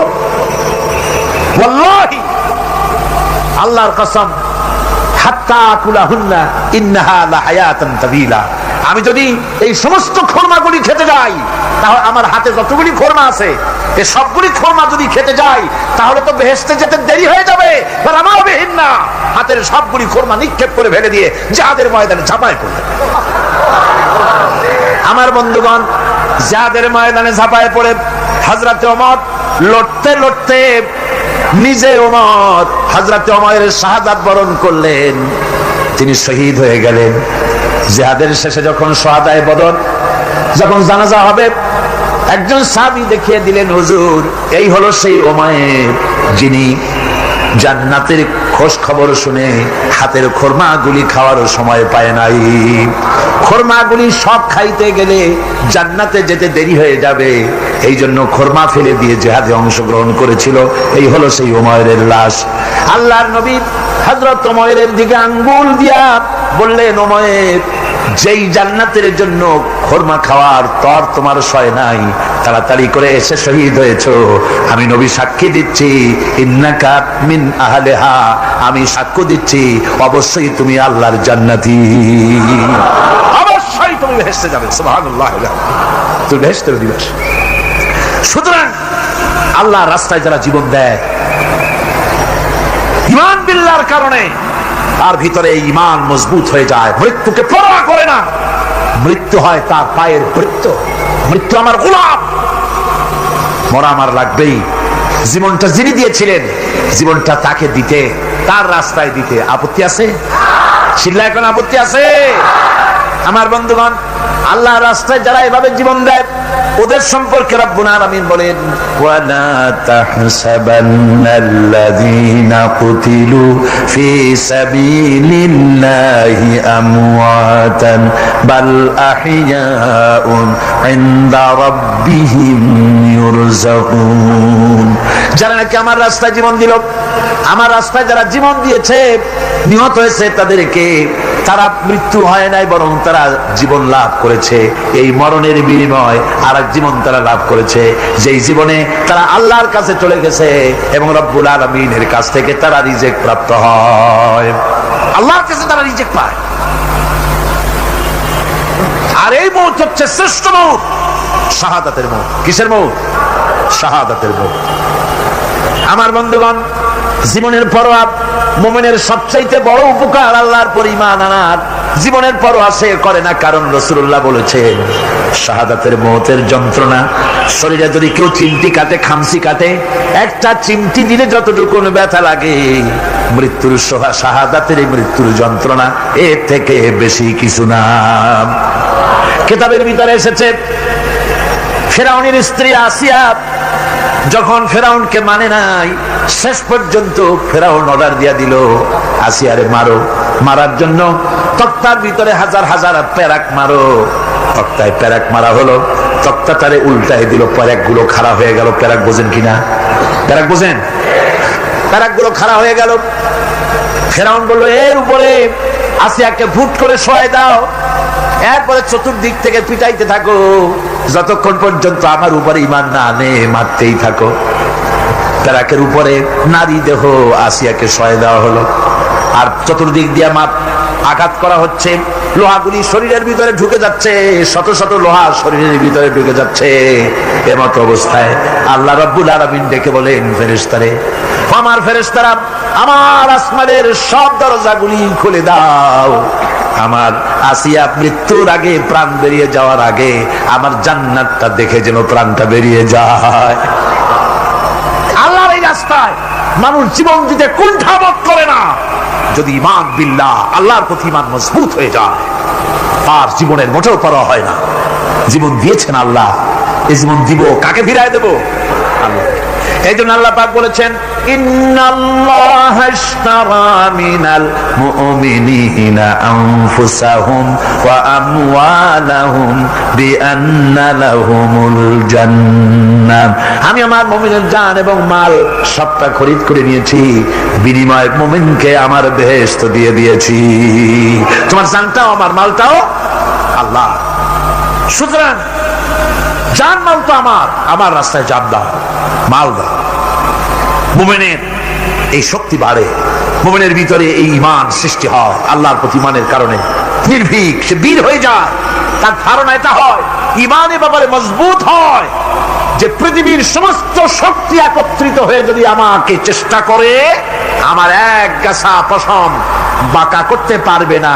ওয়াল্লাহি, আল্লাহর কসম, হাত্তা আকুলাহুন্না ইন্নাহা লাহায়াতান তাবিলা। আমি যদি এই সমস্ত খোরমাগুলি খেতে যাই, তাহলে আমার হাতে যতগুলি খোরমা আছে এই সবগুলি খোরমা যদি খেতে যাই তাহলে তো বেহেশতে যেতে দেরি হয়ে যাবে। না, হাতের সবগুলি খোরমা নিক্ষেপ করে ফেলে দিয়ে জিহাদের ময়দানে ঝাঁপায় পড়লেন। আমার বন্ধুগণ, জিহাদের ময়দানে ঝাঁপায় পড়ে হযরত ওমর লড়তে লড়তে নিজে ওমর হযরত ওমরের শাহাদাত বরণ করলেন, তিনি শহীদ হয়ে গেলেন। জিহাদের শেষে যখন শাহাদায়ে বদর, যখন জানাজা হবে, একজন সাহাবী দেখিয়ে দিলেন, হুজুর এই হলো সেই ওমর যিনি জান্নাতের খোঁজ খবর শুনে হাতের খোরমাগুলি খাওয়ারও সময় পায় নাই। খোরমাগুলি সব খাইতে গেলে জান্নাতে যেতে দেরি হয়ে যাবে, এই জন্য খোরমা ফেলে দিয়ে জিহাদে অংশগ্রহণ করেছিল। এই হলো সেই ওমরের লাশ। আল্লাহর নবী হযরত ওমরের দিকে আঙ্গুল দিয়া বললেন, ওমর, যেই জান্নাতের জন্য খোরমা খাওয়ার তর তোমার সয় নাই, তাড়াতাড়ি করে এসে শহীদ হয়েছো। আমি নবী সাক্ষী দিচ্ছি, ইন্নাকা মিন আহলিহা, আমি সাক্ষ্য দিচ্ছি অবশ্যই তুমি আল্লাহর জান্নাতি, অবশ্যই তুমি বেহেশতে যাবে। সুবহানাল্লাহ, তুমি বেহেশতের অধিবাসী। সুতরাং আল্লাহর রাস্তায় যারা জীবন দেয় ঈমান বিল্লাহর কারণে, তার ভিতরে ঈমান মজবুত হয়ে যায়, মৃত্যুকে পরোয়া করে না। মৃত্যু হয় তার পায়ের বৃত্ত, মৃত্যু আমার গোলাম, মরা আমার লাগবেই। জীবনটা যিনি দিয়েছিলেন, জীবনটা তাকে দিতে, তার রাস্তায় দিতে আপত্তি আছে? চিল্লা এখন আপত্তি আছে? আমার বন্ধুগণ, আল্লাহর রাস্তায় যারা এভাবে জীবন দেয়, ওদের সম্পর্কে রব্বুল আলামিন বলেন, ওয়ালা তাহসাবান্নাল্লাযীনা কুতিলু ফি সাবিলিল্লাহি আমওয়াতান বাল আহইয়াউন ইনদা রাব্বিহিম ইউরযাকুন। যারা নাকি আমার রাস্তায় জীবন দিল, আমার রাস্তায় যারা জীবন দিয়েছে, নিহত হয়েছে, তাদেরকে তারা মৃত্যু হয় নাই, বরং তারা জীবন লাভ করেছে। এই মরণের বিনিময় আর এক জীবন তারা লাভ করেছে, যেই জীবনে তারা আল্লাহর কাছে চলে গেছে এবং রব্বুল আলামিনের কাছ থেকে তারা রিজিক প্রাপ্ত হয়। আল্লাহর কাছে তারা রিজিক পায়। আর এই মৌত হচ্ছে শ্রেষ্ঠ মৌত, শাহাদাতের মৌত। কিসের মৌত? শাহাদাতের মৌত। আমার বন্ধুগণ, জীবনের পরোয়া মুমিনের সবচাইতে বড় উপকার আল্লাহর পর ঈমান আনার। জীবনের পরোয়া সে করে না, কারণ রাসূলুল্লাহ বলেছেন শাহাদাতের মৌতের যন্ত্রণা, শরীরে যদি কেউ চিমটি কাটে, খামসি কাটে, একটা চিমটি দিলে যতটুকু ব্যথা লাগে, মৃত্যুর শাহাদাতের এই মৃত্যুর যন্ত্রণা এর থেকে বেশি কিছু না। কিতাবের ভিতরে এসেছে, ফেরাউনের স্ত্রী আসিয়া যখন ফেরাউনকে মানে নাই, শেষ পর্যন্ত ফেরাউন অর্ডার দিয়া দিল, আসিয়ারে মারো। মারার জন্য তক্তার ভিতরে হাজার হাজার প্যারাক মারো। তক্তায় প্যারাক মারা হলো, তক্তা তারে উল্টাই দিল, প্যারাক গুলো খাড়া হয়ে গেল। প্যারাক বোঝেন কিনা? প্যারাক বোঝেন? প্যারাক গুলো খাড়া হয়ে গেল। ফেরাউন বলল, এর উপরে আসিয়াকে ভুট করে শোয়াই দাও, এরপরে চতুর্দিক থেকে পিটাইতে থাকো, যতক্ষণ পর্যন্ত আমার উপরে ঈমান না আনে মারতেই থাকো। প্যারাকের উপরে নারী দেহ আসিয়াকে শোয়াই দেওয়া হলো, আর চতুর্দিক দিয়ে আঘাত করা হচ্ছে। লোহাগুলি শরীরের ভিতরে ঢুকে যাচ্ছে, শত শত লোহা শরীরের ভিতরে ঢুকে যাচ্ছে। এমত অবস্থায় আল্লাহ রাব্বুল আলামিন ডেকে বলেন, ফেরেশতারে, আমার ফেরেশতারা, আমার আসমানের সব দরজাগুলি খুলে দাও। আমার আসিয়া মৃত্যুর আগে, প্রাণ বেরিয়ে যাওয়ার আগে আমার জান্নাতটা দেখে যেন প্রাণটা বেরিয়ে যায়। আল্লাহর এই রাস্তায় মানুষ জীবন দিতে কুণ্ঠাবোধ করে না। যদি ঈমান বিল্লাহ, আল্লাহর প্রতি ঈমান মজবুত হয়ে যায়, তার জীবনের মোটেও পরোয়া হয় না। জীবন দিয়েছেন আল্লাহ, এই জীবন দিব, কাকে ফিরায় দেব? আল্লাহ। এই জন্য আল্লাহ পাক বলেছেন, ইন্নাল্লাহা ইশতারা মিনাল মুমিনিনা আনফুসাহুম ওয়া আমওয়ালাহুম বিআন্না লাহুমুল জান্নাহ। আমি আমার মুমিনের জান এবং মাল সবটা খরিদ করে নিয়েছি, বিনিময়ে মুমিনকে আমার বেহেশত দিয়ে দিয়েছি। তোমার জানটাও আমার মালটাও আল্লাহ। সুতরাং জান মাল তো আমার, আমার রাস্তায় জান দাও, মাল দাও। মুমিনের এই শক্তি বাড়ে, মুমিনের ভিতরে এই ঈমান সৃষ্টি হয়, আল্লাহর প্রতি ঈমানের কারণে নির্ভীক সে বীর হয়ে যায়। তার ধারণা এটা হয়, ঈমানের ব্যাপারে মজবুত হয় যে পৃথিবীর সমস্ত শক্তি একত্রিত হয়ে যদি আমাকে চেষ্টা করে, আমার এক গাছা পশম বাঁকা করতে পারবে না,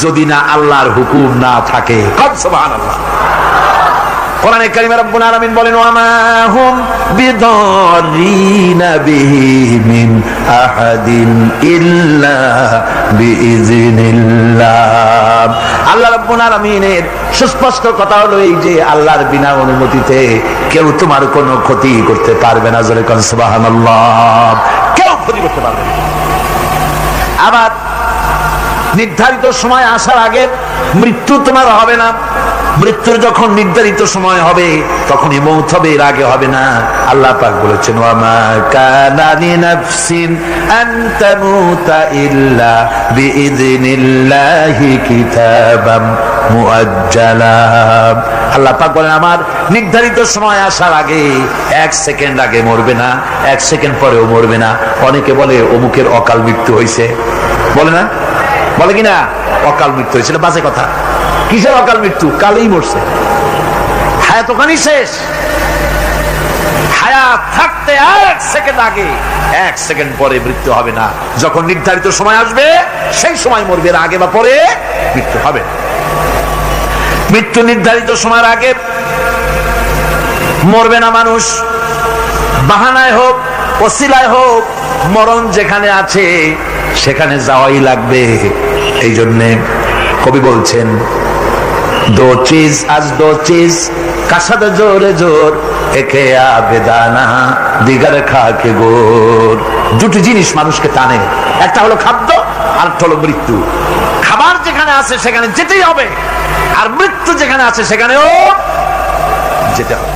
যদি না আল্লাহর হুকুম না থাকে। সুবহানাল্লাহ। কোরআনে কারিমে রব্বুল আলামিন বলেন, ওয়া মা হুম বিদারিনা বিহি মিন আহাদিন ইল্লা বিইজনিল্লাহ। আল্লাহ রাব্বুল আলামিনের সুস্পষ্ট কথা হলো এই যে আল্লাহর বিনা অনুমতিতে কেউ তোমার কোনো ক্ষতি করতে পারবে না। জোরে কোন সুবহানাল্লাহ। কেউ ক্ষতি করতে পারবে না। আবার নির্ধারিত সময় আসার আগে মৃত্যু তোমার হবে না। মৃত্যুর যখন নির্ধারিত সময় হবে তখনই মৌত হবে, এর আগে হবে না। আল্লাহ পাক বলেছেন, ওয়া মা কানা লিনাফসিন আন তামুতা ইল্লা বিইযনিল্লাহি কিতাবাম মুআজ্জালা। আল্লাহ পাক বলেন, আমার নির্ধারিত সময় আসার আগে, এক সেকেন্ড আগে মরবে না, এক সেকেন্ড পরেও মরবে না। অনেকে বলে অমুকের অকাল মৃত্যু হয়েছে, বলে না? বলে কিনা অকাল মৃত্যু হয়েছিল? বাজে কথা। কিসের অকাল মৃত্যু? কালেই মরছে, হায়াত ওখানেই শেষ। হায়াত থাকতে এক সেকেন্ড আগে, এক সেকেন্ড পরে মৃত্যু হবে না। যখন নির্ধারিত সময় আসবে সেই সময় মরবে, আগে বা পরে মৃত্যু হবে। মৃত্যু নির্ধারিত সময়ের আগে মরবে না মানুষ, বাহানায় হোক, ওসিলায় হোক, মরণ যেখানে আছে সেখানে যাওয়াই লাগবে। এই জন্যে কবি বলছেন, দো চিজ আজ দো চিজ কাসাদ জোরে জোর একে আবেদানা দিগার খাকে গোর। দুটি জিনিস মানুষকে টানে, একটা হলো খাদ্য আর একটা হলো মৃত্যু। খাবার যেখানে আছে সেখানে যেতেই হবে, আর মৃত্যু যেখানে আছে সেখানেও যেতে হবে।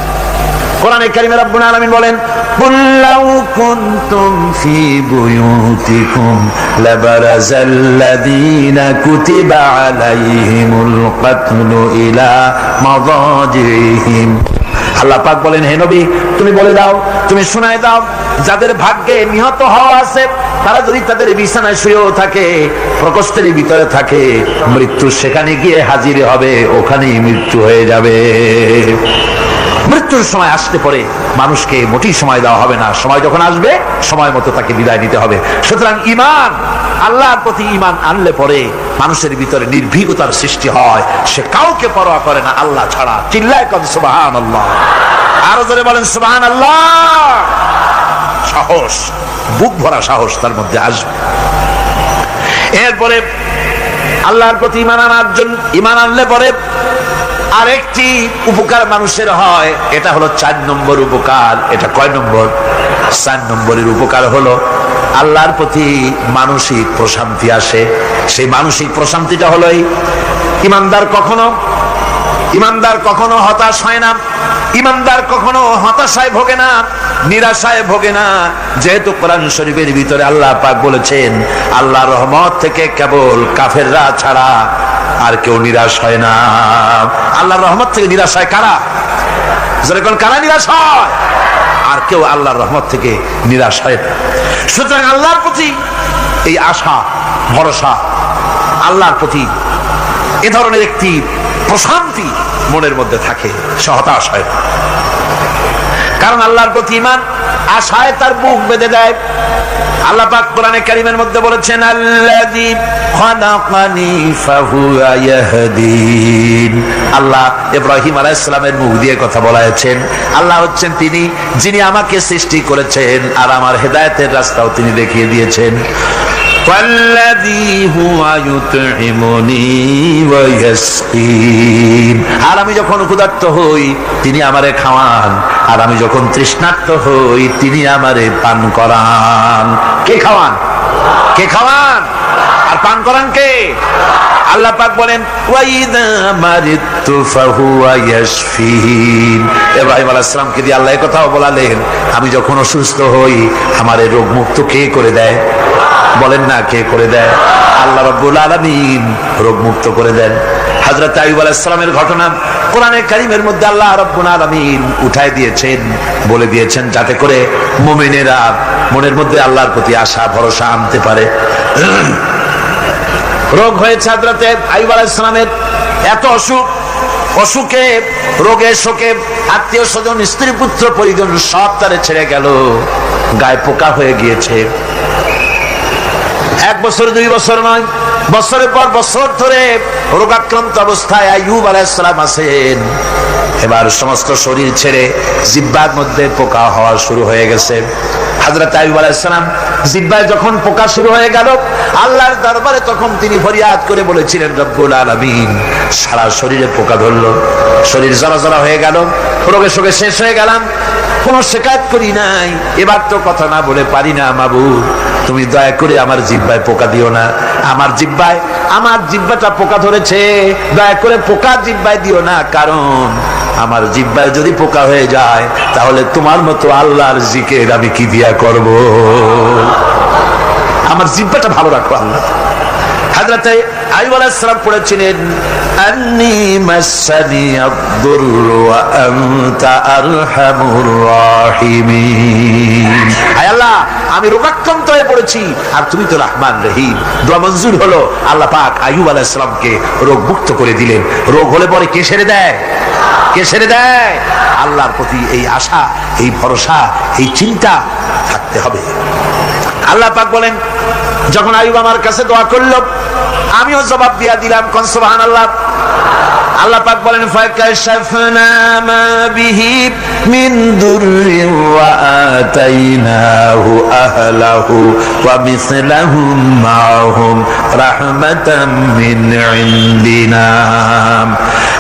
কোরআনে কারিমে রব্বুল আলামিন বলেন, কুল লাউ কুনতুম ফি বুয়ুতিকুম লাবারাজাল্লাযীনা কুতিবা আলাইহিমুল কাতলু ইলা মাদাজিহিম। আল্লাহ পাক বলেন, হে নবী তুমি বলে দাও, তুমি শোনায় দাও, যাদের ভাগ্যে নিহত হওয়া আছে তারা যদি তাদের বিছানায় শুয়েও থাকে, প্রকোষ্ঠের ভিতরে থাকে, মৃত্যু সেখানে গিয়ে হাজির হবে, ওখানেই মৃত্যু হয়ে যাবে। মৃত্যুর সময় আসতে পরে মানুষকে মোটেই সময় দেওয়া হবে না, সময় যখন আসবে সময় মতো তাকে বিদায় নিতে হবে। সুতরাং ঈমান, আল্লাহর প্রতি ঈমান আনলে পরে মানুষের ভিতরে নির্ভীকতার সৃষ্টি হয়, সে কাউকে পরোয়া করে না আল্লাহ ছাড়া। চিল্লায় কন সুবহানাল্লাহ, আরো জোরে বলেন সুবহানাল্লাহ। সাহস, বুক ভরা সাহস তার মধ্যে আসবে। এরপরে আল্লাহর প্রতি ঈমান আনার জন্য, ঈমান আনলে পরে আরেকটি উপকার মানুষের হয়, এটা হলো 4 নম্বর উপকার। এটা কয় নম্বর? 4 নম্বরের উপকার হলো আল্লাহর প্রতি মানসিক প্রশান্তি আসে। সেই মানসিক প্রশান্তিটা হলো ইমানদার কখনো হতাশ হয় না, ইমানদার কখনো হতাশায় ভোগে না, নিরাশায় ভোগে না। যেহেতু কোরআন শরীফের ভিতরে আল্লাহ পাক বলেছেন, আল্লাহর রহমত থেকে কেবল কাফেররা ছাড়া আর কেউ নিরাশ হয় না। আল্লাহর রহমত থেকে নিরাশ হয় কারা? যেরকম কারা নিরাশ হয়? আর কেউ আল্লাহর রহমত থেকে নিরাশ হয় না। সুতরাং আল্লাহর প্রতি এই আশা, ভরসা, আল্লাহর প্রতি এ ধরনের একটি প্রশান্তি মনের মধ্যে থাকে, সে হতাশ হয় না। কারণ আল্লাহর প্রতি ঈমান আশায় তার বুক বেঁধে দেয়। আল্লাহ পাক কোরআনে কারীমের মধ্যে বলেছেন, আল্লাযী খালাকানি ফাহুয়া ইয়াহদিন। আল্লাহ ইব্রাহিম আলাইহিস সালামের মুখ দিয়ে কথা বলেছেন, আল্লাহ হচ্ছেন তিনি যিনি আমাকে সৃষ্টি করেছেন আর আমার হেদায়েতের রাস্তাও তিনি দেখিয়ে দিয়েছেন। ওয়াল্লাযী হুয়া ইউতঈমুনি ওয়া ইয়াসকিন। আর আমি যখন ক্ষুধার্ত হই তিনি আমারে খাওয়ান, আর আমি যখন তৃষ্ণার্ত হই তিনি আমারে পান করান। কে খাওয়ান? কে খাওয়ান আর পান করান কে? আল্লাহ পাক বলেন, ওয়াইদা মারিতু ফাহুয়া ইয়াশফিন। ইব্রাহিম আলাইহিস সালামকে দিয়ে আল্লাহ এই কথাও বলালেন, আমি যখন অসুস্থ হই আমারে রোগ মুক্ত কে করে দেয়? বলেন না, কে করে দেয়? আল্লাহ রাব্বুল আলামিন রোগ মুক্ত করে দেন। হযরত আইয়ুব আলাইহিস সালামের ঘটনা কোরআনে কারীমের মধ্যে আল্লাহ রাব্বুল আলামিন উঠায় দিয়েছেন, বলে দিয়েছেন, যাতে করে মুমিনেরা মনের মধ্যে আল্লাহর প্রতি আশা ভরসা আনতে পারে। রোগ হয়েছে হযরত আইয়ুব আলাইহিস সালামের, এত অসুখ, অসুখে, রোগে, শোকে আত্মীয় স্বজন, স্ত্রী, পুত্র, পরিজন সব তারে ছেড়ে গেল, গায়ে পোকা হয়ে গিয়েছে। 1 বছর 2 বছর নয়, বছরের পর বছর ধরে রোগাক্রান্ত অবস্থায় আইয়ুব আলাইহিস সালাম আছেন। এবার সমস্ত শরীর ছেড়ে জিহ্বার মধ্যে পোকা হওয়া শুরু হয়ে গেছে। হযরত আইয়ুব আলাইহিস সালাম জিহ্বায় যখন পোকা শুরু হয়ে গেল, আল্লাহর দরবারে তখন তিনি ফরিয়াদ করে বলেছিলেন, রব্বুল আলামিন, সারা শরীরে পোকা ধরলো, শরীর জড়া হয়ে গেল, রোগে শোকে শেষ হয়ে গেলাম, কোনো শিকায়ত করি নাই, এবার তো কথা না বলে পারি না, মাবুদ তুমি দয়া করে আমার জিহ্বায় পোকা দিও না, আমার জিহ্বাটা পোকা ধরেছে, দয়া করে পোকা জিহ্বায় দিও না, কারণ আমার জিহ্বায় যদি পোকা হয়ে যায় তাহলে তোমার মতো আল্লাহর জিকির আমি কি দিয়া করব? আমার জিহ্বাটা ভালো রাখো আল্লাহ। হযরত আইয়ুব আলাইহিস সালাম পড়েছিলেন, আন্নী মাসানি আদ-দুররু ওয়া আনতা আরহামুর রাহিমিন। আয় আল্লাহ, আমি রোগাক্রান্ত হয়ে পড়েছি আর তুমি তো রহমান রহিম। দোয়া মঞ্জুর হলো, আল্লাহ পাক আইয়ুব আলাইহিস সালামকে রোগ মুক্ত করে দিলেন। রোগ হলে পরে কে সেরে দেয়? কে সেরে দেয়? আল্লাহর প্রতি এই আশা, এই ভরসা, এই চিন্তা থাকতে হবে। আল্লাহ পাক বলেন, যখন আইয়ুব আমার কাছে দোয়া করলো আমিও জবাব দিয়া দিলাম। কোন সুবহানাল্লাহ। আল্লাহ পাক বলেন ফাকাশাফনা মা বিহি মিন দুররিন ওয়া আতাইনাহু আহলাহু ওয়া মিসলাহুম মাআহুম রাহমাতাম মিন ইনদিনা।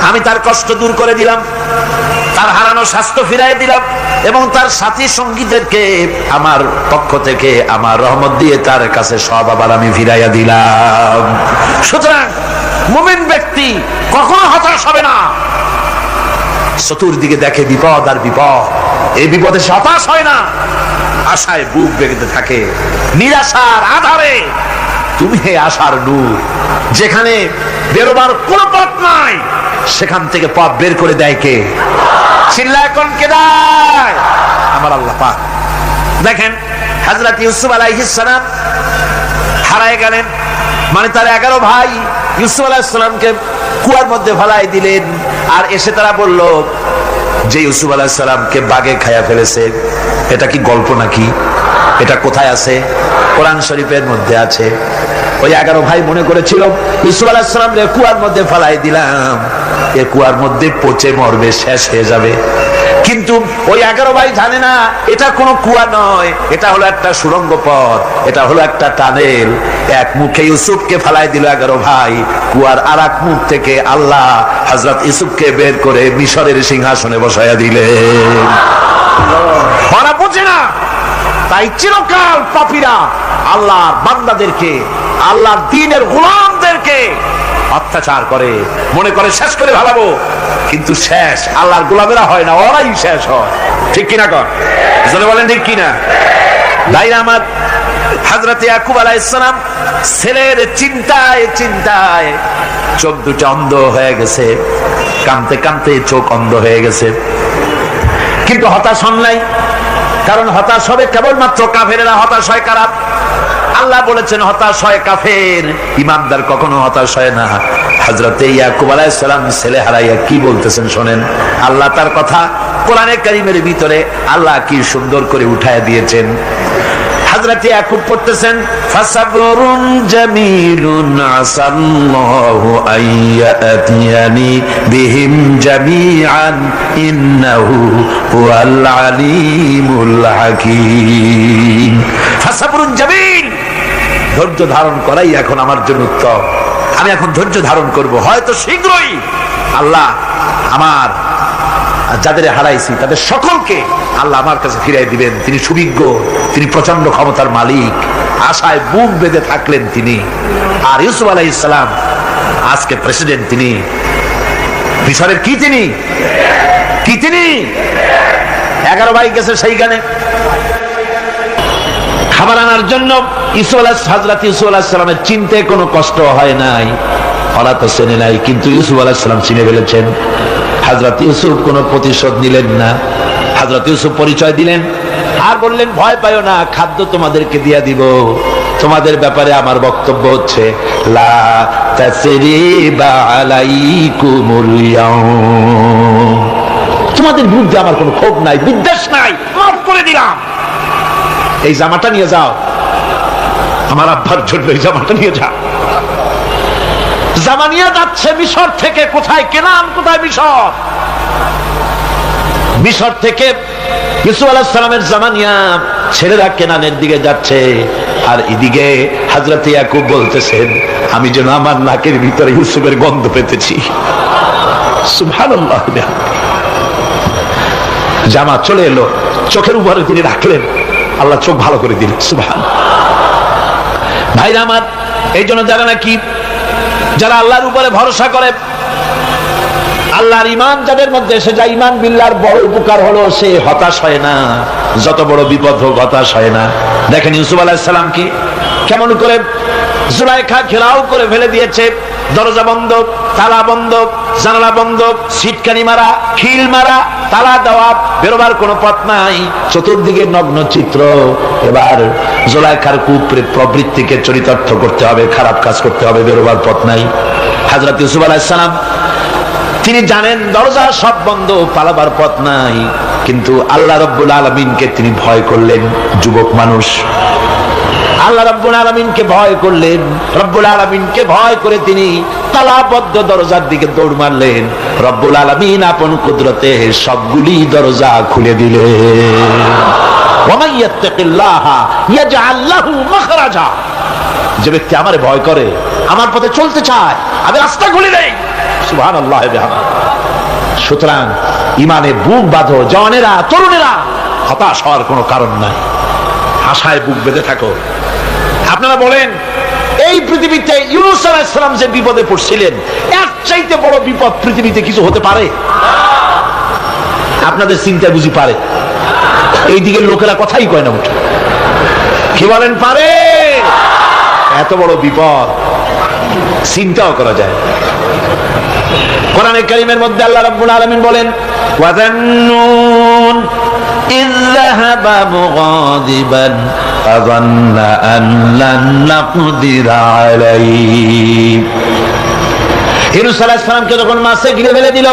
আমি তার কষ্ট দূর করে দিলাম, তার হারানো স্বাস্থ্য ফিরাই দিলাম এবং তার সাথী সঙ্গীদেরকে আমার পক্ষ থেকে আমার রহমত দিয়ে তার কাছে সব আবার আমি ফিরাইয়া দিলাম। সুতরাং মুমিন ব্যক্তি কখনো হতাশ হবে না। চতুর্দিকে দেখে বিপদ আর বিপদ, এই বিপদে সে হতাশ হয় না, আশায় বুক বেঁধে থাকে। নিরাশার আধারে তুমি হে আশার নূর, যেখানে বেরোবার কোনো পথ নাই সেখান থেকে পথ বের করে দেয় কে? চিল্লায় কোন কে দেয়? আমার আল্লাহ পাক। দেখেন হযরত ইউসুফ আলাইহিস সালাম হারায় গেলেন, মানে তার 11 ভাই ইউসুফ আলাইহিস সালামকে কুয়ার মধ্যে ফেলাই দিলেন। আর এসে তারা বলল যে ইউসুফ আলাইহিস সালামকে বাঘে খায়া ফেলেছে। এটা কি গল্প নাকি? এটা কোথায় আছে? কোরআন শরীফের মধ্যে আছে। ওই 11 ভাই মনে করেছিল ইউসুফ আলাইহিস সালামকে কুয়ার মধ্যে ফেলাই দিলাম, এ কুয়ার মধ্যে পচে মরবে, শেষ হয়ে যাবে। কিন্তু ওই 11 ভাই জানে না এটা কোনো কুয়া নয়, এটা হলো একটা সুড়ঙ্গ পথ, এটা হলো একটা টানেল। এক মুখে ইউসুফকে ফেলাই দিল 11 ভাই, কুয়ার আরেক মুখ থেকে আল্লাহ হযরত ইউসুফকে বের করে মিশরের সিংহাসনে বসাইয়া দিলেন। ওরা বোঝে না, তাই চিরকাল পাপীরা আল্লাহর বান্দাদেরকে, আল্লাহর দ্বীনের গোলামদেরকে অত্যাচার করে, মনে করে শেষ করে ভালাবো, কিন্তু শেষ আল্লাহর গোলামেরা হয় না, ওরাই শেষ হয়। ঠিক কিনা কর? জোরে বলেন ঠিক কিনা? ভাইরা আমার, হযরত ইয়াকুব আলাইহিস সালাম ছেলের চিন্তায় চিন্তায় চোখ দুটো অন্ধ হয়ে গেছে, কাঁদতে কাঁদতে চোখ অন্ধ হয়ে গেছে। কিন্তু হতাশ হন নাই, কারণ হতাশ হবে কেবলমাত্র কাফেরেরা। হতাশ হয় কারা? আল্লাহ বলেছেন হতাশ হয় কাফের, ইমানদার কখনো হতাশ হয় না। হযরত ইয়াকুব আলাইহিস সালাম ছেলে হারাইয়া কি বলতেছেন শোনেন। আল্লাহ তার কথা কোরআনে কারীমের ভিতরে আল্লাহ কি সুন্দর করে উঠায় দিয়েছেন। হযরত ইয়াকুব পড়তেছেন ফাসাবরুন জামিলুন আসাল্লাহু আইয়াতিয়ানি বিহিম জামিআন ইন্নাহু হুয়াল আলিমুল হাকীম। ফাসাবরুন জামিল, ধৈর্য ধারণ করাই এখন আমার জন্য উত্তম। আমি এখন ধৈর্য ধারণ করব, হয়তো শীঘ্রই আল্লাহ আমার যাদের হারাইছি তাদের সকলকে আল্লাহ আমার কাছে ফিরিয়ে দিবেন। তিনি সুবিজ্ঞ, তিনি প্রচন্ড ক্ষমতার মালিক। আশায় বুক বেঁধে থাকলেন তিনি। আর ইউসুফ আলাইহিস সালাম আজকে প্রেসিডেন্ট, তিনি মিশরের কি তিনি 11 ভাই গেছে সেইখানে খাবার আনার জন্য। হযরত ইউসুফ আলাইহিস সালামের চিনতে কোনো কষ্ট হয় নাই, ওরা তো চেনে নাই, কিন্তু ইউসুফ আলাইহিস সালাম চিনে ফেলেছেন। হযরত ইউসুফ কোনো প্রতিশোধ নিলেন না। হযরত ইউসুফ পরিচয় দিলেন আর বললেন ভয় পাইও না, খাদ্য তোমাদেরকে দিয়া দিব। তোমাদের ব্যাপারে আমার বক্তব্য হচ্ছে লা তাসরিবা আলাইকুমুল ইয়াউম, তোমাদের বিরুদ্ধে আমার কোনো ক্ষোভ নাই, বিদ্বেষ নাই, মাফ করে দিলাম। এই জামাটা নিয়ে যাও, আমার আব্বার জন্য এই জামাটা নিয়ে যাও। জামা নিয়ে যাচ্ছে মিশর থেকে। কোথায় কেনান, কোথায় মিশর? মিশর থেকে ইউসুফ আলাইহিস সালামের জামা নিয়ে ছেলেরা কেনানের দিকে যাচ্ছে। আর এদিকে হযরত ইয়াকুব বলতেছেন আমি যেন আমার নাকের ভিতরে ইউসুফের গন্ধ পেতেছি। সুবহানাল্লাহ। জামা চলে এলো, চোখের উপরে তিনি রাখলেন, আল্লাহ চোখ ভালো করে দিলেন। সুবহানাল্লাহ। ভাইরা আমার, এই জন্য যারা নাকি যারা আল্লাহর উপরে ভরসা করে, আল্লাহর ঈমান যাদের মধ্যে এসে যায়, ঈমান বিল্লাহর বড় উপকার হলো সে হতাশ হয় না। যত বড় বিপদ হোক হতাশ হয় না। দেখেন ইউসুফ আলাইহিস সালামকে কেমন করে জুলাইখা ঘেরাও করে ফেলে দিয়েছে। দরজা বন্ধ, তালা বন্ধ, জানালা বন্ধ, সিটকানি মারা, খিল মারা, তালা দেওয়া, বেরোবার কোনো পথ নাই। চতুর্দিকে নগ্ন চিত্র। এবার জুলাইখার কুপ্রবৃত্তিকে চরিতার্থ করতে হবে, খারাপ কাজ করতে হবে, বেরোবার পথ নাই। হযরত ইউসুফ আলাইহিস সালাম তিনি জানেন দরজা সব বন্ধ, পালাবার পথ নাই, কিন্তু আল্লাহ রাব্বুল আলামিনকে তিনি ভয় করলেন। যুবক মানুষ, আল্লাহ রাব্বুল আলামিনকে ভয় করলেন। রব্বুল আলামিনকে ভয় করে তিনি তালাবদ্ধ দরজার দিকে দৌড় মারলেন, রব্বুল আলামিন আপন কুদরতে সবগুলি দরজা খুলে দিলেন। ওয়া মান ইয়াত্তাকিল্লাহা ইয়াজআল লাহু মাখরাজা। যে ব্যক্তি আমারে ভয় করে, আমার পথে চলতে চায়, আমি রাস্তা খুলে দেই। সুবহানাল্লাহ ওয়া বিহামদিহি। সুতরাং ইমানে বুক বাঁধো জওয়ানেরা, তরুণেরা, হতাশ হওয়ার কোনো কারণ নাই, আশায় বুক বেঁধে থাকো। আপনারা বলেন, এই পৃথিবীতে ইউনূস আলাইহিস সালাম যে বিপদে পড়ছিলেন, এর চাইতে বড় বিপদ পৃথিবীতে কিছু হতে পারে? আপনাদের চিন্তায় বুঝি পারে? এই দিকের লোকেরা কথাই কয় না উঠে। কি বলেন, পারে? এত বড় বিপদ চিন্তাও করা যায়। কোরআনে কারীমের মধ্যে আল্লাহ রাব্বুল আলামিন বলেন, ওয়াযান্নুন ইয যাহাবা মুগাদিবান ফাযান্না আন লান নাকদির আলাইহি। ইউনূস আলাইহিস সালামকে যখন মাছে ঘিরে ফেলে দিল,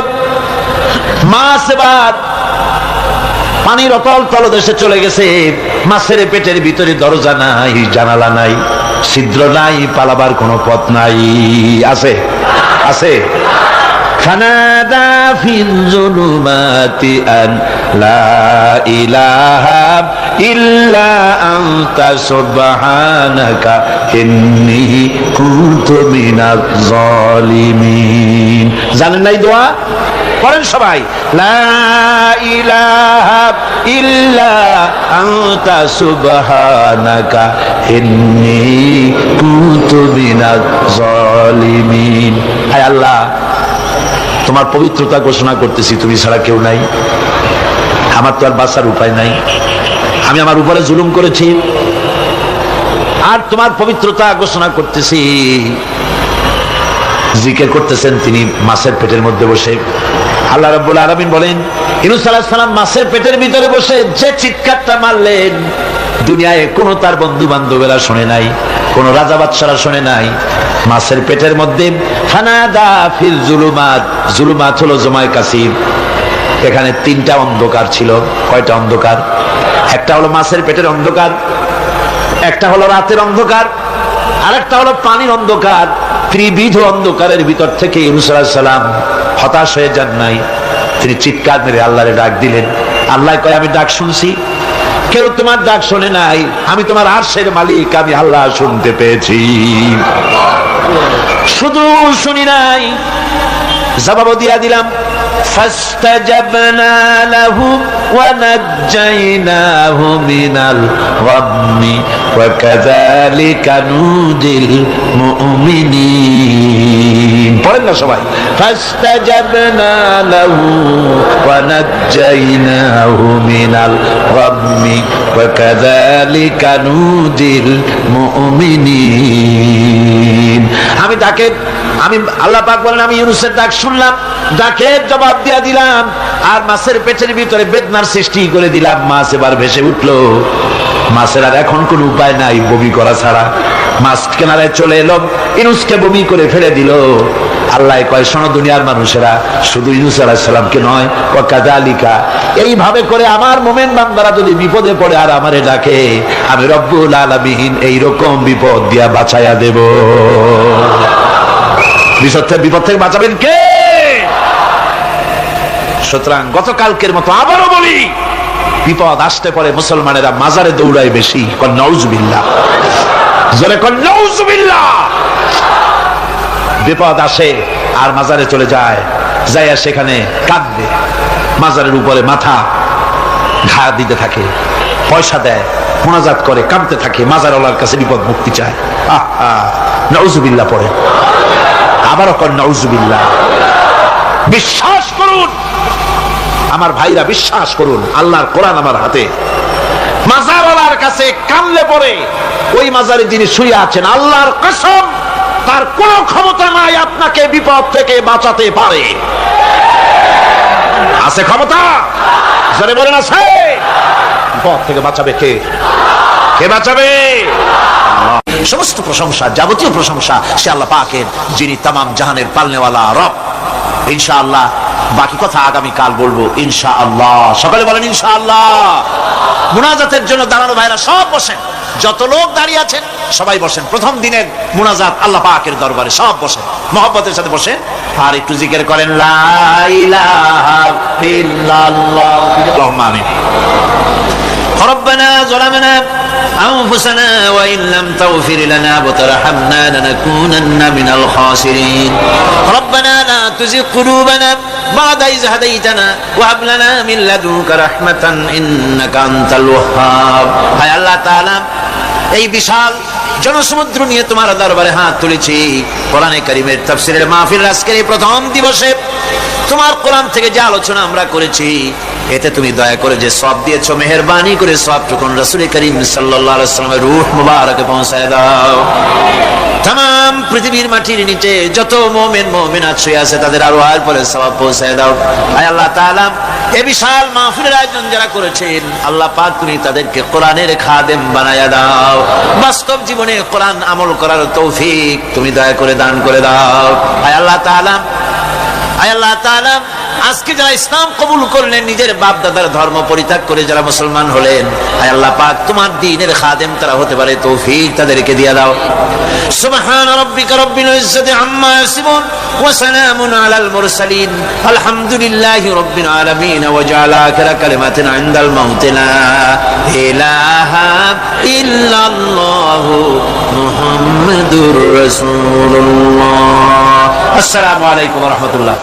মাছ এবার পানির অতল তলদেশে চলে গেছে। মাছের পেটের ভিতরে দরজা নাই, জানালা নাই, ছিদ্র নাই, পালাবার কোনো পথ নাই। আছে? আছে? ফানাদা ফিল যুলুমাতি আন লা ইলাহা ইল্লা আনতা সুবহানাকা ইন্নী কুনতু মিনাজ জালিমিন। জানেন না এই দোয়া? পড়েন সবাই, লা ইলাহা ইল্লা আনতা সুবহানাকা ইন্নী কুনতু মিনাজ জালিমিন। হায় আল্লাহ, তোমার পবিত্রতা ঘোষণা করতেছি, তুমি ছাড়া কেউ নাই, আমার তো আর বাঁচার উপায় নাই, আমি আমার উপরে জুলুম করেছি, আর তোমার পবিত্রতা ঘোষণা করতেছি। জিকির করতেছেন তিনি মাছের পেটের মধ্যে বসে। আল্লাহ রাব্বুল আলামিন বলেন, ইউনূস আলাইহিস সালাম মাছের পেটের ভিতরে বসে যে চিৎকারটা মারলেন, দুনিয়ায় কোনো তার বন্ধু বান্ধবেরা শুনে নাই, কোন রাজা বাদশারা শুনে নাই। মাছের পেটের মধ্যে ফানাদা ফিল যুলুমাত, যুলুমাত হলো জমায় কাসির। এখানে তিনটা অন্ধকার ছিল। কয়টা অন্ধকার? একটা হলো মাছের পেটের অন্ধকার, একটা হলো রাতের অন্ধকার, আর একটা হলো পানির অন্ধকার। ত্রিবিধ অন্ধকারের ভিতর থেকে ইউনূস আলাইহিস সালাম হতাশ হয়ে যান নাই, তিনি চিৎকার মেরে আল্লাহরে ডাক দিলেন। আল্লাহ কয়, আমি ডাক শুনছি, কেউ তোমার ডাক শোনে নাই, আমি তোমার আরশের মালিক, আমি আল্লাহ শুনতে পেয়েছি। শুধু শুনি নাই, জবাব দিয়া দিলাম। ফাস্তাজাবনা লাহু ওয়া নাজ্জাইনাহু মিনাল গাম্মি ওয়া কাযালিকা নুজিল মুমিনিন। পড়েন না সবাই, ফাস্তাজাবনা লাহু ওয়া নাজ্জাইনাহু মিনাল গাম্মি ওয়া কাযালিকা নুজিল মুমিনিন। আমি আল্লাহ পাক বলেন, আমি ইউনূসের ডাক শুনলাম, ডাকের জবাব দিয়া দিলাম, আর মাছের পেটের ভিতরে বেদনার সৃষ্টি করে দিলাম। মাছ এবার ভেসে উঠলো। মাছের আর এখন কোন উপায় নাই বমি করা ছাড়া। মাছ কিনারায় চলে এলো, ইউনূসকে বমি করে ফেলে দিল। আল্লাহ কয়, শোনো দুনিয়ার মানুষেরা, শুধু ইউনূস আলাইহিস সালামকে নয়, ওয়া কাযালিকা, এইভাবে করে আমার মুমিন বান্দারা যদি বিপদে পড়ে আর আমারে ডাকে, আমি রব্বুল আলামিন এইরকম বিপদ দিয়া বাঁচাইয়া দেব। বিপদ থেকে বাঁচাবেন কে? সুতরাং গতকালকের মতো আবারও বলি, বিপদ আসতে পরে মুসলমানেরা মাজারে দৌড়ায় বেশি। কন নাউজুবিল্লাহ, জোরে কন নাউজুবিল্লাহ। বিপদ আসে আর মাজারে চলে যায়, যাইয়া সেখানে কাঁদবে, মাজারের উপরে মাথা ঘা দিতে থাকে, পয়সা দেয়, মোনাজাত করে, কাঁদতে থাকে, মাজারওয়ালার কাছে বিপদ মুক্তি চায়। নাউজুবিল্লাহ পড়ে, আবারও কন নাউজুবিল্লাহ। বিশ্বাস করুন আমার ভাইরা, বিশ্বাস করুন, আল্লাহর কোরআন আমার হাতে। মাজারওয়ালার কাছে কানলে পরে ওই মাজারে যিনি শুয়ে আছেন, আল্লাহর কসম, তার কোনো ক্ষমতা নাই আপনাকে বিপদ থেকে বাঁচাতে পারে। আছে ক্ষমতা? জোরে বলেন, আছে? বিপদ থেকে বাঁচাবে কে? কে বাঁচাবে? সমস্ত প্রশংসা, যাবতীয় প্রশংসা সে আল্লাহ পাকের, যিনি তামাম জাহানের পালনেওয়ালা রব। ইনশাআল্লাহ বাকি কথা আগামী কাল বলবো ইনশাআল্লাহ। সকালে বলেন ইনশাআল্লাহ। মুনাজাতের জন্য দাঁড়ানো ভাইরা সব বসেন। যত লোক দাঁড়িয়ে আছেন সবাই বসেন। প্রথম দিনের মুনাজাত আল্লাহ পাকের দরবারে সব বসেন, মহব্বতের সাথে বসেন আর একটু জিকির করেন লা ইলাহা ইল্লাল্লাহ। আল্লাহুম্মা আমিন। ربنا ظلمنا أنفسنا وإن لم تغفر لنا وترحمنا لنكونن من الخاسرين ربنا لا تزغ قلوبنا بعد إذ هديتنا وهب لنا من لدنك رحمة إنك أنت الوهاب। হায় আল্লাহ তাআলা, এই বিশাল জনসমুদ্র নিয়ে তোমার দরবারে হাত তুলেছি। কোরআনে কারীমের তাফসীরের মাহফিল আজকের এই প্রথম দিবসে তোমার কোরআন থেকে যে আলোচনা আমরা করেছি, এতে তুমি দয়া করে যে সওয়াব দিয়েছো, মেহেরবানি করে সওয়াবটুকু রাসূল করিম সাল্লাল্লাহু আলাইহি ওয়াসাল্লামের রূহ মুবারকে পৌঁছায় দাও। तमाम পৃথিবীর মাটির নিচে যত মুমিন মুমিনাত শুয়ে আছে তাদের আরওয়াহের পরে সওয়াব পৌঁছায় দাও। আয় আল্লাহ তাআলা, এই বিশাল মাহফিলের আয়োজন যারা করেছেন আল্লাহ পাক তুমি তাদেরকে কোরআনের খাদেম বানায়া দাও। বাস্তব জীবনে কোরআন আমল করার তৌফিক তুমি দয়া করে দান করে দাও। আয় আল্লাহ তাআলা, আয় আল্লাহ তাআলা, আজকে যারা ইসলাম কবুল করলেন, নিজের বাপ দাদার ধর্ম পরিত্যাগ করে যারা মুসলমান হলেন, আয় আল্লাহ পাক তোমার দ্বীনের খাদেম তারা হতে পারে তৌফিক তাদেরকে দিয়ে দাও। সুবহান রাব্বিকা রাব্বিল ইজ্জাতি আম্মা ইয়াসিফুন ওয়া সালামুন আলাল মুরসালিন আলহামদুলিল্লাহি রাব্বিল আলামিন ওয়া জাআলা আখিরা কালিমাতিন ইনদাল মাউত লা ইলাহা ইল্লাল্লাহু মুহাম্মাদুর রাসূলুল্লাহ। আসসালামু আলাইকুম ওয়া রাহমাতুল্লাহ।